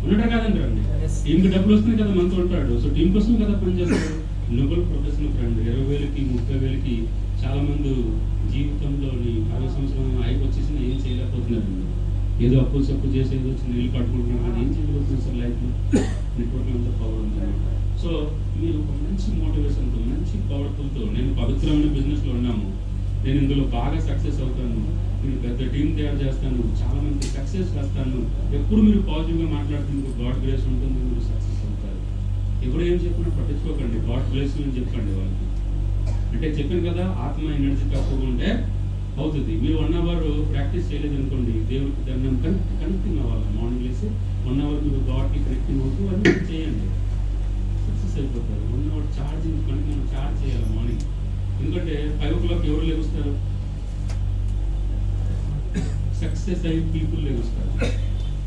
ఉండటం కాదంటారండి, టీంకి డబ్బులు వస్తున్నాయి కదా మనతో ఉంటాడు. సో టీం కోసం కదా పనిచేస్తాడు. నోబెల్ ప్రొఫెషనల్ ఫ్రెండ్ 20,000కి 30,000కి చాలా మంది జీవితంలోని 60 సంవత్సరం వచ్చేసిన ఏం చేయలేకపోతున్నారండి. ఏదో అప్పు సప్పు చేసి ఏదో చిన్న ఇల్లు కట్టుకుంటున్నారు, కానీ ఏం చేయలేకపోతున్నారు సార్ లైఫ్లో. నెట్వర్క్ అంతా పవర్ ఉంది. సో మీరు ఒక మంచి మోటివేషన్తో మంచి పవర్ఫుల్తో నేను పవిత్రమైన బిజినెస్లో ఉన్నాము, నేను ఇందులో బాగా సక్సెస్ అవుతాను, నేను పెద్ద టీం తయారు చేస్తాను, చాలా మంది సక్సెస్ చేస్తాను. ఎప్పుడు మీరు పాజిటివ్గా మాట్లాడుతుంటే గాడ్ గ్రేస్ ఉంటుంది, మీరు సక్సెస్ అవుతారు. ఎవరు ఏం చెప్పినా పట్టించుకోకండి, గాడ్ గ్రేస్ అని చెప్పండి వాళ్ళకి. అంటే చెప్పాను కదా, ఆత్మ ఎనర్జీ తక్కువ ఉంటే అవుతుంది. మీరు 1 అవర్ ప్రాక్టీస్ చేయలేదు అనుకోండి, దేవుడికి దండం కనెక్టింగ్ అవ్వాలి. మార్నింగ్ లేసి 1 అవర్ మీరు గాడ్కి కనెక్టింగ్ అవుతూ అన్నీ చేయండి, సక్సెస్ అయిపోతారు. 1 అవర్ ఛార్జింగ్ మనకి మనం ఛార్జ్ చేయాలి మార్నింగ్. ఎందుకంటే 5 o'clock ఎవరు లేగుస్తారు? సక్సెస్ అయ్యి పీపుల్ లేగుస్తారు.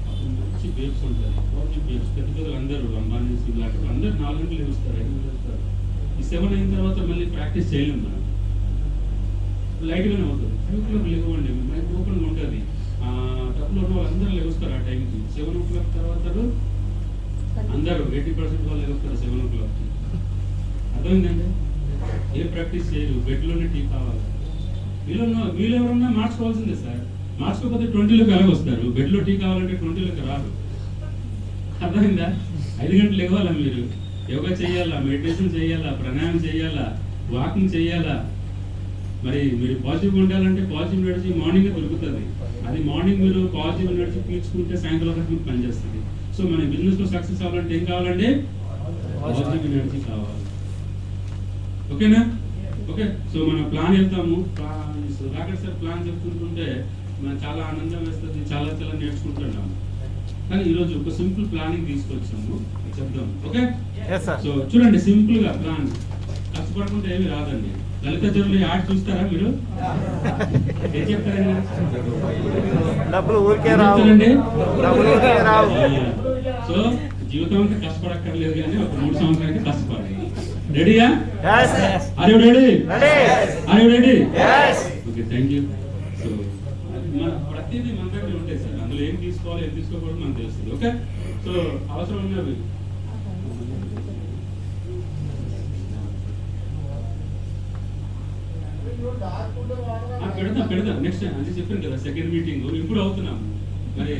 అప్పుడు మంచి బేబ్స్ ఉంటారు, పాజిటివ్ బేబ్స్. పెద్ద పెద్దలు అందరూ అంబానీస్ ఇలాంటి అందరూ 4 గంటలు లేగుస్తారు, 5 గంటలు లేగుస్తారు. ఈ 7 అయిన తర్వాత మళ్ళీ ప్రాక్టీస్ చేయలేము మనం, లైట్గానే అవుతుంది. 5 o'clock లేవండి, మైండ్ ఓపెన్గా ఉంటుంది. డబ్బులు ఉన్న వాళ్ళు అందరూ లేగుస్తారు ఆ టైంకి. 7 o'clock తర్వాత అందరూ 80% వాళ్ళు లేగుస్తారు 7 o'clockకి. అర్థమైందండి. ఏ ప్రాక్టీస్ చేయరు, బెడ్లోనే టీ కావాలి. వీళ్ళు ఎవరన్నా మార్చుకోవాల్సిందే సార్. మార్చుకోకపోతే 20లోకి ఎలా వస్తారు? బెడ్లో టీ కావాలంటే 20లోకి రాదు. అర్థమైందా? 5 గంటలు లేవాలా మీరు, యోగా చేయాలా, మెడిటేషన్ చేయాలా, ప్రాణాయామం చేయాలా, వాకింగ్ చేయాలా, మరి మీరు పాజిటివ్గా ఉండాలంటే పాజిటివ్ ఎనర్జీ మార్నింగే దొరుకుతుంది. అది మార్నింగ్ మీరు పాజిటివ్ ఎనర్జీ పీల్చుకుంటే సాయంత్రం వరకు మీకు పనిచేస్తుంది. సో మన బిజినెస్లో సక్సెస్ అవ్వాలంటే ఏం కావాలండి? పాజిటివ్ ఎనర్జీ కావాలి. ఓకేనా? ఓకే. సో మన ప్లాన్ వెళ్తాము. రాకేష్ సార్ ప్లాన్ చెప్తుంటుంటే మనం చాలా ఆనందం వేస్తుంది, చాలా చాలా నేర్చుకుంటున్నాము. కానీ ఈరోజు ఒక సింపుల్ ప్లానింగ్ తీసుకొచ్చాము, చెప్దాం. ఓకే. సో చూడండి, సింపుల్ గా ప్లాన్, కష్టపడకుండా ఏమి రాదండి. లలిత జరులు యాడ్ చూస్తారా మీరు? ఏం చెప్తారండి? డబ్బులు ఊరికే రావు. సో జీవితం అంతా కష్టపడక్కర్లేదు, కానీ ఒక 3 సంవత్సరాలకి కష్టపడాలి. రెడీయా? Are you ready? Are you ready? Okay, thank you. So మన ప్రతిదీ మన దగ్గర ఉంటాయి సార్, అందులో ఏం తీసుకోవాలి ఏం తీసుకోకూడదు మనకు తెలుస్తుంది. ఓకే. సో అవసరం ఉన్నవి పెడదాం నెక్స్ట్ టైం. అది చెప్పాను కదా, సెకండ్ మీటింగ్ ఇప్పుడు అవుతున్నాము. మరి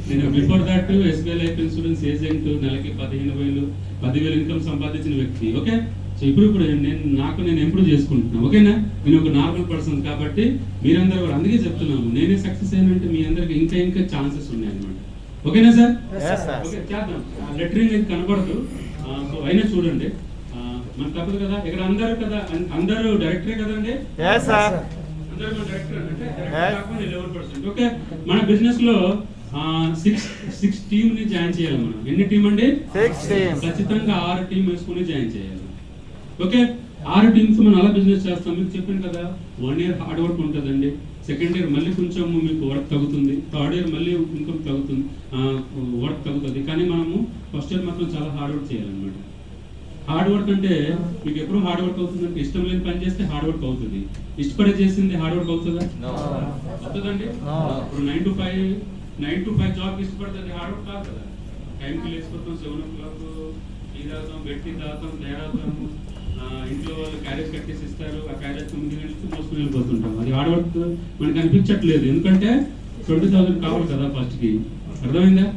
నేను before that SBI life insurance agent, నెలకి 10,000 ఇన్కమ్ సంపాదించిన వ్యక్తి. ఓకే. సో ఇప్పుడు నేను ఇంప్రూవ్ చేసుకుంటున్నాను. ఓకేనా? నేను ఒక నార్మల్ పర్సన్ కాబట్టి మీరందరూ కూడా అందుకే చెప్తున్నాము, నేనే సక్సెస్ అయినంటే మీ అందరికి ఇంకా ఛాన్సెస్ ఉన్నాయి అన్నమాట. ఓకేనా సార్? ఓకే, చేద్దాం. లెటరింగ్ అయితే కనబడదు, సో అయినా చూడండి. మన తప్పదు కదా, ఇక్కడ అందరూ డైరెక్టరే కదండి. అందరూ డైరెక్టర్ అంటే డైరెక్టర్ 11%. ఓకే. మన బిజినెస్ లో 6 టీమ్ ని జాయిన్ చేయాలి మనం. ఎన్ని టీం అండి? 6 ఖచ్చితంగా 6 టీం వేసుకుని జాయిన్ చేయాలి. ఓకే. 6 టీమ్స్ మనం అలా బిజినెస్ చేస్తాం. మీకు చెప్పాను కదా, 1 ఇయర్ హార్డ్ వర్క్ ఉంటుందండి. సెకండ్ ఇయర్ మళ్ళీ కొంచెం మీకు వర్క్ తగ్గుతుంది. థర్డ్ ఇయర్ మళ్ళీ ఇన్కమ్ తగ్గుతుంది, వర్క్ తగ్గుతుంది. కానీ మనము ఫస్ట్ ఇయర్ మాత్రం చాలా హార్డ్ వర్క్ చేయాలన్నమాట. హార్డ్ వర్క్ అంటే మీకు ఎప్పుడు హార్డ్ వర్క్ అవుతుందంటే, ఇష్టం లేని పని చేస్తే హార్డ్ వర్క్ అవుతుంది, ఇష్టపడే చేసింది హార్డ్ వర్క్ అవుతుందా? అవుతుందండి. ఇప్పుడు 9 to 5 జాబ్ ఇష్టపడుతుంది, హార్డ్ వర్క్ కాదు కదా. టైంకి లేచిపోతాం, 7 o'clock టీ తాగుతాం, బెడ్ టీ తాగుతాం, తయారవుతాము, ఇంట్లో వాళ్ళు క్యారేజ్ కట్టేసి ఇస్తారు, ఆ క్యారేజ్ 9 గంటలకు మోసుకుని వెళ్ళిపోతుంటాం. అది హార్డ్ వర్క్ మనకి అనిపించట్లేదు, ఎందుకంటే 20,000 కావాలి కదా ఫస్ట్కి. అర్థమైందా?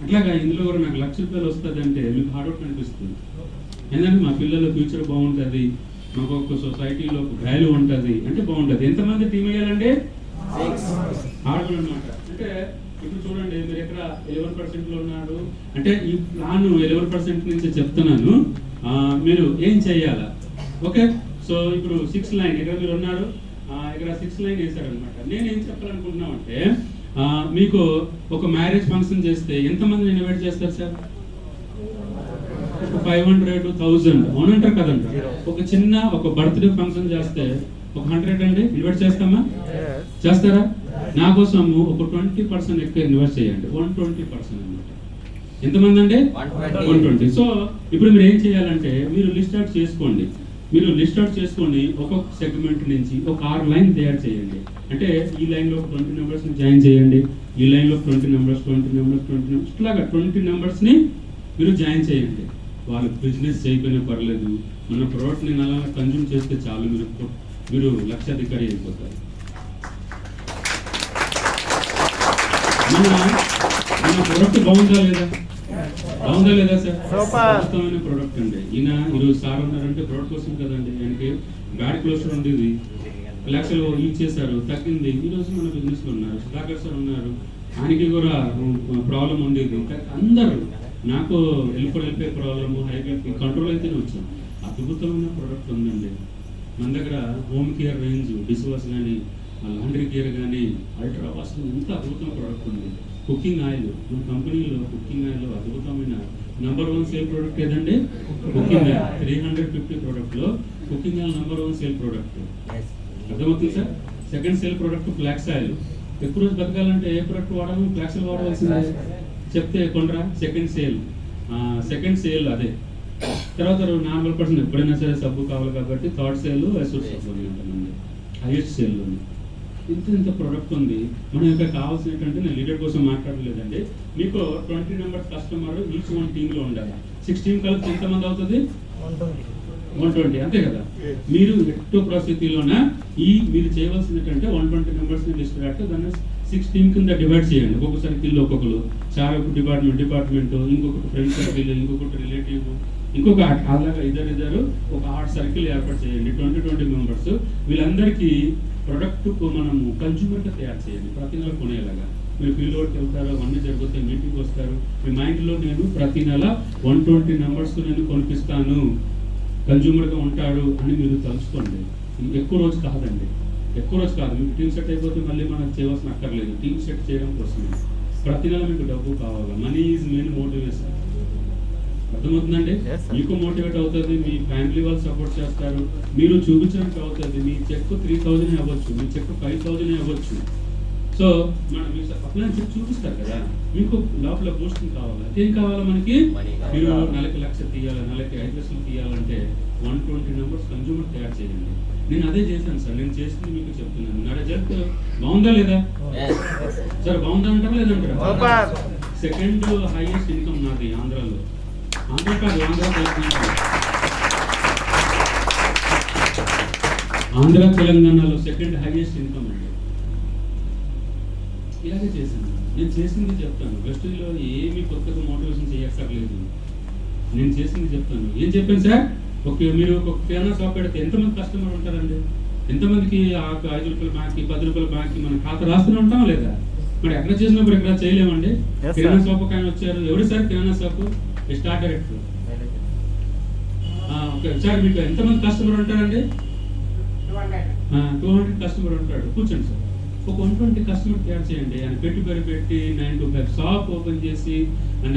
అట్లాగా ఇందులో కూడా నాకు ₹1,00,000 వస్తుంది అంటే మీకు హార్డ్ వర్క్ అనిపిస్తుంది. ఏంటంటే మా పిల్లల ఫ్యూచర్ బాగుంటుంది, మాకు ఒక సొసైటీలో ఒక వాల్యూ ఉంటుంది అంటే బాగుంటుంది. ఎంతమంది టీం వేయాలండి? 6 హార్డ్ అనమాట. అంటే ఇప్పుడు చూడండి, మీరు ఎక్కడ 11% లో ఉన్నాడు అంటే ఈ ప్లాన్ 11% నుంచి చెప్తున్నాను, మీరు ఏం చేయాలా? ఓకే. సో ఇప్పుడు 6 లైన్ ఇక్కడ మీరు ఉన్నారు, ఇక్కడ 6 లైన్ వేశారనమాట. నేను ఏం చెప్పాలనుకుంటున్నాం అంటే, మీకు ఒక మ్యారేజ్ ఫంక్షన్ చేస్తే ఎంతమంది ఇన్వైట్ చేస్తారు సార్? 500, 1000 అవునంటారు కదంట. ఒక బర్త్డే ఫంక్షన్ చేస్తే ఒక 100 అండి ఇన్వైట్ చేస్తామా? చేస్తారా? నా కోసం ఒక 20% ఎక్కువ ఇన్వెస్ట్ చేయండి, 120% అన్నమాట. ఎంతమంది అండి? 120. సో ఇప్పుడు మీరు ఏం చేయాలంటే, మీరు లిస్ట్ అవుట్ చేసుకోండి. ఒక్కొక్క సెగ్మెంట్ నుంచి ఒక 6 లైన్ తయారు చేయండి. అంటే ఈ లైన్ లో 20 మెంబర్స్ ని జాయిన్ చేయండి, ఈ లైన్ లో 20 మెంబర్స్, ఇట్లాగా 20 మెంబర్స్ ని మీరు జాయిన్ చేయండి. వాళ్ళు బిజినెస్ చేయకపోయినా పర్లేదు, మన ప్రోడక్ట్ ని అలా కన్జ్యూమ్ చేస్తే చాలు, మీరు లక్షాధికారి అయిపోతారు. మన ప్రోడక్ట్ బాగుందా లేదా సార్? అద్భుతమైన ప్రోడక్ట్ అండి. ఈరోజు సార్ ఉన్నారంటే ప్రోడక్ట్ కోసం కదండి. ఆయనకి బ్యాడ్ క్లోజర్ ఉండేది, లక్షలు యూజ్ చేశారు, తగ్గింది. ఈరోజు మన బిజినెస్ లో ఉన్నారు. సుధాకర్ సార్ ఉన్నారు, ఆయనకి కూడా ప్రాబ్లం ఉండేది. అందరూ నాకు వెళ్ళిపోయే ప్రాబ్లము, హైబ్రిడ్ కంట్రోల్ అయితేనే వచ్చాం. అద్భుతమైన ప్రోడక్ట్ ఉందండి మన దగ్గర. Home care range, dish wash కానీ, లాండ్రీ కేర్ కానీ, అల్ట్రా వాష్, ఎంత అద్భుతమైన ప్రోడక్ట్ ఉంది. కుకింగ్ ఆయిల్, మన కంపెనీలో కుకింగ్ ఆయిల్ అద్భుతమైన #1 సేల్ ప్రోడక్ట్ ఏదండి? Cooking oil. 350 ప్రోడక్ట్లో కుకింగ్ ఆయిల్ #1 సేల్ ప్రోడక్ట్. అర్థమవుతుంది sir? Second sale product flax oil. ఎక్కువ రోజు బతకాలంటే ఏ ప్రోడక్ట్ వాడాలి? ఫ్లాక్స్ ఆయిల్ వాడవలసిందే. చెప్తే కొనరా? సెకండ్ సేల్ అదే. తర్వాత నార్మల్ పర్సన్ ఎప్పుడైనా సరే సబ్బు కావాలి కాబట్టి థర్డ్ సేల్ ఎస్యూర్ సబ్బు ఉంటుందండి, హైయెస్ట్ సేల్ ఉంది. ఇంత ప్రోడక్ట్ ఉంది. మన యొక్క కావాల్సిన ఏంటంటే, నేను లీడర్ కోసం మాట్లాడలేదండి, మీకు 20 మెంబర్స్ కస్టమర్ ఈచ్ 1 టీంలో ఉండాలి. 6 టీం కలిపి ఎంతమంది అవుతుంది? 120, అంతే కదా. మీరు ఎట్టో పరిస్థితిలోన మీరు చేయవలసింది ఏంటంటే 120 మెంబర్స్ ని లిస్ట్ పెట్టి దాన్ని 6 టీం కింద డివైడ్ చేయండి. ఒక్కొక్క సర్కిల్లో ఒక్కొక్కరు, చాలా డిపార్ట్మెంట్, ఇంకొకటి ఫ్రెండ్ సర్కిల్, ఇంకొకటి రిలేటివ్, ఇంకొక అలాగా ఇద్దరు ఒక ఆర్ట్ సర్కిల్ ఏర్పాటు చేయండి, 20 మెంబర్స్. వీళ్ళందరికీ ప్రొడక్ట్ మనము కన్జ్యూమర్గా తయారు చేయండి, ప్రతి నెల కొనేలాగా. మీరు ఫీల్డ్ వర్క్ వెళ్తారు, అవన్నీ జరుగుతాయి, మీటింగ్ వస్తారు. మీ మైండ్లో నేను ప్రతి నెల 120 మెంబర్స్ నేను కొనిపిస్తాను, కన్జ్యూమర్గా ఉంటాడు అని మీరు తలుచుకోండి. ఎక్కువ రోజు కాదండి, ఎక్కువ రోజు కాదు. మీకు టీమ్ సెట్ అయిపోతే మళ్ళీ మనం చేయవలసిన అక్కర్లేదు. టీమ్ సెట్ చేయడం కోసమే ప్రతి నెల మీకు డబ్బు కావాలి. Money is main motivation. అర్థమవుతుందండి? Yes, sir. మీకు మోటివేట్ అవుతుంది, మీ ఫ్యామిలీ వాళ్ళు సపోర్ట్ చేస్తారు, మీరు చూపించడానికి అవుతుంది. మీ చెక్ 3000 అవ్వచ్చు, మీ చెక్ 5000 అవ్వచ్చు. సో మనం మీ అప్లైన్ చెక్ చూపిస్తారు కదా, మీకు లోపల బూస్టింగ్ కావాలి. ఏం కావాలి మనకి? Money కావాలి. మీరు నెలకి 1,00,000 తీయాలి, నెలకి 5 లక్షలు తీయాలంటే 120 మెంబర్స్ కన్జ్యూమర్ తయారు చేయండి. నేను అదే చేశాను సార్, నేను చేసింది మీకు చెప్తున్నాను. నా రిజల్ట్ బాగుందా లేదా సార్? బాగుందా అంటారా లేదంటారా? సూపర్. సెకండ్ హైయెస్ట్ ఇన్కమ్ నాది ఆంధ్రాలో. ఆంధ్ర కాదు, ఆంధ్ర తెలంగాణలో సెకండ్ హైయెస్ట్ ఇన్కమ్ అండి. ఇలాగే చేశాను. నేను చేసింది చెప్తాను. వెస్ట్లో ఏమీ కొత్తగా మోటివేషన్ చేయక్కర్లేదు. నేను చేసింది చెప్తాను. ఏం చెప్పాను సార్? ఓకే, మీరు ఒక కిరాణా షాప్ పెడితే ఎంతమంది కస్టమర్ ఉంటారండి? ఎంతమందికి ఆ 5 రూపాయల బ్యాంక్కి 10 రూపాయల బ్యాంక్కి మనం ఖాతా రాస్తూనే ఉంటాం లేదా? మరి ఎక్కడ చేసినప్పుడు ఎక్కడ చేయలేమండి. Yes, sir. కిరాణా షాప్ ఆయన వచ్చారు. ఎవరు సార్ కిరాణా shop? Star director. Okay sir, మీకు ఎంతమంది కస్టమర్ ఉంటారండి? 200 కస్టమర్ ఉంటాడు. కూర్చోండి సార్, ఒక 120 కస్టమర్ తయారు చేయండి. ఆయన పెట్టి 9 to 5 షాప్ ఓపెన్ చేసి,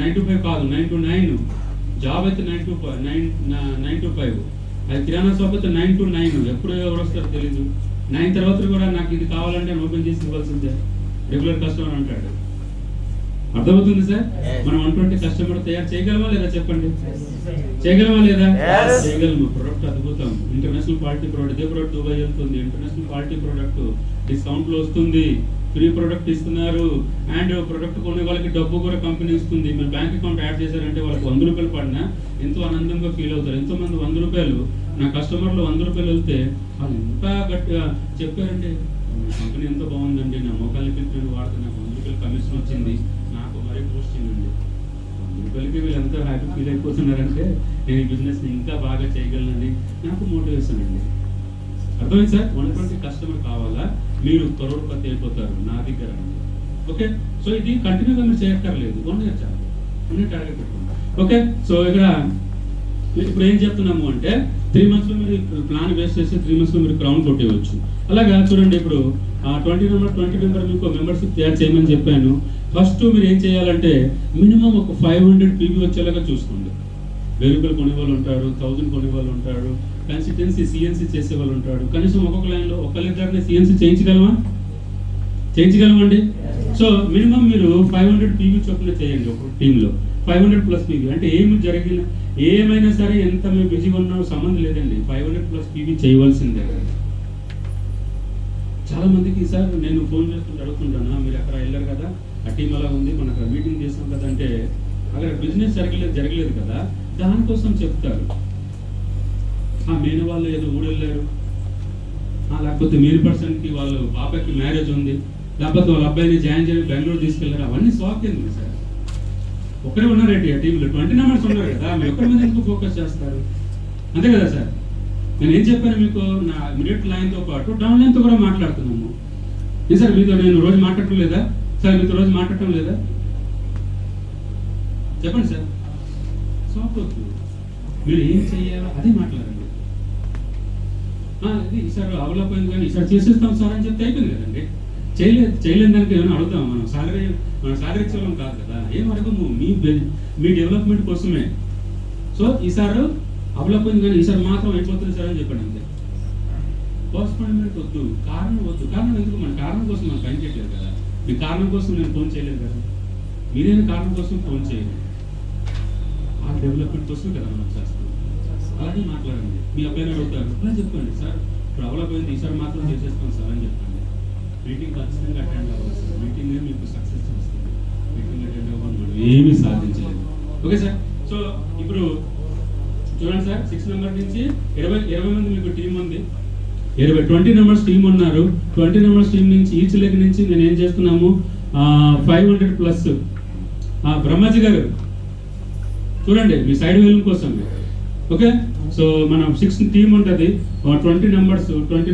9 to 5 కాదు, 9 to 9. జాబ్ అయితే 9 to 5. అది కిరాణా షాప్ అయితే 9 to 9. ఎప్పుడు ఎవరు వస్తారో తెలీదు. 9 తర్వాత కూడా నాకు ఇది కావాలంటే ఆయన ఓపెన్ చేసి ఇవ్వాల్సిందే. రెగ్యులర్ కస్టమర్ అంటాడు. అర్థమవుతుంది సార్? Yes. మనం 120 కస్టమర్ తయారు చేయగలమా లేదా చెప్పండి? చేయగలమా లేదా? Yes. చేయగలము. ప్రొడక్ట్ అద్భుతం, ఇంటర్నేషనల్ క్వాలిటీ ప్రోడక్ట్. ఇదే ప్రోడక్ట్ దుబాయ్ వెళ్తుంది, ఇంటర్నేషనల్ క్వాలిటీ ప్రోడక్ట్, డిస్కౌంట్ లో వస్తుంది, ఫ్రీ ప్రోడక్ట్ ఇస్తున్నారు. అండ్ ప్రొడక్ట్ కొనే వాళ్ళకి డబ్బు కూడా కంపెనీ ఇస్తుంది. మీరు బ్యాంక్ అకౌంట్ యాడ్ చేశారంటే వాళ్ళకి 100 రూపాయలు పడినా ఎంతో ఆనందంగా ఫీల్ అవుతారు. ఎంతో మంది 100 రూపాయలు, నా కస్టమర్లు 100 రూపాయలు వెళ్తే వాళ్ళు ఎంత గట్టిగా చెప్పారండి, కంపెనీ ఎంతో బాగుందండి, నా మోకాళ్ళ నేను వాడితే నాకు 100 రూపాయలు కమిషన్ వచ్చింది, నాకు మరీ బూస్టింగ్ అండి. 100 రూపాయలకి వీళ్ళు ఎంత హ్యాపీ ఫీల్ అయిపోతున్నారంటే నేను ఈ బిజినెస్ ఇంకా బాగా చేయగలనండి, నాకు మోటివేషన్ అండి. అర్థమైంది సార్? 120 కస్టమర్ కావాలా? మీరు కరోడ్పతి అయిపోతారు నా దగ్గర అండి. ఓకే, సో ఇది కంటిన్యూగా మీరు చేయక్కర్లేదు, 1 year చాలు, 1 year టార్గెట్ పెట్టుకోండి. ఓకే, సో ఇక్కడ ఇప్పుడు ఏం చెప్తున్నాము అంటే 3 months లో మీరు ప్లాన్ వేస్ట్ చేసి 3 months లో మీరు క్రౌన్ కొట్టేయవచ్చు. అలాగా చూడండి, ఇప్పుడు 20 మెంబర్ మీకు మెంబర్షిప్ తయారు చేయమని చెప్పాను. ఫస్ట్ మీరు ఏం చేయాలంటే మినిమం ఒక 500 పీబీ వచ్చేలాగా చూసుకోండి. 1000 రూపాయలు కొనేవాళ్ళు ఉంటారు, 1000 కొనేవాళ్ళు ఉంటారు, కన్సిస్టెన్సీ సిఎన్సీ చేసే వాళ్ళు ఉంటాడు. కనీసం ఒక్కొక్క లైన్లో ఒకళ్ళిద్దరిని సిఎన్సీ చేయించగలమండి. సో మినిమం మీరు 500 పీబీ చొప్పున చేయండి ఒక టీంలో. 500 ప్లస్ పీబీ అంటే ఏమైనా సరే, ఎంత మేము బిజీగా ఉన్నా సంబంధం లేదండి, 500 ప్లస్ పీబీ చేయవలసిందే. చాలా మందికి సార్ నేను ఫోన్ చేస్తుంటే అడుగుతుంటాను, మీరు అక్కడ వెళ్ళారు కదా, ఆ టీం అలా ఉంది, మన అక్కడ మీటింగ్ చేసాం కదా అంటే అక్కడ బిజినెస్ జరగలేదు కదా, దానికోసం చెప్తారు. మెయిన్ వాళ్ళు ఏదో ఊరు వెళ్ళారు, లేకపోతే మెయిన్ పర్సన్కి వాళ్ళు పాపకి మ్యారేజ్ ఉంది, లేకపోతే వాళ్ళ అబ్బాయిని జాయిన్ చేసి బెంగళూరు తీసుకెళ్లారు. అవన్నీ సాక్ ఎందుకు సార్? ఒకరే ఉన్నారండి ఆ టీంలో, 20 మెంబర్స్ ఉన్నారు కదా, మీరు ఒక్కరి మీద ఎందుకు ఫోకస్ చేస్తారు? అంతే కదా సార్? నేను ఏం చెప్పాను మీకు, నా ఇమీడియట్ లైన్తో పాటు డౌన్ లైన్తో కూడా మాట్లాడుతున్నాము. ఏ సార్ మీతో నేను రోజు మాట్లాడటం లేదా సార్? మీతో రోజు మాట్లాడటం లేదా? చెప్పండి సార్. సాఫ్ట్ వద్దు, మీరు ఏం చెయ్యాలో అదే మాట్లాడండి. ఇది ఈసారి అవలపోయింది కానీ ఈసారి చేసేస్తాం సార్ అని చెప్తే అయిపోయింది కదండి. చేయలేని దానికి ఏమైనా అడుగుతాం? మనం సాలరీ ఇచ్చేవాళ్ళం కాదు కదా, ఏం అడగము, మీ డెవలప్మెంట్ కోసమే. సో ఈసారి అవలపోయింది కానీ ఈసారి మాత్రం అయిపోతుంది సార్ అని చెప్పండి అంతే. పోస్ట్పోన్మెంట్ వద్దు, కారణం వద్దు. కారణం ఎందుకు? మన కారణం కోసం మనం పని చేయలేదు కదా. మీ కారణం కోసం నేను ఫోన్ చేయలేదు కదా, మీరైనా కారణం కోసం ఫోన్ చేయండి. ఆ డెవలప్మెంట్ కోసం కదా మనం చేస్తాం. అలాగే మాట్లాడండి. మీ అబ్బాయిని అడుగుతారు, అలా చెప్పండి సార్ ఇప్పుడు అవలపోయింది, ఈసారి మాత్రం చేసేస్తాం సార్ అని చెప్పండి. మీటింగ్ ఖచ్చితంగా అటెండ్ అవ్వాలి సార్. మీటింగే మీకు సక్సెస్ వస్తుంది. మీటింగ్ అటెండ్ అవ్వాలి, మనం ఏమీ సాధించలేదు. Okay sir. సో ఇప్పుడు చూడండి సార్, 6 మెంబర్ నుంచి 20 మంది మీకు టీం ఉంది. 20 మెంబర్స్ టీం ఉన్నారు. 20 మెంబర్స్ టీం నుంచి ఈచ్ లెగ్ నుంచి నేను ఏం చేస్తున్నాము 500 ప్లస్. బ్రహ్మాజీ గారు చూడండి, మీ సైడ్ వేలం కోసం ఓకే, సో మన 6 టీమ్ ఉంటుంది, 20 నెంబర్స్ ఈ 20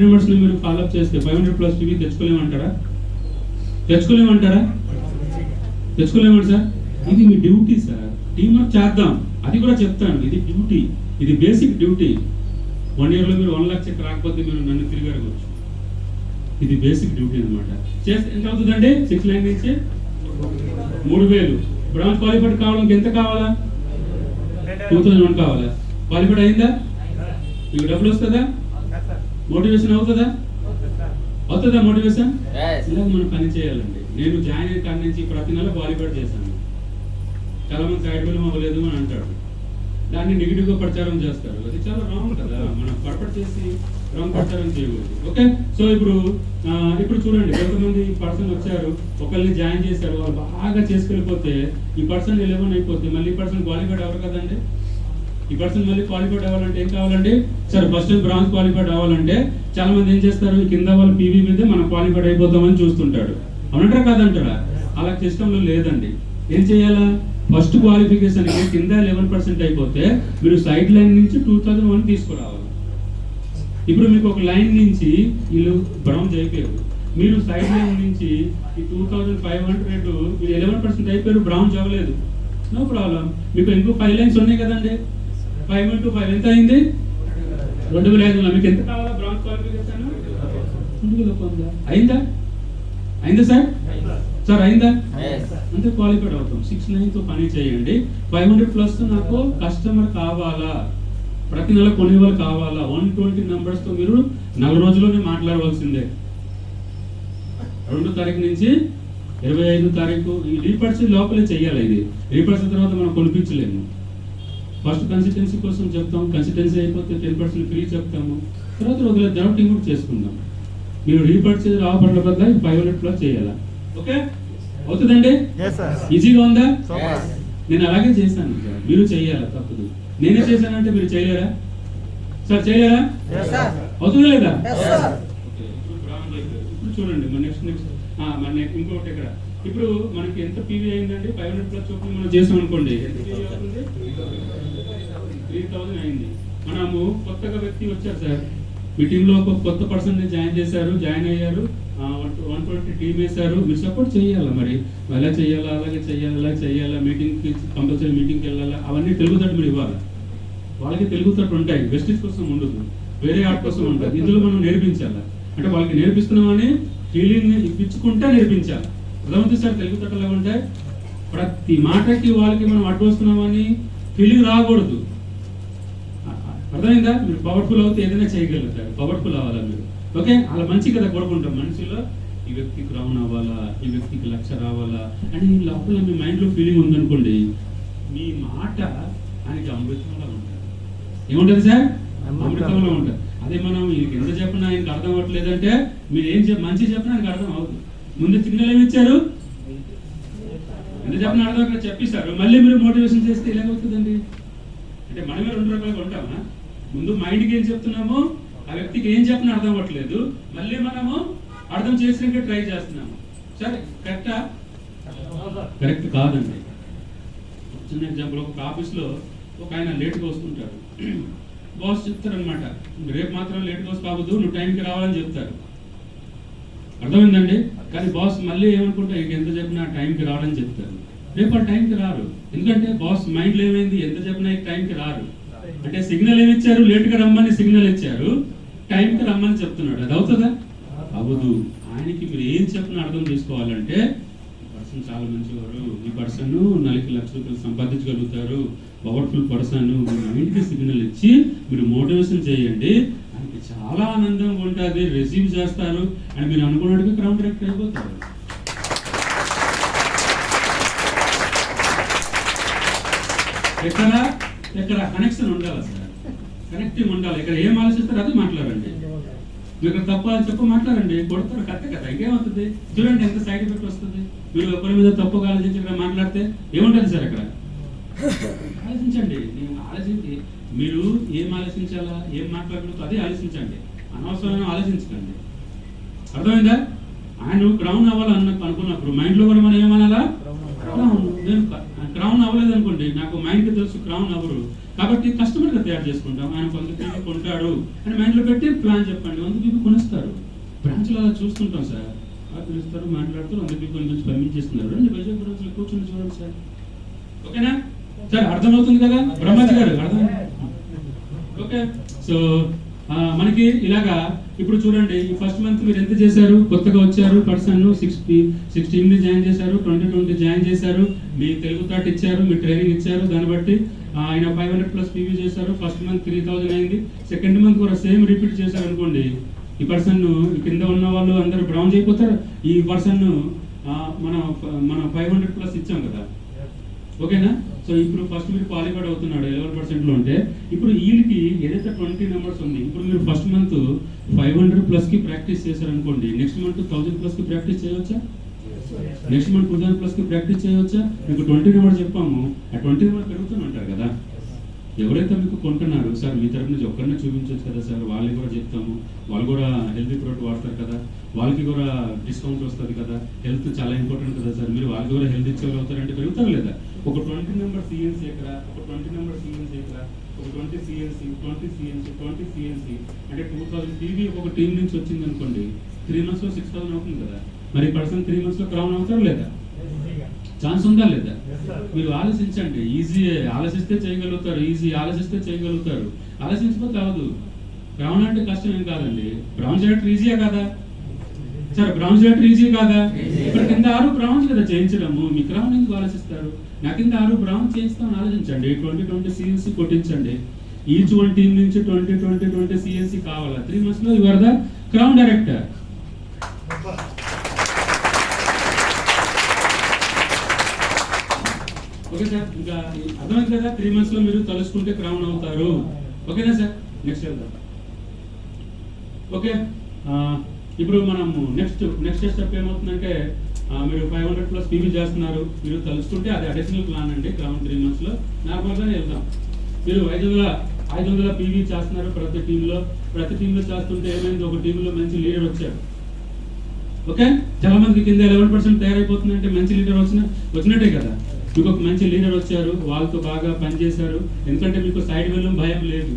నెంబర్స్ మీరు ఫాలోఅప్ చేస్తే 500+ టీవీ తెచ్చుకోలేమంటారా? తెచ్చుకోలేమంట సార్. ఇది మీ డ్యూటీ సార్, టీమ్ వర్క్ చేద్దాం, అది కూడా చెప్తాను. ఇది డ్యూటీ, ఇది బేసిక్ డ్యూటీ. 1 yearలో మీరు 1 lakh చెక్ రాకపోతే మీరు నన్ను తిరిగి అడగవచ్చు. ఇది బేసిక్ డ్యూటీ అనమాట. చేస్తే ఎంత అవుతుందండి? 6 lakhs నుంచి 3,000. బ్రాంచ్ క్వాలిఫైడ్ కావడానికి ఎంత కావాలా? 2001 కావాలా? క్వాలిఫైడ్ అయిందా? మీకు డబ్బులు వస్తుందా? మోటివేషన్ అవుతుందా? మోటివేషన్? ఇలా మనం పని చేయాలండి. నేను జాయిన్ అయిన కాడి నుంచి ప్రతి నెల క్వాలిఫైడ్ చేశాను. చాలా మంది సైడ్ బిల్ అవ్వలేదు అని అంటాడు, దాన్ని నెగిటివ్ గా ప్రచారం చేస్తారు. అది చాలా రాంగ్ కదా, మనం పర్పట్ చేసి రాంగ్ ప్రచారం చేయకూడదు. ఓకే, సో ఇప్పుడు చూడండి, కొంతమంది పర్సన్ వచ్చారు, ఒకరిని జాయిన్ చేశారు, వాళ్ళు బాగా చేసుకెళ్ళిపోతే ఈ పర్సన్ 11 అయిపోతే మళ్ళీ ఈ పర్సన్ క్వాలిఫైడ్ అవ్వరు కదండి. ఈ పర్సన్ మళ్ళీ క్వాలిఫైడ్ అవ్వాలంటే ఏం కావాలండి? సరే, ఫస్ట్ బ్రాంచ్ క్వాలిఫైడ్ అవ్వాలంటే చాలా మంది ఏం చేస్తారు, కింద వాళ్ళు పీవీ మీదే మనం క్వాలిఫైడ్ అయిపోతామని చూస్తుంటాడు. అవునంటారా కాదంటారా? అలా సిస్టంలో లేదండి. ఏం చేయాలా? ఫస్ట్ క్వాలిఫికేషన్ కింద 11% అయిపోతే మీరు సైడ్ లైన్ నుంచి 2001 తీసుకురావాలి. ఇప్పుడు మీకు ఒక లైన్ నుంచి వీళ్ళు బ్రౌన్స్ అయిపోయారు, మీరు సైడ్ లైన్ నుంచి ఈ 2500 మీరు 11% అయిపోయారు, బ్రౌన్స్ అవ్వలేదు, నో ప్రాబ్లం. మీకు ఇంకో 5 లైన్స్ ఉన్నాయి కదండి, 5 into 5 ఎంత అయింది? 2500. మీకు ఎంత కావాలా బ్రౌన్స్ క్వాలిఫికేషన్? 2001. అయిందా సార్? అయిందా? అంటే క్వాలిఫైడ్ అవుతాం. 6 9 తో పని చేయండి. 500+ నాకు కస్టమర్ కావాలా, ప్రతి నెల కొనేవాళ్ళు కావాలా. 120 numbers తో మీరు 4 రోజుల్లోనే మాట్లాడవలసిందే. 2 తారీఖు నుంచి 25 తారీఖు ఈ రీపర్చేజ్ లోపలే చెయ్యాలి. ఇది రీపర్చేజ్ తర్వాత మనం కొనిపించలేము. ఫస్ట్ కన్సిస్టెన్సీ కోసం చెప్తాం, కన్సిస్టెన్సీ అయిపోతే 10% ఫ్రీ చెప్తాము, తర్వాత రోజుల డౌటింగ్ కూడా చేసుకుందాం. మీరు రీపర్చేజ్ ఆఫర్ల బదులు 500+ చేయాలా? ఓకే, అవుతుందండి? ఈజీగా ఉందా? నేను అలాగే చేశాను సార్, మీరు చెయ్యాలా? తప్పదు. నేనే చేశానంటే మీరు చేయలేరా సార్? చేయలేరా? అవుతుందా లేదా? ఇప్పుడు చూడంండి మన నెక్స్ట్ ఇంకొకటి ఇక్కడ. ఇప్పుడు మనకి ఎంత పీవీ అయిందండి? 500+ చొప్పున మనం చేసాం అనుకోండి, ఎంత పీవీ అవుతుంది? 3000 అయింది. మనము కొత్తగా వ్యక్తి వచ్చారు సార్, మీ టీంలో ఒక కొత్త పర్సన్ జాయిన్ అయ్యారు, 120 టీమ్ వేశారు. మీరు సపోర్ట్ చేయాలా? మరి ఎలా చేయాలా? అలాగే చేయాలా? మీటింగ్కి కంపల్సరీ మీటింగ్కి వెళ్ళాలా? అవన్నీ తెలుగుతట్టు మీరు ఇవ్వాలి. వాళ్ళకి తెలుగుతట్టు ఉంటాయి, వెస్టిజ్ కోసం ఉండదు, వేరే ఆర్ట్ కోసం ఉంటుంది. ఇందులో మనం నేర్పించాలా అంటే వాళ్ళకి నేర్పిస్తున్నామని ఫీలింగ్ ఇప్పించుకుంటే నేర్పించాలి. అర్థమవుతుంది సార్? తెలుగుతట్టు ఎలా ఉంటాయి, ప్రతి మాటకి వాళ్ళకి మనం అడ్డొస్తున్నామని ఫీలింగ్ రాకూడదు. అర్థమైందా? మీరు పవర్ఫుల్ అవుతే ఏదైనా చేయగలుగుతారు, పవర్ఫుల్ అవ్వాలా మీరు. ఓకే, అలా మంచి కదా కోరుకుంటాం మనసులో, ఈ వ్యక్తికి రౌండ్ అవ్వాలా, ఈ వ్యక్తికి 1,00,000 రావాలా అని ఈ లోపల మీ మైండ్లో ఫీలింగ్ ఉందనుకోండి, మీ మాట ఆయనకి అమృతంలో ఉంటుంది. ఏముంటుంది సార్? అమృతంలో ఉంటుంది. అదే మనం ఈయనకి ఎంత చెప్పినా ఆయనకి అర్థం అవ్వట్లేదంటే మీరు ఏం మంచి చెప్పినా ఆయనకి అర్థం అవుతుంది. ముందు సిగ్నల్ ఏమి ఇచ్చారు? ఎంత చెప్పినా అర్థం అక్కడ చెప్పిస్తారు, మళ్ళీ మీరు మోటివేషన్ చేస్తే ఎలాగవుతుందండి? అంటే మనమే 2 రకాలుగా ఉంటామా? ముందు మైండ్కి ఏం చెప్తున్నామో ఆ వ్యక్తికి ఏం చెప్పినా అర్థం అవ్వట్లేదు, మళ్ళీ మనము అర్థం చేసినాక ట్రై చేస్తున్నాము. సరే, కరెక్టా? కరెక్ట్ కాదండి. చిన్న ఎగ్జాంపుల్, ఒక ఆఫీస్లో ఒక ఆయన లేట్గా వస్తుంటాడు. బాస్ చెప్తారనమాట, రేపు మాత్రం లేట్గా వస్తే కావద్దు, నువ్వు టైంకి రావాలని చెప్తారు. అర్థమైందండి? కానీ బాస్ మళ్ళీ ఏమనుకుంటా, ఎంత చెప్పినా టైంకి రావాలని చెప్తారు. రేపు ఆ టైంకి రారు, ఎందుకంటే బాస్ మైండ్లో ఏమైంది, ఎంత చెప్పినా టైంకి రారు. అంటే సిగ్నల్ ఏమి ఇచ్చారు? లేట్గా రమ్మని సిగ్నల్ ఇచ్చారు, టైంకి రమ్మని చెప్తున్నాడు. అది అవుతుందా? అవ్వదు. ఆయనకి మీరు ఏం చెప్పినా అర్థం చేసుకోవాలంటే, ఈ పర్సన్ చాలా మంచివారు, ఈ పర్సన్ 4,00,000 రూపాయలు సంపాదించగలుగుతారు, పవర్ఫుల్ పర్సన్, మైండ్కి సిగ్నల్ ఇచ్చి మీరు మోటివేషన్ చేయండి. ఆయనకి చాలా ఆనందంగా ఉంటుంది, రిసీవ్ చేస్తారు అని మీరు అనుకున్నట్టుగా క్రౌడ్ డైరెక్ట్ అయిపోతారు. ఎక్కడ కనెక్షన్ ఉండాలి సార్, కనెక్టింగ్ ఉండాలి. ఇక్కడ ఏం ఆలోచిస్తారో అది మాట్లాడండి. మీరు తప్పు మాట్లాడండి, కొడతారు, కరెక్ట్ కదా, ఇంకేమవుతుంది? చూడండి ఎంత సైడ్ ఎఫెక్ట్ వస్తుంది. మీరు ఒకరి మీద తప్పుగా ఆలోచించి ఇక్కడ మాట్లాడితే ఏముంటుంది సార్? అక్కడ ఆలోచించండి. ఆలోచించి మీరు ఏం ఆలోచించాలా, ఏం మాట్లాడగలుగుతా అదే ఆలోచించండి, అనవసరమైన ఆలోచించకండి. అర్థమైందా? ఆయన గ్రౌండ్ అవ్వాలన్న అనుకున్నప్పుడు మైండ్లో కూడా మనం ఏమనాలా? క్రౌన్. నేను క్రౌన్ అవ్వలేదు అనుకోండి, నాకు మైండ్కి తెలుసు క్రౌన్ అవ్వరు, కాబట్టి కస్టమర్గా తయారు చేసుకుంటాం. ఆయన 100 పీవీ కొంటాడు అని మైండ్లో పెట్టి ప్లాన్ చెప్పండి, 100 పీవీ కొనిస్తారు. బ్రాంచ్లో అలా చూస్తుంటాం సార్, పిలుస్తారు, మాట్లాడుతారు, 100 పీవీ కొని పంపించేస్తున్నారు. రండి వైజాగ్ బ్రాంచ్లో కూర్చొని చూడండి సార్. ఓకేనా సార్? అర్థమవుతుంది కదా బ్రహ్మాజీ గారు? అర్థం. ఓకే. సో మనకి ఇలాగా ఇప్పుడు చూడండి, ఈ ఫస్ట్ మంత్ మీరు ఎంత చేశారు? కొత్తగా వచ్చారు పర్సన్ 16 జాయిన్ చేశారు, 20 జాయిన్ చేశారు, మీ తెలుగు థాట్ ఇచ్చారు, మీ ట్రైనింగ్ ఇచ్చారు, దాన్ని బట్టి ఆయన 500+ పీవీ చేశారు. ఫస్ట్ మంత్ 3000 అయింది. సెకండ్ మంత్ కూడా సేమ్ రిపీట్ చేశారు అనుకోండి, ఈ పర్సన్ కింద ఉన్న వాళ్ళు అందరూ బ్రౌన్ అయిపోతారు. ఈ పర్సన్ మనం 500+ ఇచ్చాం కదా, ఓకేనా? సో ఇప్పుడు ఫస్ట్ మీరు క్వాలిఫైడ్ అవుతున్నాడు 11% ఉంటే, ఇప్పుడు వీళ్ళకి ఏదైతే 20 నెంబర్స్ ఉంది, ఇప్పుడు మీరు ఫస్ట్ మంత్ 500+ ప్రాక్టీస్ చేశారు అనుకోండి, నెక్స్ట్ మంత్ 1000+ ప్రాక్టీస్ చేయవచ్చా? నెక్స్ట్ మంత్ 2000+ ప్రాక్టీస్ చేయవచ్చా? మీకు 20 నెంబర్ చెప్పాము, ఆ 20 నెంబర్ పెరుగుతూనే ఉంటారు కదా. ఎవరైతే మీకు కొంటున్నారు సార్, మీ తరపు నుంచి ఒక్కరినే చూపించవచ్చు కదా సార్, వాళ్ళకి కూడా చెప్తాము, వాళ్ళు కూడా హెల్తీ ప్రోడక్ట్ వాడతారు కదా, వాళ్ళకి కూడా డిస్కౌంట్ వస్తుంది కదా, హెల్త్ చాలా ఇంపార్టెంట్ కదా సార్, మీరు వాళ్ళకి కూడా హెల్త్ ఇచ్చేవాళ్ళు అవుతారంటే పెరుగుతారు లేదా? ఒక 20 నెంబర్ సిఎన్సీ ఇక్కడ, ఒక 20 నెంబర్ సిఎన్సీ ఇక్కడ, ఒక 20 సిఎన్సీ, 20 సిఎన్సీ, 20 సిఎన్సీ అంటే 2000 టీవీ ఒక టీం నుంచి వచ్చింది అనుకోండి, 3 monthsలో 6000 అవుతుంది కదా. మరి పర్సన్ 3 monthsలో క్రౌన్ అవుతారు లేదా? ఛాన్స్ ఉందా లేదా? మీరు ఆలోచించండి. ఈజీ ఆలోచిస్తే చేయగలుగుతారు, ఈజీ ఆలోచిస్తే చేయగలుగుతారు, ఆలోచించకపోతే అవ్వదు. బ్రౌన్ అంటే కష్టం ఏం కాదండి. బ్రౌన్ చేయడం ఈజీయా కాదా సార్? బ్రౌన్ చేయడం ఈజీ కాదా? ఇక్కడ కింద 6 బ్రౌన్స్ కదా చేయించడము, మీ క్రౌన్ ఎందుకు ఆలోచిస్తారు? నా కింద 6 బ్రౌన్ చేయిస్తామని ఆలోచించండి. 20 సిఎన్సీ కొట్టించండి. ఈచ్ వన్ టీం నుంచి 20 సిఎన్సీ కావాలా? 3 monthsలో you are the crown director. Okay sir, ఇంకా అర్థమైంది కదా? 3 monthsలో మీరు తలుచుకుంటే క్రౌన్ అవుతారు. ఓకేనా సార్? నెక్స్ట్ వెళ్దాం. ఓకే, ఇప్పుడు మనము నెక్స్ట్ స్టెప్ ఏమవుతుందంటే, మీరు 500+ పీవీ చేస్తున్నారు, మీరు తలుచుకుంటే అది అడిషనల్ ప్లాన్ అండి. క్రౌన్ 3 monthsలో నార్మల్గానే వెళ్దాం. మీరు 500 పీవీ చేస్తున్నారు ప్రతి టీంలో చేస్తుంటే ఏమైంది? ఒక టీంలో మంచి లీడర్ వచ్చాడు. ఓకే, చాలా మందికి కింద 11% తయారైపోతుందంటే మంచి లీడర్ వచ్చినట్టే కదా. మీకు ఒక మంచి లీడర్ వచ్చారు, వాళ్ళతో బాగా పనిచేశారు, ఎందుకంటే మీకు సైడ్ వెల్ భయం లేదు.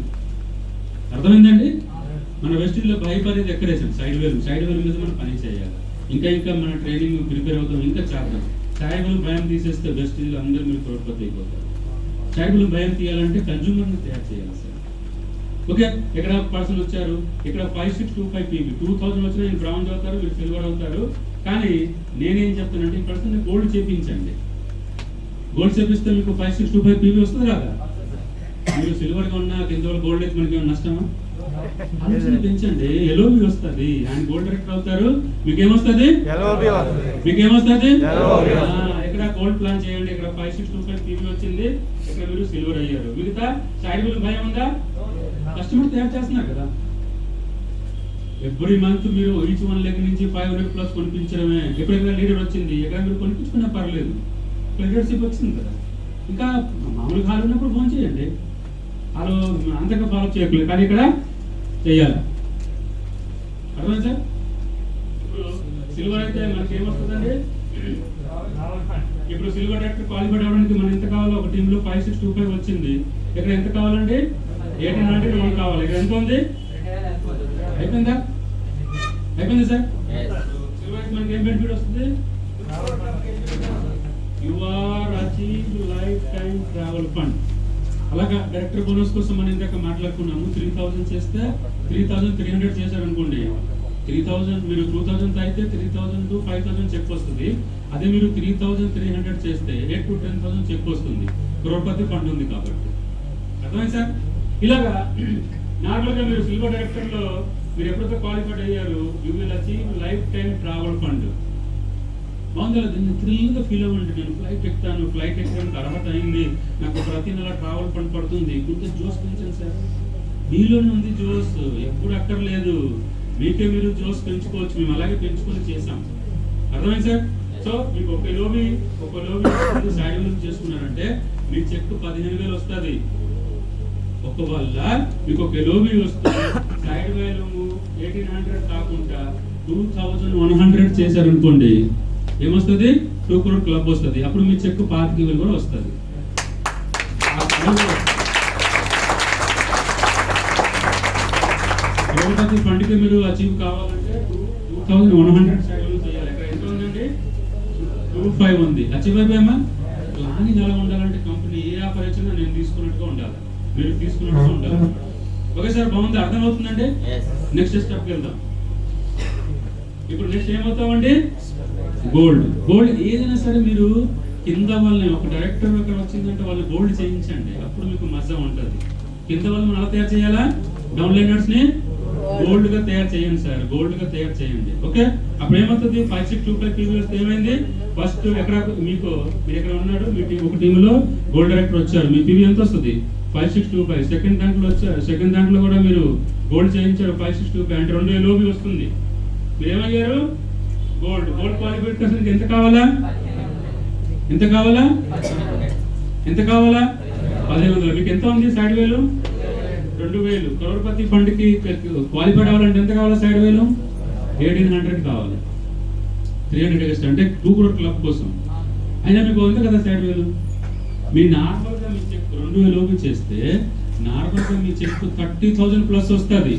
అర్థమైందండి? మన వెస్టిల్లో భయపడేది ఎక్కడేసాం? సైడ్ వెల్ మీద మనం పని చేయాలి. ఇంకా మన ట్రైనింగ్ ప్రిపేర్ అవుతాం, ఇంకా చేద్దాం. సైడ్ వెల్ భయం తీసేస్తే వెస్టిల్లో అందరూ మీరు కోల్పోతే అయిపోతారు. సైడ్ వెల్ భయం తీయాలంటే కన్జ్యూమర్ని తయారు చేయాలి సార్. ఓకే, ఇక్కడ పర్సన్ వచ్చారు, ఇక్కడ 5625 పీవీ 2000 వచ్చినా నేను బ్రౌన్ అవుతారు, మీరు సిల్వర్ అవుతారు. కానీ నేనేం చెప్తానంటే, ఈ పర్సన్ గోల్డ్ చేపించండి. గోల్డ్ చేపిస్తే మీకు 5625 పీవీ వస్తుంది కదా. మీరు సిల్వర్గా ఉన్నా కింద గోల్డ్ అయితే మనకి ఏమైనా నష్టమా? ఆలోచన పెంచండి. ఎల్ఓబి వస్తుంది, ఆయన గోల్డ్ డైరెక్టర్ అవుతారు, మీకేమొస్తుంది? మీకేమొస్తుంది? ఇక్కడ గోల్డ్ ప్లాన్ చేయండి. ఇక్కడ 5625 పీవీ వచ్చింది, ఇక్కడ మీరు సిల్వర్ అయ్యారు. మిగతా సైడ్ బిల్ భయం ఉందా? కస్టమర్ తయారు చేస్తున్నారు కదా. ఎవ్రీ మంత్ మీరు ఈచ్ వన్ లెగ్ నుంచి 500+ కొనిపించడమే. ఎక్కడెక్కడ లీడర్ వచ్చింది, ఎక్కడ మీరు కొనిపించుకున్నా పర్లేదు, లీడర్షిప్ వచ్చింది కదా. ఇంకా మామూలుగా హాల్ ఉన్నప్పుడు ఫోన్ చేయండి, వాళ్ళు అంతగా ఫాలో చేయట్లేదు, కానీ ఇక్కడ చెయ్యాలి. అర్థమైంది సార్? సిల్వర్ అయితే మనకి ఏమొస్తుందండి? ఇప్పుడు సిల్వర్ డైరెక్టర్ క్వాలిఫైడ్ అవ్వడానికి మనం ఎంత కావాలో, ఒక టీంలో 5625 వచ్చింది, ఇక్కడ ఎంత కావాలండి? 1800 కావాలి. ఇక్కడ ఎంత ఉంది? అయిపోయిందా? అయిపోయింది సార్? సిల్వర్ అయితే మనకి ఏం బెనిఫిట్ వస్తుంది? You are achieve lifetime travel fund. అలాగా డైరెక్టర్ బోనస్ కోసం మనం ఇందాక మాట్లాడుకున్నాము. 3000 చేస్తే 3300 చేశారు అనుకోండి, 3000 మీరు 2000 అయితే 3000 to 5000 చెక్ వస్తుంది. అదే మీరు 3300 చేస్తే 8 to 10,000 చెక్ వస్తుంది. క్రోర్పతి ఫండ్ ఉంది కాబట్టి. అర్థమైంది సార్? ఇలాగా నార్మల్గా మీరు సిల్వర్ డైరెక్టర్లో మీరు ఎప్పుడైతే క్వాలిఫైడ్ అయ్యారు, you will achieve lifetime travel fund. బాగుందా? దీన్ని థ్రిల్గా ఫీల్ అవ్వండి. నేను ఫ్లైట్ ఎక్కడానికి అర్హత అయింది, నాకు ప్రతి నెల ట్రావెల్ ఫండ్ పడుతుంది. కొంచెం జోస్ పెంచండి సార్. మీలోనే ఉంది జోస్, ఎప్పుడు అక్కర్లేదు, మీకే మీరు జోస్ పెంచుకోవచ్చు. మేము అలాగే పెంచుకొని చేసాం. అర్థమైంది సార్? సో మీకు ఒక లోబీ సైడ్ వేలు చేసుకున్నారంటే మీ చెక్ 15,000 వస్తుంది. ఒకవేళ మీకు ఒక లోబీ వస్తుంది, సైడ్ వేలు 1800 కాకుండా 2100 చేశారనుకోండి, ఏమొస్తుంది? 2 crore క్లబ్ వస్తుంది. అప్పుడు మీ చెక్ 25,000 కూడా వస్తుంది. క్రోర్పతి ఫండ్కి మీరు అచీవ్ కావాలంటే 2100 సైడ్లు చేయాలి. ఇక్కడ ఎంత ఉందండి? 25 ఉంది. అచీవ్ అయిపోయామా? ప్లానింగ్ ఎలా ఉండాలంటే కంపెనీ ఏ ఆఫర్ ఇచ్చినా నేను తీసుకున్నట్టుగా ఉండాలి, మీరు తీసుకున్నట్టుగా ఉండాలి. ఓకే సార్, బాగుంది, అర్థమవుతుందండి. నెక్స్ట్ స్టెప్కి వెళ్దాం. ఇప్పుడు నెక్స్ట్ ఏమవుతామండి? గోల్డ్. గోల్డ్ ఏదైనా సరే మీరు కింద వాళ్ళని, ఒక డైరెక్టర్ అక్కడ వచ్చిందంటే వాళ్ళు గోల్డ్ చేయించండి, అప్పుడు మీకు మజా ఉంటుంది. కింద వాళ్ళు మనం ఎలా తయారు చేయాలా? డౌన్లైనర్స్ ని గోల్డ్ గా తయారు చేయండి సార్, గోల్డ్ గా తయారు చేయండి. ఓకే, అప్పుడు ఏమవుతుంది? 5625 పీవీఎస్ ఏమైంది? ఫస్ట్ ఎక్కడ మీకు, మీరు ఎక్కడ ఉన్నాడు, మీ టీం, ఒక టీంలో గోల్డ్ డైరెక్టర్ వచ్చారు, మీ పీవీ ఎంత వస్తుంది? 5625. సెకండ్ దాంట్లో వచ్చారు, సెకండ్ దాంట్లో కూడా మీరు గోల్డ్ చేయించారు 5625, అంటే 2 లోబీ వస్తుంది. మీరు ఏమయ్యారు? గోల్డ్. గోల్డ్ క్వాలిఫికేషన్ ఎంత కావాలా? ఎంత కావాలా? ఎంత కావాలా? 1500. మీకు ఎంత ఉంది సైడ్ వేలు? 2000. క్రోర్పతి ఫండ్ కి క్వాలిఫైడ్ అవ్వాలంటే ఎంత కావాలా సైడ్ వేలు? 1800 కావాలి. 300 ఎక్స్ట్రా, అంటే 2 crore క్లబ్ కోసం. అయినా మీకు ఉంది కదా సైడ్ వేలు. మీ నార్మల్ గా మీ చెక్ 2000 చేస్తే నార్మల్ గా మీ చెక్ 30,000 ప్లస్ వస్తుంది.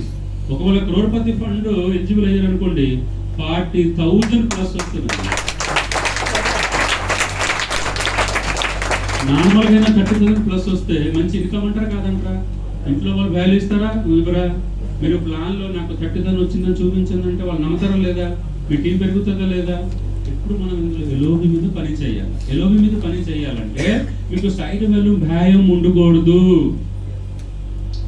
ఒకవేళ క్రోర్పతి ఫండ్ ఎలిజిబుల్ అయ్యారు అనుకోండి, 40,000 ప్లస్ వస్తుంది. నార్మల్ గా 30,000 ప్లస్ వస్తే మంచి ఇన్కమ్ అంటారా కాదంటారా? ఇంట్లో వాళ్ళు వాల్యూ ఇస్తారా ఇవ్వరా? మీరు ప్లాన్ లో నాకు 30,000 వచ్చిందని చూపించండి అంటే వాళ్ళు నమ్ముతారా లేదా? మీ టీం పెరుగుతుందా లేదా? ఎప్పుడు మనం ఇందులో ఎలోబి మీద పని చేయాలి. ఎలోబి మీద పని చేయాలంటే మీకు సైడ్ వాల్యూ భయం ఉండకూడదు.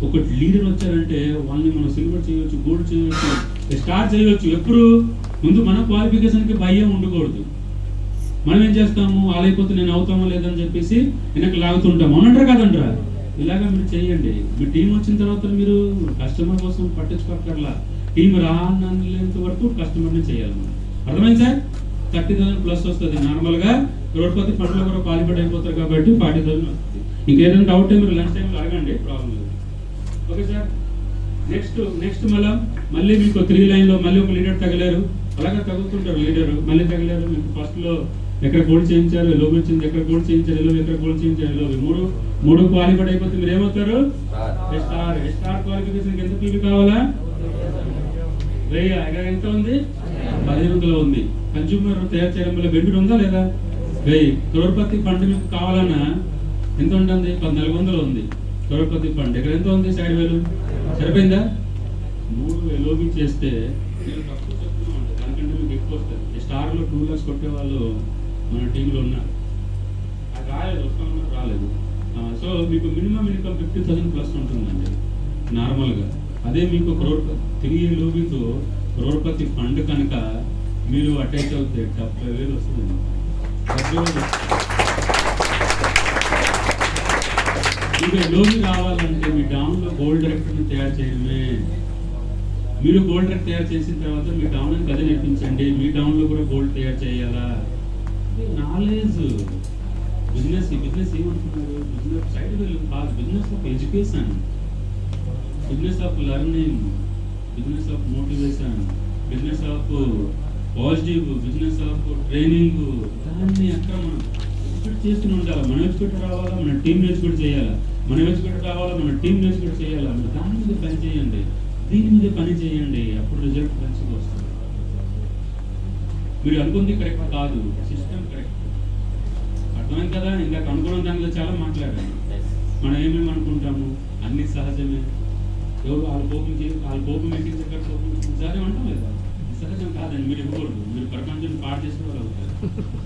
ఒక లీడర్ వచ్చారంటే వాళ్ళని మనం సిల్వర్ చేయొచ్చు, గోల్డ్ చేయొచ్చు, స్టార్ చేయొచ్చు. ఎప్పుడు ముందు మన క్వాలిఫికేషన్ కి భయం ఉండకూడదు. మనం ఏం చేస్తాము? వాళ్ళైపోతే నేను అవుతామో లేదని చెప్పేసి వెనక్కి లాగుతుంటాము. అవునంటారా కాదంటారా? ఇలాగా మీరు చేయండి. మీ టీం వచ్చిన తర్వాత మీరు కస్టమర్ కోసం పట్టించుకోకర్లా, టీం రానంత వరకు కస్టమర్ని చేయాలి మనం. అర్థమైంది సార్? 30,000 ప్లస్ వస్తుంది. నార్మల్ గా క్రోర్పతి ఫండ్ లో కూడా క్వాలిఫైడ్ అయిపోతారు కాబట్టి 40,000 వస్తుంది. ఇంకేదైనా డౌట్ మీరు లంచ్ టైంలో అడగండి, ప్రాబ్లం లేదు. ఓకే సార్, నెక్స్ట్ మళ్ళీ మీకు 3 లైన్లో మళ్ళీ ఒక లీడర్ తగిలారు. అలాగే తగులుతుంటారు లీడర్, మళ్ళీ తగిలారు. మీకు ఫస్ట్ లో ఎక్కడ గోల్డ్ చేయించారు, ఎలోబి వచ్చింది, ఎక్కడ గోల్డ్ చేయించారు, ఎలోబి, ఎక్కడ గోల్డ్ చేయించారు, ఎలోబి. మూడు క్వాలిఫైడ్ అయిపోతే మీరు ఏమవుతారు? స్టార్ క్వాలిఫికేషన్ ఎంత పీవీ కావాలా? 1000. ఇక్కడ ఎంత ఉంది? 1500 ఉంది. కన్స్యూమర్ తయారు చేయడం వల్ల బెనిఫిట్ ఉందా లేదా? 1000. క్రోర్పతి ఫండ్ మీకు కావాలన్నా ఎంత ఉంటుంది? 1400 ఉంది క్రోర్పతి ఫండ్. ఇక్కడ ఎంత ఉంది సైడ్ వేలు? సరిపోయిందా? 3 ఎలోబి చేస్తే నేను తక్కువ చెప్తున్నా ఉంటుంది, దానికంటే మీకు ఎక్కువ వస్తుంది. స్టార్లో 2 lakhs కొట్టే వాళ్ళు మన టీంలో ఉన్నారు. అది రాలేదు, వస్తా ఉన్నారు, రాలేదు. సో మీకు మినిమం ఇన్కమ్ 50,000 ప్లస్ ఉంటుందండి నార్మల్గా. అదే మీకు 3 లోబీతో క్రోర్పతి ఫండ్ కనుక మీరు అటాచ్ అవుతే 70,000 వస్తుంది. 70,000. ఇంకా లోబీ రావాలంటే మీ డౌన్లో గోల్డ్ డైరెక్టర్ని తయారు చేయడమే. మీరు గోల్డ్ డైరెక్ట్ తయారు చేసిన తర్వాత మీ డౌన్ అని అదే నేర్పించండి. మీ డౌన్లో కూడా గోల్డ్ తయారు చేయాలా? నాలెడ్జ్. బిజినెస్ ఏమంటున్నారు? బిజినెస్ సైడ్ కాదు, business of education, business of learning, business of motivation, business of positive, business of training. దాన్ని అక్కడ మనం ఎడ్యుకేట్ చేస్తూనే ఉండాలి. మనం ఎడ్యుకేట్ రావాలా, మన టీం ఎడ్యుకేట్ చేయాలా, మనం ఎడ్యుకేట్ రావాలా, మన టీం ఎడ్యుకేట్ చేయాలా. మీరు దాని మీద పని చేయండి, దీని మీద పని చేయండి, అప్పుడు రిజల్ట్ మంచిగా వస్తుంది. మీరు అనుకుంది కరెక్ట్ కాదు, సిస్టమ్ కరెక్ట్. అర్థమైంది కదా? ఇంకా అనుకున్న దానిలో చాలా మాట్లాడాను. మనం ఏమేమి అనుకుంటాము? అన్ని సహజమే. ఎవరు వాళ్ళ కోపం ఎక్కించక్కడ కోపం సహజం అంటాం లేదా? సహజం కాదండి. మీరు ఇవ్వకూడదు. మీరు ప్రపంచాన్ని పాడు చేసిన వాళ్ళు అవుతారు.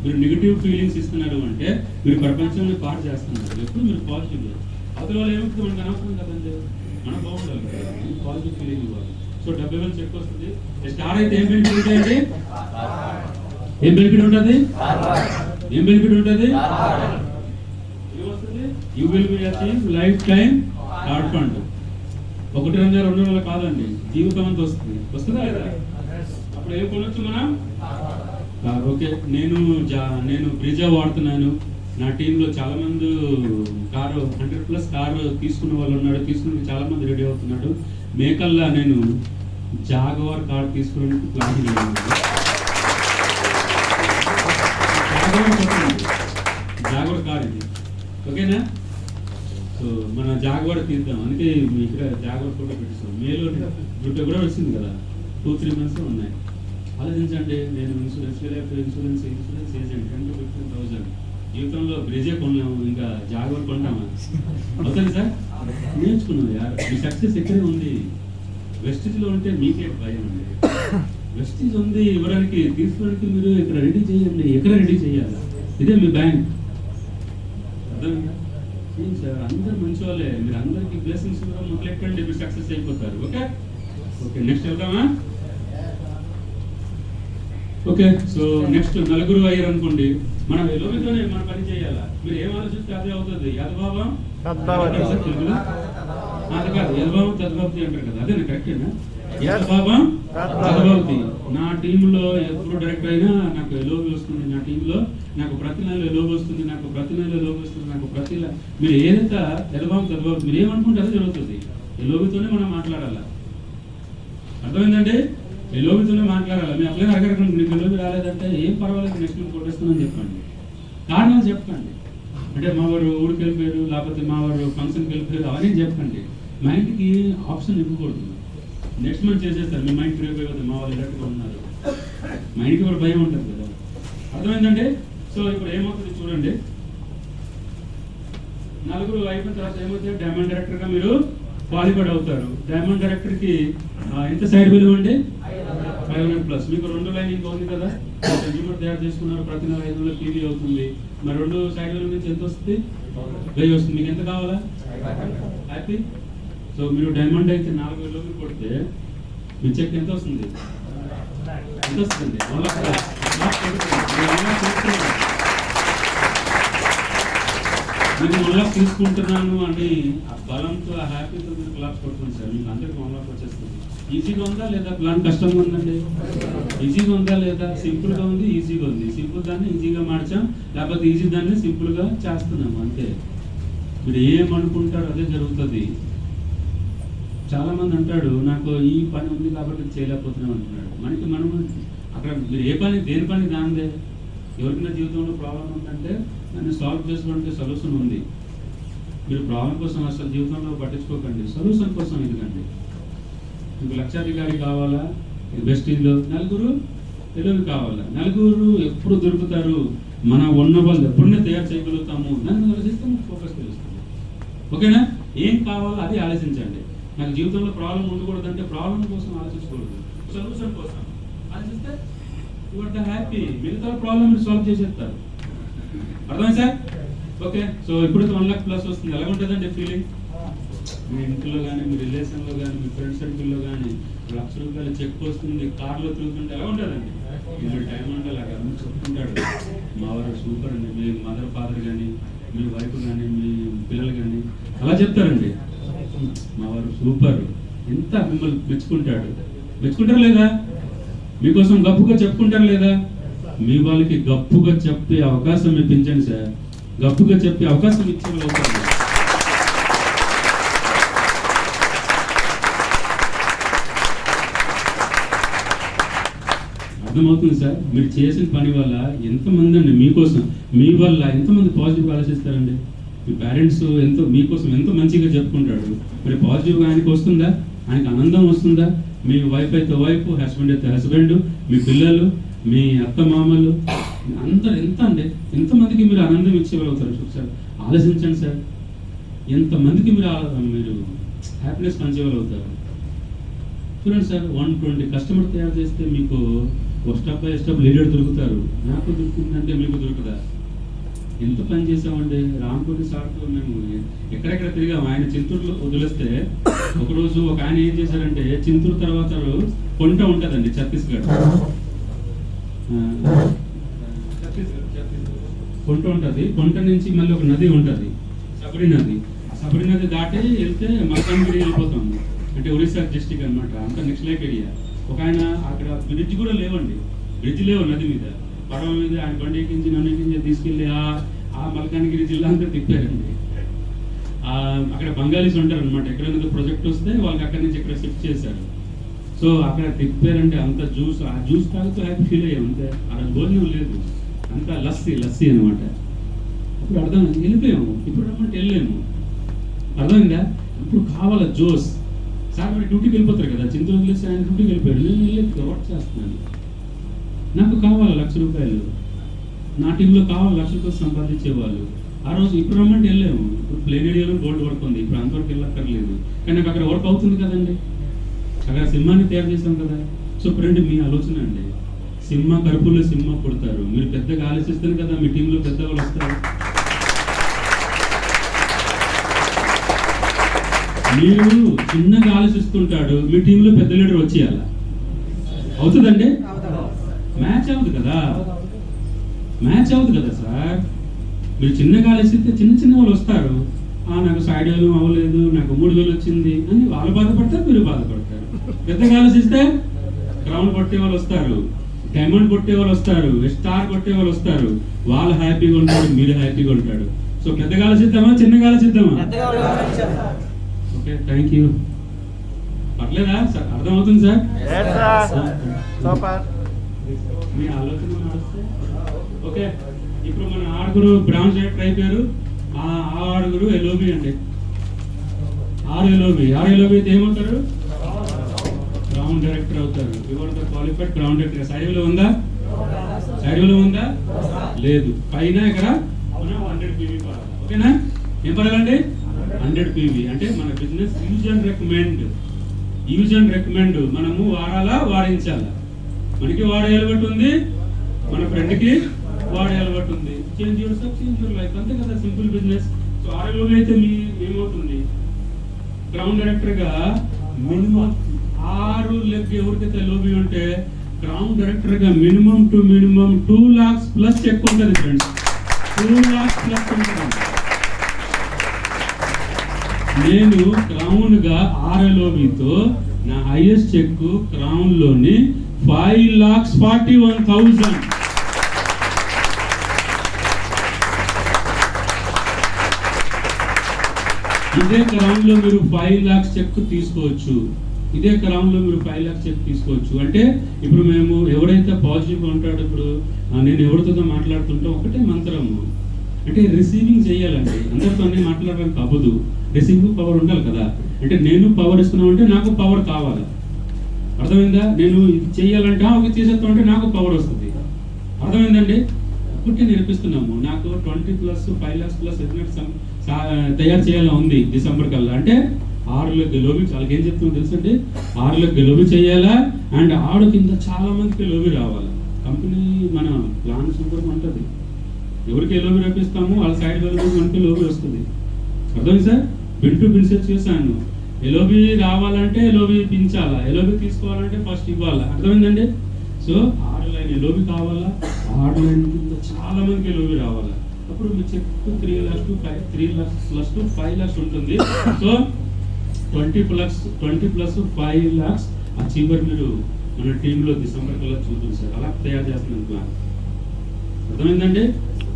మీరు నెగిటివ్ ఫీలింగ్స్ ఇస్తున్నారు అంటే మీరు ప్రపంచాన్ని పాడు చేస్తున్నారు. ఎప్పుడు మీరు పాజిటివ్. అవతల వాళ్ళు ఏమవుతుంది మనకు అనవసరం కదండి, మనం బాగుండాలి, పాజిటివ్ ఫీలింగ్ ఇవ్వాలి. సో 70,000 చెక్ వస్తుంది. స్టార్ అయితే ఏం బెనిఫిట్ ఉంటాయండి? ఏం బెనిఫిట్ ఉంటుంది? ఏం బెనిఫిట్ ఉంటుంది? You will be achieve life time hard fund. 1,200 కాదండి, జీవితం అంతా వస్తుంది. వస్తుందా లేదా? అప్పుడు ఏం కొనొచ్చు మనం? ఓకే, నేను బ్రిజా వాడుతున్నాను. నా టీంలో చాలా మంది కారు 100+ కారు తీసుకున్న వాళ్ళు ఉన్నాడు. తీసుకున్న చాలా మంది రెడీ అవుతున్నాడు. మేకల్లా నేను జాగవార్ కార్ తీసుకునే ప్లాన్ జాగ్వార్ కార్ ఇది, ఓకేనా? సో మన జాగ్వార్ తీద్దాం, అందుకే ఇక్కడ జాగ్వార్ ఫోటో పెట్టిస్తాం. మేలో ఫిబ్రవరి వచ్చింది కదా, 2-3 months ఉన్నాయి. ఆలోచించండి, నేను ఇన్సూరెన్స్ ఏజెంట్ 10 to 15,000 జీవితంలో బ్రిడ్జే కొన్నాము, ఇంకా జాగ్వార్ కొంటామా? అవుతుంది సార్, నేర్చుకున్నాం యార్. మీ సక్సెస్ ఎక్కడే ఉంది. వెస్టిజ్లో ఉంటే మీకే భయం అండి. వెస్టిజ్ ఉంది ఇవ్వడానికి, తీసుకోవడానికి. మీరు ఇక్కడ రెడీ చేయండి. ఎక్కడ రెడీ చేయాలి? ఇదే మీ బ్యాంక్. అర్థమైందా? సార్ అందరూ మంచి వాళ్ళే, మీరు అందరికీ బ్లెస్సింగ్స్ కూడా మొదలెట్టండి, మీరు సక్సెస్ అయిపోతారు. ఓకే ఓకే, నెక్స్ట్ వెళ్దామా? ఓకే, సో నెక్స్ట్ నలుగురు అయ్యారు అనుకోండి, మనం ఎలోమితోనే మన పని చేయాలా. మీరు ఏం ఆలోచిస్తే అదే అవుతుంది. యద్భావం సద్భావతి. అది కాదు, యద్భావం తద్భావతి అంటారు కదా, అదే కరెక్టేనా? యద్భావం తద్భావతి. నా టీంలో ఎప్పుడు డైరెక్ట్ అయినా నాకు ఎలోబి వస్తుంది, నా టీంలో నాకు ప్రతి నెల ఎలోబి వస్తుంది, నాకు ప్రతి నెల ఎలోబి వస్తుంది, నాకు ప్రతి మీరు ఏదైతే యద్భావం తద్భావతి, మీరు ఏమనుకుంటే అదే జరుగుతుంది. ఎలోబితోనే మనం మాట్లాడాలా. అర్థమైందండి? ఎలోబితోనే మాట్లాడాలి. మీ అప్లై అడగకండి, మీకు ఎలోబి రాలేదంటే ఏం పర్వాలేదు, నెక్స్ట్ మంత్ కొట్టేస్తున్నాను చెప్పండి. కారణాలు చెప్పండి. అంటే మా వారు ఊరికి వెళ్ళిపోయారు, లేకపోతే మా వారు ఫంక్షన్కి వెళ్ళిపోయారు, అవన్నీ చెప్పండి. మైండ్కి ఆప్షన్ ఇవ్వకూడదు. నెక్స్ట్ మంత్ చేసేస్తారు, మీ మైండ్ ఫ్రీ అయిపోతుంది. మా వాళ్ళు ఎలర్ట్గా ఉన్నారు, మైండ్కి కూడా భయం ఉంటుంది కదా. అర్థమైందండి? సో ఇప్పుడు ఏమవుతుంది చూడండి, నలుగురు అయిపోయిన తర్వాత ఏమవుతుంది, డైమండ్ డైరెక్టర్గా మీరు క్వాలిఫైడ్ అవుతారు. డైమండ్ డైరెక్టర్కి ఎంత సైడ్ బిల్ అండి? 500+. మీకు 2 లైన్ ఇంకా ఉంది కదా, కన్జ్యూమర్ తయారు చేసుకున్నారు, ప్రతి నెల 500 పీవీ అవుతుంది. మరి 2 సైడ్ బిల్ నుంచి ఎంత వస్తుంది? 1000 వస్తుంది. మీకు ఎంత కావాలా? హ్యాపీ. సో మీరు డైమండ్ అయితే 4,000 కొడితే మీ చెక్ ఎంత వస్తుంది? ఎంత వస్తుంది? 1 lakh. నేను 1 lakh తీసుకుంటున్నాను అని ఆ బలంతో, ఆ హ్యాపీతో మీరు క్లాప్స్ కొట్టుకోండి సార్. మీకు అందరికి 1 lakh వచ్చేస్తుంది. ఈజీగా ఉందా లేదా? ప్లాన్ కష్టంగా ఉందండి? ఈజీగా ఉందా లేదా? సింపుల్గా ఉంది, ఈజీగా ఉంది. సింపుల్ దాన్ని ఈజీగా మార్చాం, లేకపోతే ఈజీ దాన్ని సింపుల్గా చేస్తున్నాము, అంతే. మీరు ఏమనుకుంటారో అదే జరుగుతుంది. చాలా మంది అంటాడు, నాకు ఈ పని ఉంది కాబట్టి చేయలేకపోతున్నాం అంటున్నాడు. మనం అక్కడ మీరు ఏ పని, దేని పని దానిదే. ఎవరికైనా జీవితంలో ప్రాబ్లం ఉందంటే దాన్ని సాల్వ్ చేసుకోవడానికి సొల్యూషన్ ఉంది. మీరు ప్రాబ్లం కోసం అసలు జీవితంలో పట్టించుకోకండి, సొల్యూషన్ కోసం ఎదగండి. మీకు లక్షాధికారి కావాలా? బెస్ట్ ఇన్లో నలుగురు తెలుగు కావాలా? నలుగురు ఎప్పుడు దొరుకుతారు? మన ఉన్న వాళ్ళు ఎప్పుడైనా తయారు చేయగలుగుతాము, దాన్ని ఆలోచిస్తే మీకు ఫోకస్ తెలుస్తుంది. ఓకేనా? ఏం కావాలో అది ఆలోచించండి. నాకు జీవితంలో ప్రాబ్లం ఉండకూడదంటే ప్రాబ్లం కోసం ఆలోచించకూడదు, సొల్యూషన్ కోసం ఆలోచిస్తే యు ఆర్ ద హ్యాపీ. మిగతా ప్రాబ్లం మీరు సాల్వ్ చేసేస్తారు. అర్థమైంది సార్? ఓకే, సో ఇప్పుడైతే 1 lakh+ వస్తుంది. ఎలా ఉంటుందండి ఫీలింగ్? మీ ఇంట్లో కానీ, మీ రిలేషన్లో కానీ, మీ ఫ్రెండ్ సర్కిల్లో కానీ ₹1,00,000 చెక్ వస్తుంది, కార్లో తిరుగుతుంటే ఎలా ఉంటుందండి? మీరు టైం అంటే అలాగా చెప్తుంటాడు, మా వారు సూపర్ అండి, మీ మదర్ ఫాదర్ కానీ, మీ వైఫ్ కానీ, మీ పిల్లలు కానీ అలా చెప్తారండి, మా వారు సూపర్. ఎంత మిమ్మల్ని మెచ్చుకుంటాడు. మెచ్చుకుంటారు లేదా? మీకోసం గప్పుగా చెప్పుకుంటారు లేదా? మీ వాళ్ళకి గప్పుగా చెప్పే అవకాశం ఇప్పించండి సార్. గప్పుగా చెప్పే అవకాశం ఇచ్చే వాళ్ళు అవుతారు. అర్థమవుతుంది సార్? మీరు చేసిన పని వల్ల ఎంతమంది అండి మీకోసం, మీ వల్ల ఎంతమంది పాజిటివ్ ఆలోచిస్తారండి. మీ పేరెంట్స్ ఎంతో మీకోసం ఎంతో మంచిగా చెప్పుకుంటాడు. మరి పాజిటివ్గా ఆయనకి వస్తుందా? ఆయనకి ఆనందం వస్తుందా? మీ వైఫ్ అయితే వైఫ్, హస్బెండ్ అయితే హస్బెండ్, మీ పిల్లలు, మీ అత్త మామలు అందరు ఎంత అండి, ఎంతమందికి మీరు ఆనందం ఇచ్చేవాళ్ళవుతారు సార్? ఆలోచించండి సార్, ఎంతమందికి మీరు హ్యాపీనెస్ పంచేవాళ్ళవుతారు. చూడండి సార్, 120 కస్టమర్ తయారు చేస్తే మీకు స్టెప్ బై స్టెప్ లీడర్ దొరుకుతారు. నాకు దొరుకుతుందంటే మీకు దొరుకుదా? ఎంత పని చేసామండి. రాంపూరి సార్తో మేము ఎక్కడెక్కడ తిరిగాము. ఆయన చింతూరులో వదిలేస్తే ఒకరోజు ఒక ఆయన ఏం చేశారంటే, చింతూరు తర్వాత కొంట ఉంటుందండి ఛత్తీస్గఢ్, కొంట ఉంటుంది. కొంట నుంచి మళ్ళీ ఒక నది ఉంటుంది, సబరి నది. సబరి నది దాటి వెళ్తే మల్కాన్గిరి వెళ్ళిపోతాము, అంటే ఒరిస్సా డిస్టిక్ అనమాట. అంతా నెక్స్ట్ లైక్ ఏరియా. ఒక ఆయన అక్కడ బ్రిడ్జ్ కూడా లేవండి, బ్రిడ్జ్ లేవు నది మీద, పడవ మీద ఆయన బండి ఎక్కించి నన్ను ఎక్కించి తీసుకెళ్ళి ఆ మల్కాన్గిరి జిల్లా అంతా తిప్పారండి. అక్కడ బంగాలీస్ ఉంటారు అనమాట, ఎక్కడైనా ప్రాజెక్ట్ వస్తే వాళ్ళకి అక్కడి నుంచి ఇక్కడ షిఫ్ట్ చేశారు. సో అక్కడ తిప్పారంటే అంత జ్యూస్, ఆ జ్యూస్ తాగుతూ హ్యాపీ ఫీల్ అయ్యాం అంతే. ఆ రోజు భోజనం లేదు, అంతా లస్సీ అనమాట. ఇప్పుడు అర్థం వెళ్ళిపోయాము, ఇప్పుడు రమ్మంటే వెళ్ళలేము. అర్థమైందా? ఇప్పుడు కావాల జోస్. సార్ మరి డ్యూటీకి వెళ్ళిపోతారు కదా, చింత వదిలేసి ఆయన డ్యూటీకి వెళ్ళిపోయారు, నేను వెళ్ళి వర్క్ చేస్తున్నాను, నాకు కావాలి 1,00,000 రూపాయలు, నా టీంలో కావాలి 1,00,000 రూపాయలు సంపాదించేవాళ్ళు. ఆ రోజు ఇప్పుడు రమ్మంటే వెళ్ళాము. ఇప్పుడు ప్లేన్ ఏరియాలో గోల్డ్ వర్క్ ఉంది, ఇప్పుడు అంతవరకు వెళ్ళక్కర్లేదు, కానీ నాకు అక్కడ వర్క్ అవుతుంది కదండి, అక్కడ సింహాన్ని తయారు చేసాం కదా. సో ఫ్రెండ్, మీ ఆలోచన అండి, సింహ కడుపులో సింహ పుడతారు. మీరు పెద్దగా ఆలోచిస్తారు కదా, మీ టీంలో పెద్దవాళ్ళు వస్తారు. మీరు చిన్నగా ఆలోచిస్తుంటాడు, మీ టీంలో పెద్ద లీడర్ వచ్చేయాల. అవుతుందండి? మ్యాచ్ అవుతుంది కదా, మ్యాచ్ అవుతుంది కదా సార్. మీరు చిన్నగా ఆలోచిస్తే చిన్న వాళ్ళు వస్తారు. నాకు సైడ్ వేలు అవ్వలేదు, నాకు 3,000 వచ్చింది అని వాళ్ళు బాధపడతారు, మీరు బాధపడతారు. పెద్దగా ఆలోచిస్తే క్రౌన్ కొట్టే వాళ్ళు వస్తారు, డైమండ్ కొట్టే వాళ్ళు వస్తారు, స్టార్ కొట్టే వాళ్ళు వస్తారు. వాళ్ళు హ్యాపీగా ఉంటారు, మీరు హ్యాపీగా ఉంటాడు. సో పెద్దగా ఆలోచిద్దామా, చిన్నగా ఆలోచిద్దామా? Okay, thank you. పర్లేదా సార్? అర్థమవుతుంది సార్? మీ ఆలోచన నడుస్తే ఓకే. ఇప్పుడు మన 6 బ్రాంచ్ డైరెక్టర్ అయిపోయారు. ఆ 6 ఎల్ఓబి అండి. 6 ఎల్ఓబి అయితే ఏమవుతారు? గ్రౌండ్ డైరెక్టర్ అవుతారు. ఎవరితో క్వాలిఫైడ్ గ్రౌండ్ డైరెక్టర్. సైడ్లో ఉందా? లేదు. పైన ఇక్కడ మనం 100 PV పడాలి. ఓకేనా? ఏం పడాలండి? 100 PV అంటే మన బిజినెస్ యూజ్ అండ్ రికమెండ్ మనము వాడించాలా. మనకి వాడే అలవాటు ఉంది, మన ఫ్రెండ్కి వాడే అలవాటు ఉంది. Change your self, change your life, అంతే కదా, సింపుల్ బిజినెస్. సో 6 అయితే మీ ఏమవుతుంది? గ్రౌండ్ డైరెక్టర్ గా మినిమం 6 లెగ్ ఎవరికైతే లోబీ ఉంటే గ్రౌండ్ డైరెక్టర్ గా మినిమం 2 lakhs ప్లస్ చెక్ ఉంటుంది ఫ్రెండ్స్. 2 lakhs ప్లస్ ఉంటుంది. నేను క్రౌన్ గా 6 లోబీతో నా హైయెస్ట్ చెక్ క్రౌన్ లోని 5,41,000. ఇదే క్రౌన్ లో మీరు 5 lakhs చెక్ తీసుకోవచ్చు. అంటే ఇప్పుడు మేము ఎవరైతే పాజిటివ్ ఉంటాడో, ఇప్పుడు నేను ఎవరితో మాట్లాడుతుంటే ఒకటే మంత్రము, అంటే రిసీవింగ్ చేయాలండి. అందరితో మాట్లాడడానికి అవ్వదు, రిసీవింగ్ పవర్ ఉండాలి కదా. అంటే నేను పవర్ ఇస్తున్నాను అంటే నాకు పవర్ కావాలి. అర్థమైందా? నేను ఇది చేయాలంటే ఒక చేసేస్తా ఉంటే నాకు పవర్ వస్తుంది. అర్థమైందండి? ఇప్పటికే నేర్పిస్తున్నాము. నాకు 20+, 5 lakhs ప్లస్ తయారు చేయాలని ఉంది డిసెంబర్ కల్లా. అంటే 6 లోబీ వాళ్ళకి ఏం చెప్తున్నాం తెలుసండి? 6 లోబీ చేయాలా, అండ్ ఆడు కింద చాలా మందికి లోబీ రావాలి. కంపెనీ మన ప్లాన్ సూపర్ ఉంటుంది. ఎవరికి లోబీ రప్పిస్తాము వాళ్ళ సైడ్ మనకి లోబీ వస్తుంది. అర్థమైంది sir? Bill to bill set చేశాను. ఎలోబీ రావాలంటే ఎలోబీ పెంచాలా, ఎలోబీ తీసుకోవాలంటే ఫస్ట్ ఇవ్వాలా. అర్థమైందండి? సో 6 లైన్ ఎలోబీ కావాలా, 6 లైన్ కింద చాలా మందికి ఎలోబీ రావాలా. అప్పుడు మీ చెక్ 3 lakhs to 5 lakhs ఉంటుంది. సో 20+5 lakhs అచీవర్ మీరు మన టీంలో డిసెంబర్ కల్లా చూద్దాం సార్. అలా తయారు చేస్తున్నాను ప్లాన్. అర్థమైందండి?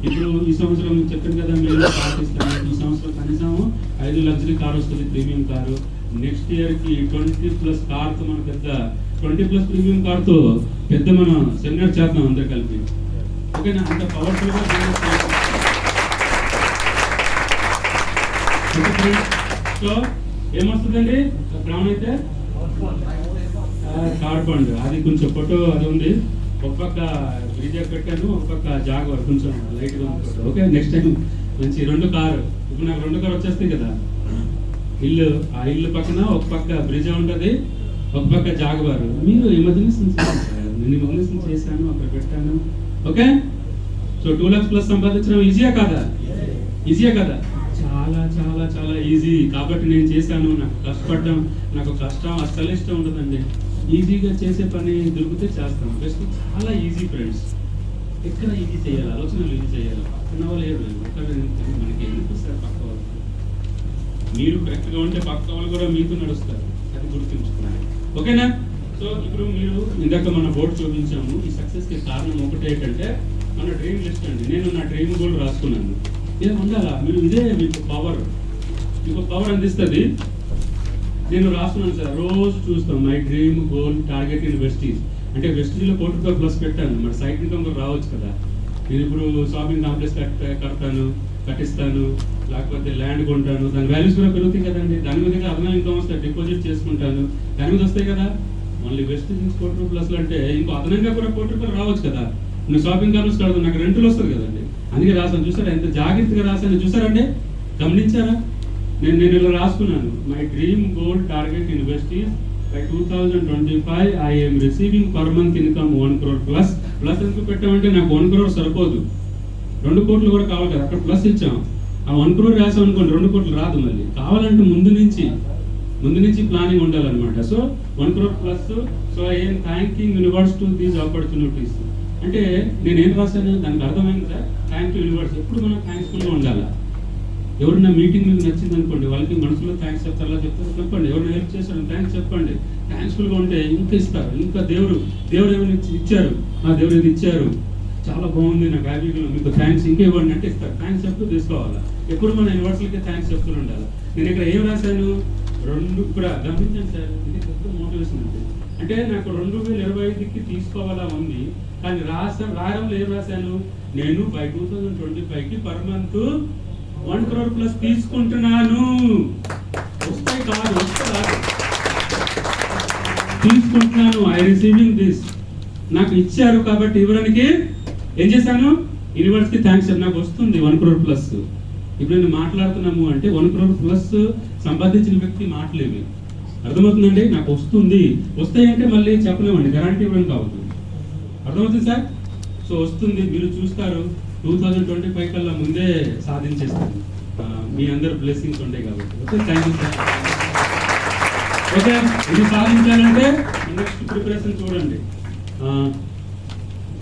ఇప్పుడు ఈ సంవత్సరం చెప్పాను కదా, మీరు పాటిస్తాను. ఈ సంవత్సరం కనీసం 5 లగ్జరీ కార్ వస్తుంది, ప్రీమియం కారు. నెక్స్ట్ ఇయర్కి 20+ కార్తో మన పెద్ద 20+ ప్రీమియం కార్తో పెద్ద మనం సెమినార్ చేద్దాం అందరు కలిపి. ఓకేనా? అంత పవర్ఫుల్గా సో ఏమొస్తుందండి క్రౌన్ అయితే? కార్ ఫండ్ అది కొంచెం ఫోటో అది ఉంది. ఒక పక్క బ్రిజర్ పెట్టాను, ఒక పక్క జాగ్వార్ కొంచెం లైట్గా ఉంది. ఓకే, నెక్స్ట్ టైం మంచి 2 కారు. ఇప్పుడు నాకు 2 కారు వచ్చేస్తాయి కదా. ఇల్లు, ఆ ఇల్లు పక్కన ఒక పక్క బ్రిడ్జ్ ఉంటుంది, ఒక పక్క జాగ్వార్. మీరు ఎమర్జెన్సీ నేను ఎమర్జెన్సీ చేశాను, అక్కడ పెట్టాను. ఓకే, సో 2 lakhs ప్లస్ సంపాదించడం ఈజీయా కాదా? చాలా చాలా చాలా ఈజీ. కాబట్టి నేను చేశాను. నాకు కష్టపడ్డాం, నాకు కష్టం అస్సలు ఇష్టం ఉండదండి. ఈజీగా చేసే పని దొరికితే చేస్తాం. బెస్ట్ చాలా ఈజీ ఫ్రెండ్స్. ఎక్కడ ఈజీ చేయాలి, ఆలోచనలు ఈజీ చేయాలి. పక్కన వాళ్ళు లేదు, మనకి ఎందుకు సార్ పక్క వాళ్ళు? మీరు కరెక్ట్గా ఉంటే పక్క వాళ్ళు కూడా మీతో నడుస్తారు. అది గుర్తుంచుకోండి. ఓకేనా? సో ఇప్పుడు మీరు ఇందాక మన బోర్డు చూపించాము. ఈ సక్సెస్కి కారణం ఒకటి ఏంటంటే మన డ్రీమ్ లిస్ట్ అండి. నేను నా డ్రీమ్ గోల్ రాసుకున్నాను. ఏం ఉండాలా? మీరు ఇదే మీకు పవర్ అందిస్తుంది. నేను రాసుకున్నాను సార్, రోజు చూస్తాం my dream goal target in Vestige. అంటే వెస్టీజ్లో ₹1 కోటి ప్లస్ పెట్టాను. మరి సైడ్ ఇన్కమ్ కూడా రావచ్చు కదా. నేను ఇప్పుడు షాపింగ్ కాంప్లెక్స్ కడతాను, కట్టిస్తాను, లేకపోతే ల్యాండ్ కొంటాను, దాని వాల్యూస్ కూడా పెరుగుతాయి కదండి. దాని మీద అదనం ఇన్కమ్ వస్తాయి, డిపాజిట్ చేసుకుంటాను, దాని మీద వస్తాయి కదా. మళ్ళీ వెస్ట్ ₹1,00,00,000 అంటే ఇంకో అదనంగా కూడా ₹1,00,00,000 రావచ్చు కదా. నేను షాపింగ్ కాంప్లెక్స్ కడతాను, నాకు రెంట్లు వస్తుంది కదండి. అందుకే రాశాను. చూసారా ఎంత జాగ్రత్తగా రాశాను, చూసారండి, గమనించారా? నేను ఇలా రాసుకున్నాను. My dream goal target investees by 2025 I am receiving per month income 1 crore plus. Plus ఎందుకు పెట్టామంటే నాకు 1 crore సరిపోదు, 2 కోట్లు కూడా కావాలి కదా. అక్కడ ప్లస్ ఇచ్చాం. ఆ 1 crore రాసాం అనుకోండి, 2 కోట్లు రాదు. మళ్ళీ కావాలంటే ముందు నుంచి ప్లానింగ్ ఉండాలన్నమాట. So 1 crore plus. So I am thanking universe to these opportunities. అంటే నేనేం రాశాను దానికి అర్థమైంది సార్. Thank you universe. ఎప్పుడు మనం థ్యాంక్స్ఫుల్గా ఉండాలి. ఎవరైనా మీటింగ్ మీకు నచ్చింది అనుకోండి, వాళ్ళకి మనసులో థ్యాంక్స్ చెప్తారు, అలా చెప్తారు, చెప్పండి. ఎవరైనా హెల్ప్ చేశారు థ్యాంక్స్ చెప్పండి. థ్యాంక్స్ఫుల్గా ఉంటే ఇంకా ఇస్తారు, ఇంకా దేవుడు ఏమైనా ఇచ్చారు, దేవుడు ఇది ఇచ్చారు, చాలా బాగుంది, నాకు హ్యాపీగా, మీకు థ్యాంక్స్ ఇంకా ఇవ్వండి అంటే ఇస్తారు. థ్యాంక్స్ చెప్తూ తీసుకోవాలి. ఎప్పుడు మన యూనివర్సల్కి థ్యాంక్స్ చెప్తూ ఉండాలి. నేను ఇక్కడ ఏం రాశాను, 2 కూడా గమనించండి సార్, ఇది పెద్ద మోటివేషన్ అంటే నాకు 2025కి తీసుకోవాలా ఉంది. కానీ రాయడంలో ఏం రాశాను, నేను బై 2025కి పర్ మంత్ 1 crore ప్లస్ తీసుకుంటున్నాను. వస్తాయి కాదు, తీసుకుంటున్నాను. I receiving this. నాకు ఇచ్చారు కాబట్టి ఇవ్వడానికి ఏం చేశాను, యూనివర్స్కి థ్యాంక్స్. నాకు వస్తుంది 1 crore ప్లస్. ఇప్పుడు నేను మాట్లాడుతున్నాము అంటే 1 crore ప్లస్ సంపాదించిన వ్యక్తి మాటలేవి. అర్థమవుతుందండి? నాకు వస్తాయంటే మళ్ళీ చెప్పలేమండి, గ్యారంటీ ఇవ్వడం కావద్దు. అర్థమవుతుంది సార్? సో వస్తుంది, మీరు చూస్తారు. 2025 కల్లా ముందే సాధించేస్తాను. మీ అందరు బ్లెస్సింగ్స్ ఉంటాయి కాబట్టి. Okay, thank you sir. Okay, ఇది సాధించాలంటే నెక్స్ట్ ప్రిపరేషన్ చూడండి.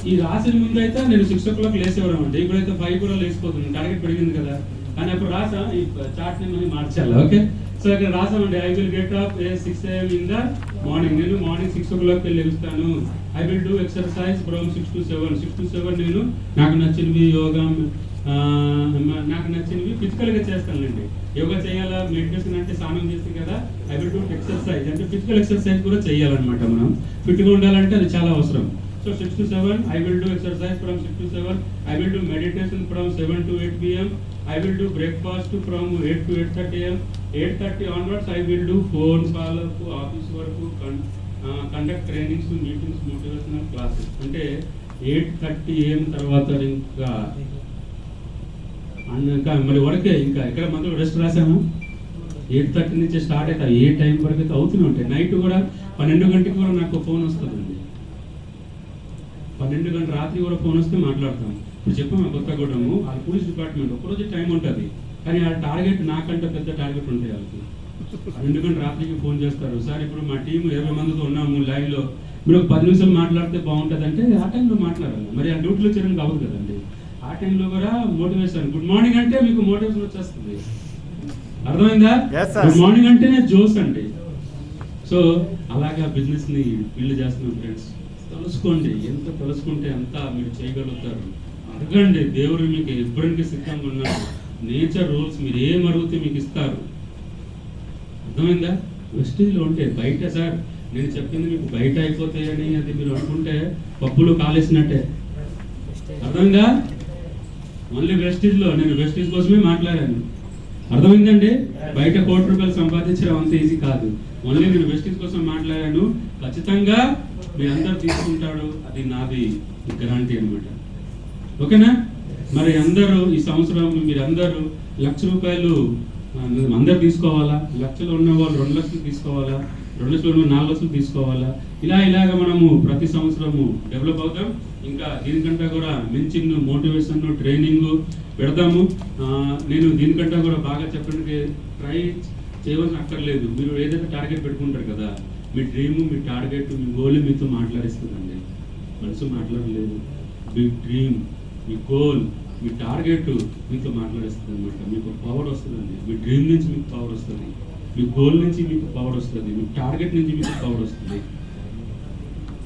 ఈ రాసిన ముందు అయితే నేను 6 o'clock లేసేవాడు అంటే, ఇప్పుడైతే 5 కూడా లేచిపోతుంది, టార్గెట్ పెరిగింది కదా. కానీ అప్పుడు రాసా ఈ చార్ట్ ని మనం మార్చాలి. ఓకే, సో ఇక్కడ రాసామండి, I will get up 6 AM in the morning. నేను మార్నింగ్ 6 o'clock లెగుస్తాను. I will do exercise from 6 to 7. నేను నాకు నచ్చినవి యోగా, నాకు నచ్చినవి ఫిజికల్గా చేస్తానండి. యోగా చేయాలా, మెడిటేషన్ అంటే స్నానం చేస్తే కదా. ఐ విల్ డూ ఎక్సర్సైజ్ అంటే ఫిజికల్ ఎక్సర్సైజ్ కూడా చేయాలన్నమాట. మనం ఫిట్గా ఉండాలంటే అది చాలా అవసరం. So 6 to 7, I will do exercise from 6 to 7. I will do meditation from 7 to 8 p.m. I will do breakfast from 8 to 8:30 a.m. 8:30 onwards, I will do phone call, office work, conduct trainings, meetings, motivational classes. అంటే 8:30 a.m. తర్వాత ఇంకా మరి వరకే, ఇంకా ఎక్కడ మనం rest రాసాము. 8:30 నుంచి start అవుతాయి, ఏ టైం వరకు అయితే అవుతూనే ఉంటాయి. నైట్ కూడా 12 గంటకి కూడా నాకు ఫోన్ వస్తుందండి. 12 గంటల రాత్రి కూడా ఫోన్ వస్తే మాట్లాడతాం. ఇప్పుడు చెప్పాము కొత్తగూడెము, అది పోలీస్ డిపార్ట్మెంట్, ఒకరోజు టైం ఉంటుంది. కానీ ఆ టార్గెట్ నాకంటే పెద్ద టార్గెట్ ఉంటాయి వాళ్ళకి. 12 గంటల రాత్రికి ఫోన్ చేస్తారు, సార్ ఇప్పుడు మా టీం 20 మందితో ఉన్నాము లైవ్లో, మీరు ఒక 10 నిమిషాలు మాట్లాడితే బాగుంటుంది అంటే ఆ టైంలో మాట్లాడాలి. మరి ఆ డ్యూటీలో చేయడం కావదు కదండి. ఆ టైంలో కూడా మోటివేషన్, గుడ్ మార్నింగ్ అంటే మీకు మోటివేషన్ వచ్చేస్తుంది. అర్థమైందా? గుడ్ మార్నింగ్ అంటేనే జోస్ అండి. సో అలాగా బిజినెస్ని బిల్డ్ చేస్తున్నాం ఫ్రెండ్స్. తెలుసుకోండి, ఎంత తెలుసుకుంటే అంత మీరు చేయగలుగుతారు. అడగండి, దేవుడు మీకు ఇవ్వడానికి సిద్ధంగా ఉన్నాడు. నేచర్ రూల్స్ మీరు ఏం అడిగితే మీకు ఇస్తారు. అర్థమైందా? వెస్టేజ్లో ఉంటే బయట సార్ నేను చెప్పింది మీకు బయట అయిపోతాయని అది మీరు అనుకుంటే పప్పులు కాలేసినట్టే. అర్థమైందా? ఓన్లీ వెస్టేజ్లో, నేను వెస్టేజ్ కోసమే మాట్లాడాను. అర్థమైందండి? బయట ₹1,00,00,000 సంపాదించడం అంత ఈజీ కాదు. ఓన్లీ నేను వెస్టేజ్ కోసం మాట్లాడాను. ఖచ్చితంగా మీ అందరు తీసుకుంటాడు, అది నాది గ్యారంటీ అనమాట. ఓకేనా? మరి అందరూ ఈ సంవత్సరం మీరు అందరూ ₹1,00,000 అందరు తీసుకోవాలా? లక్షలు ఉన్న వాళ్ళు 2 లక్షలు తీసుకోవాలా? 2 లక్షలు ఉన్న 4 లక్షలు తీసుకోవాలా? ఇలాగ మనము ప్రతి సంవత్సరము డెవలప్ అవుతాం. ఇంకా దీనికంటే కూడా మించిన మోటివేషన్ ట్రైనింగ్ పెడతాము. నేను దీనికంటే కూడా బాగా చెప్పడానికి ట్రై చేయవలసిన అక్కర్లేదు. మీరు ఏదైతే టార్గెట్ పెట్టుకుంటారు కదా, మీ డ్రీమ్, మీ టార్గెట్, మీ గోల్ మీతో మాట్లాడిస్తుందండి. మనసు మాట్లాడలేదు. మీ డ్రీమ్, మీ గోల్, మీ టార్గెట్ మీతో మాట్లాడిస్తుంది అనమాట. మీకు పవర్ వస్తుందండి. మీ డ్రీమ్ నుంచి మీకు పవర్ వస్తుంది, మీ గోల్ నుంచి మీకు పవర్ వస్తుంది, మీ టార్గెట్ నుంచి మీకు పవర్ వస్తుంది.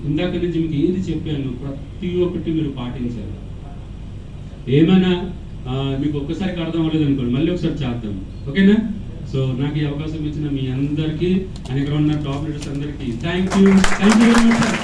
ఇందాక నుంచి మీకు ఏది చెప్పాను ప్రతి ఒక్కటి మీరు పాటించాలి. ఏమైనా మీకు ఒక్కసారికి అర్థం అవ్వలేదు అనుకోండి, మళ్ళీ ఒకసారి చేద్దాం. ఓకేనా? సో నాకు ఈ అవకాశం ఇచ్చిన మీ అందరికీ, ఇక్కడ ఉన్న టాప్ లీడర్స్ అందరికీ thank you very much sir.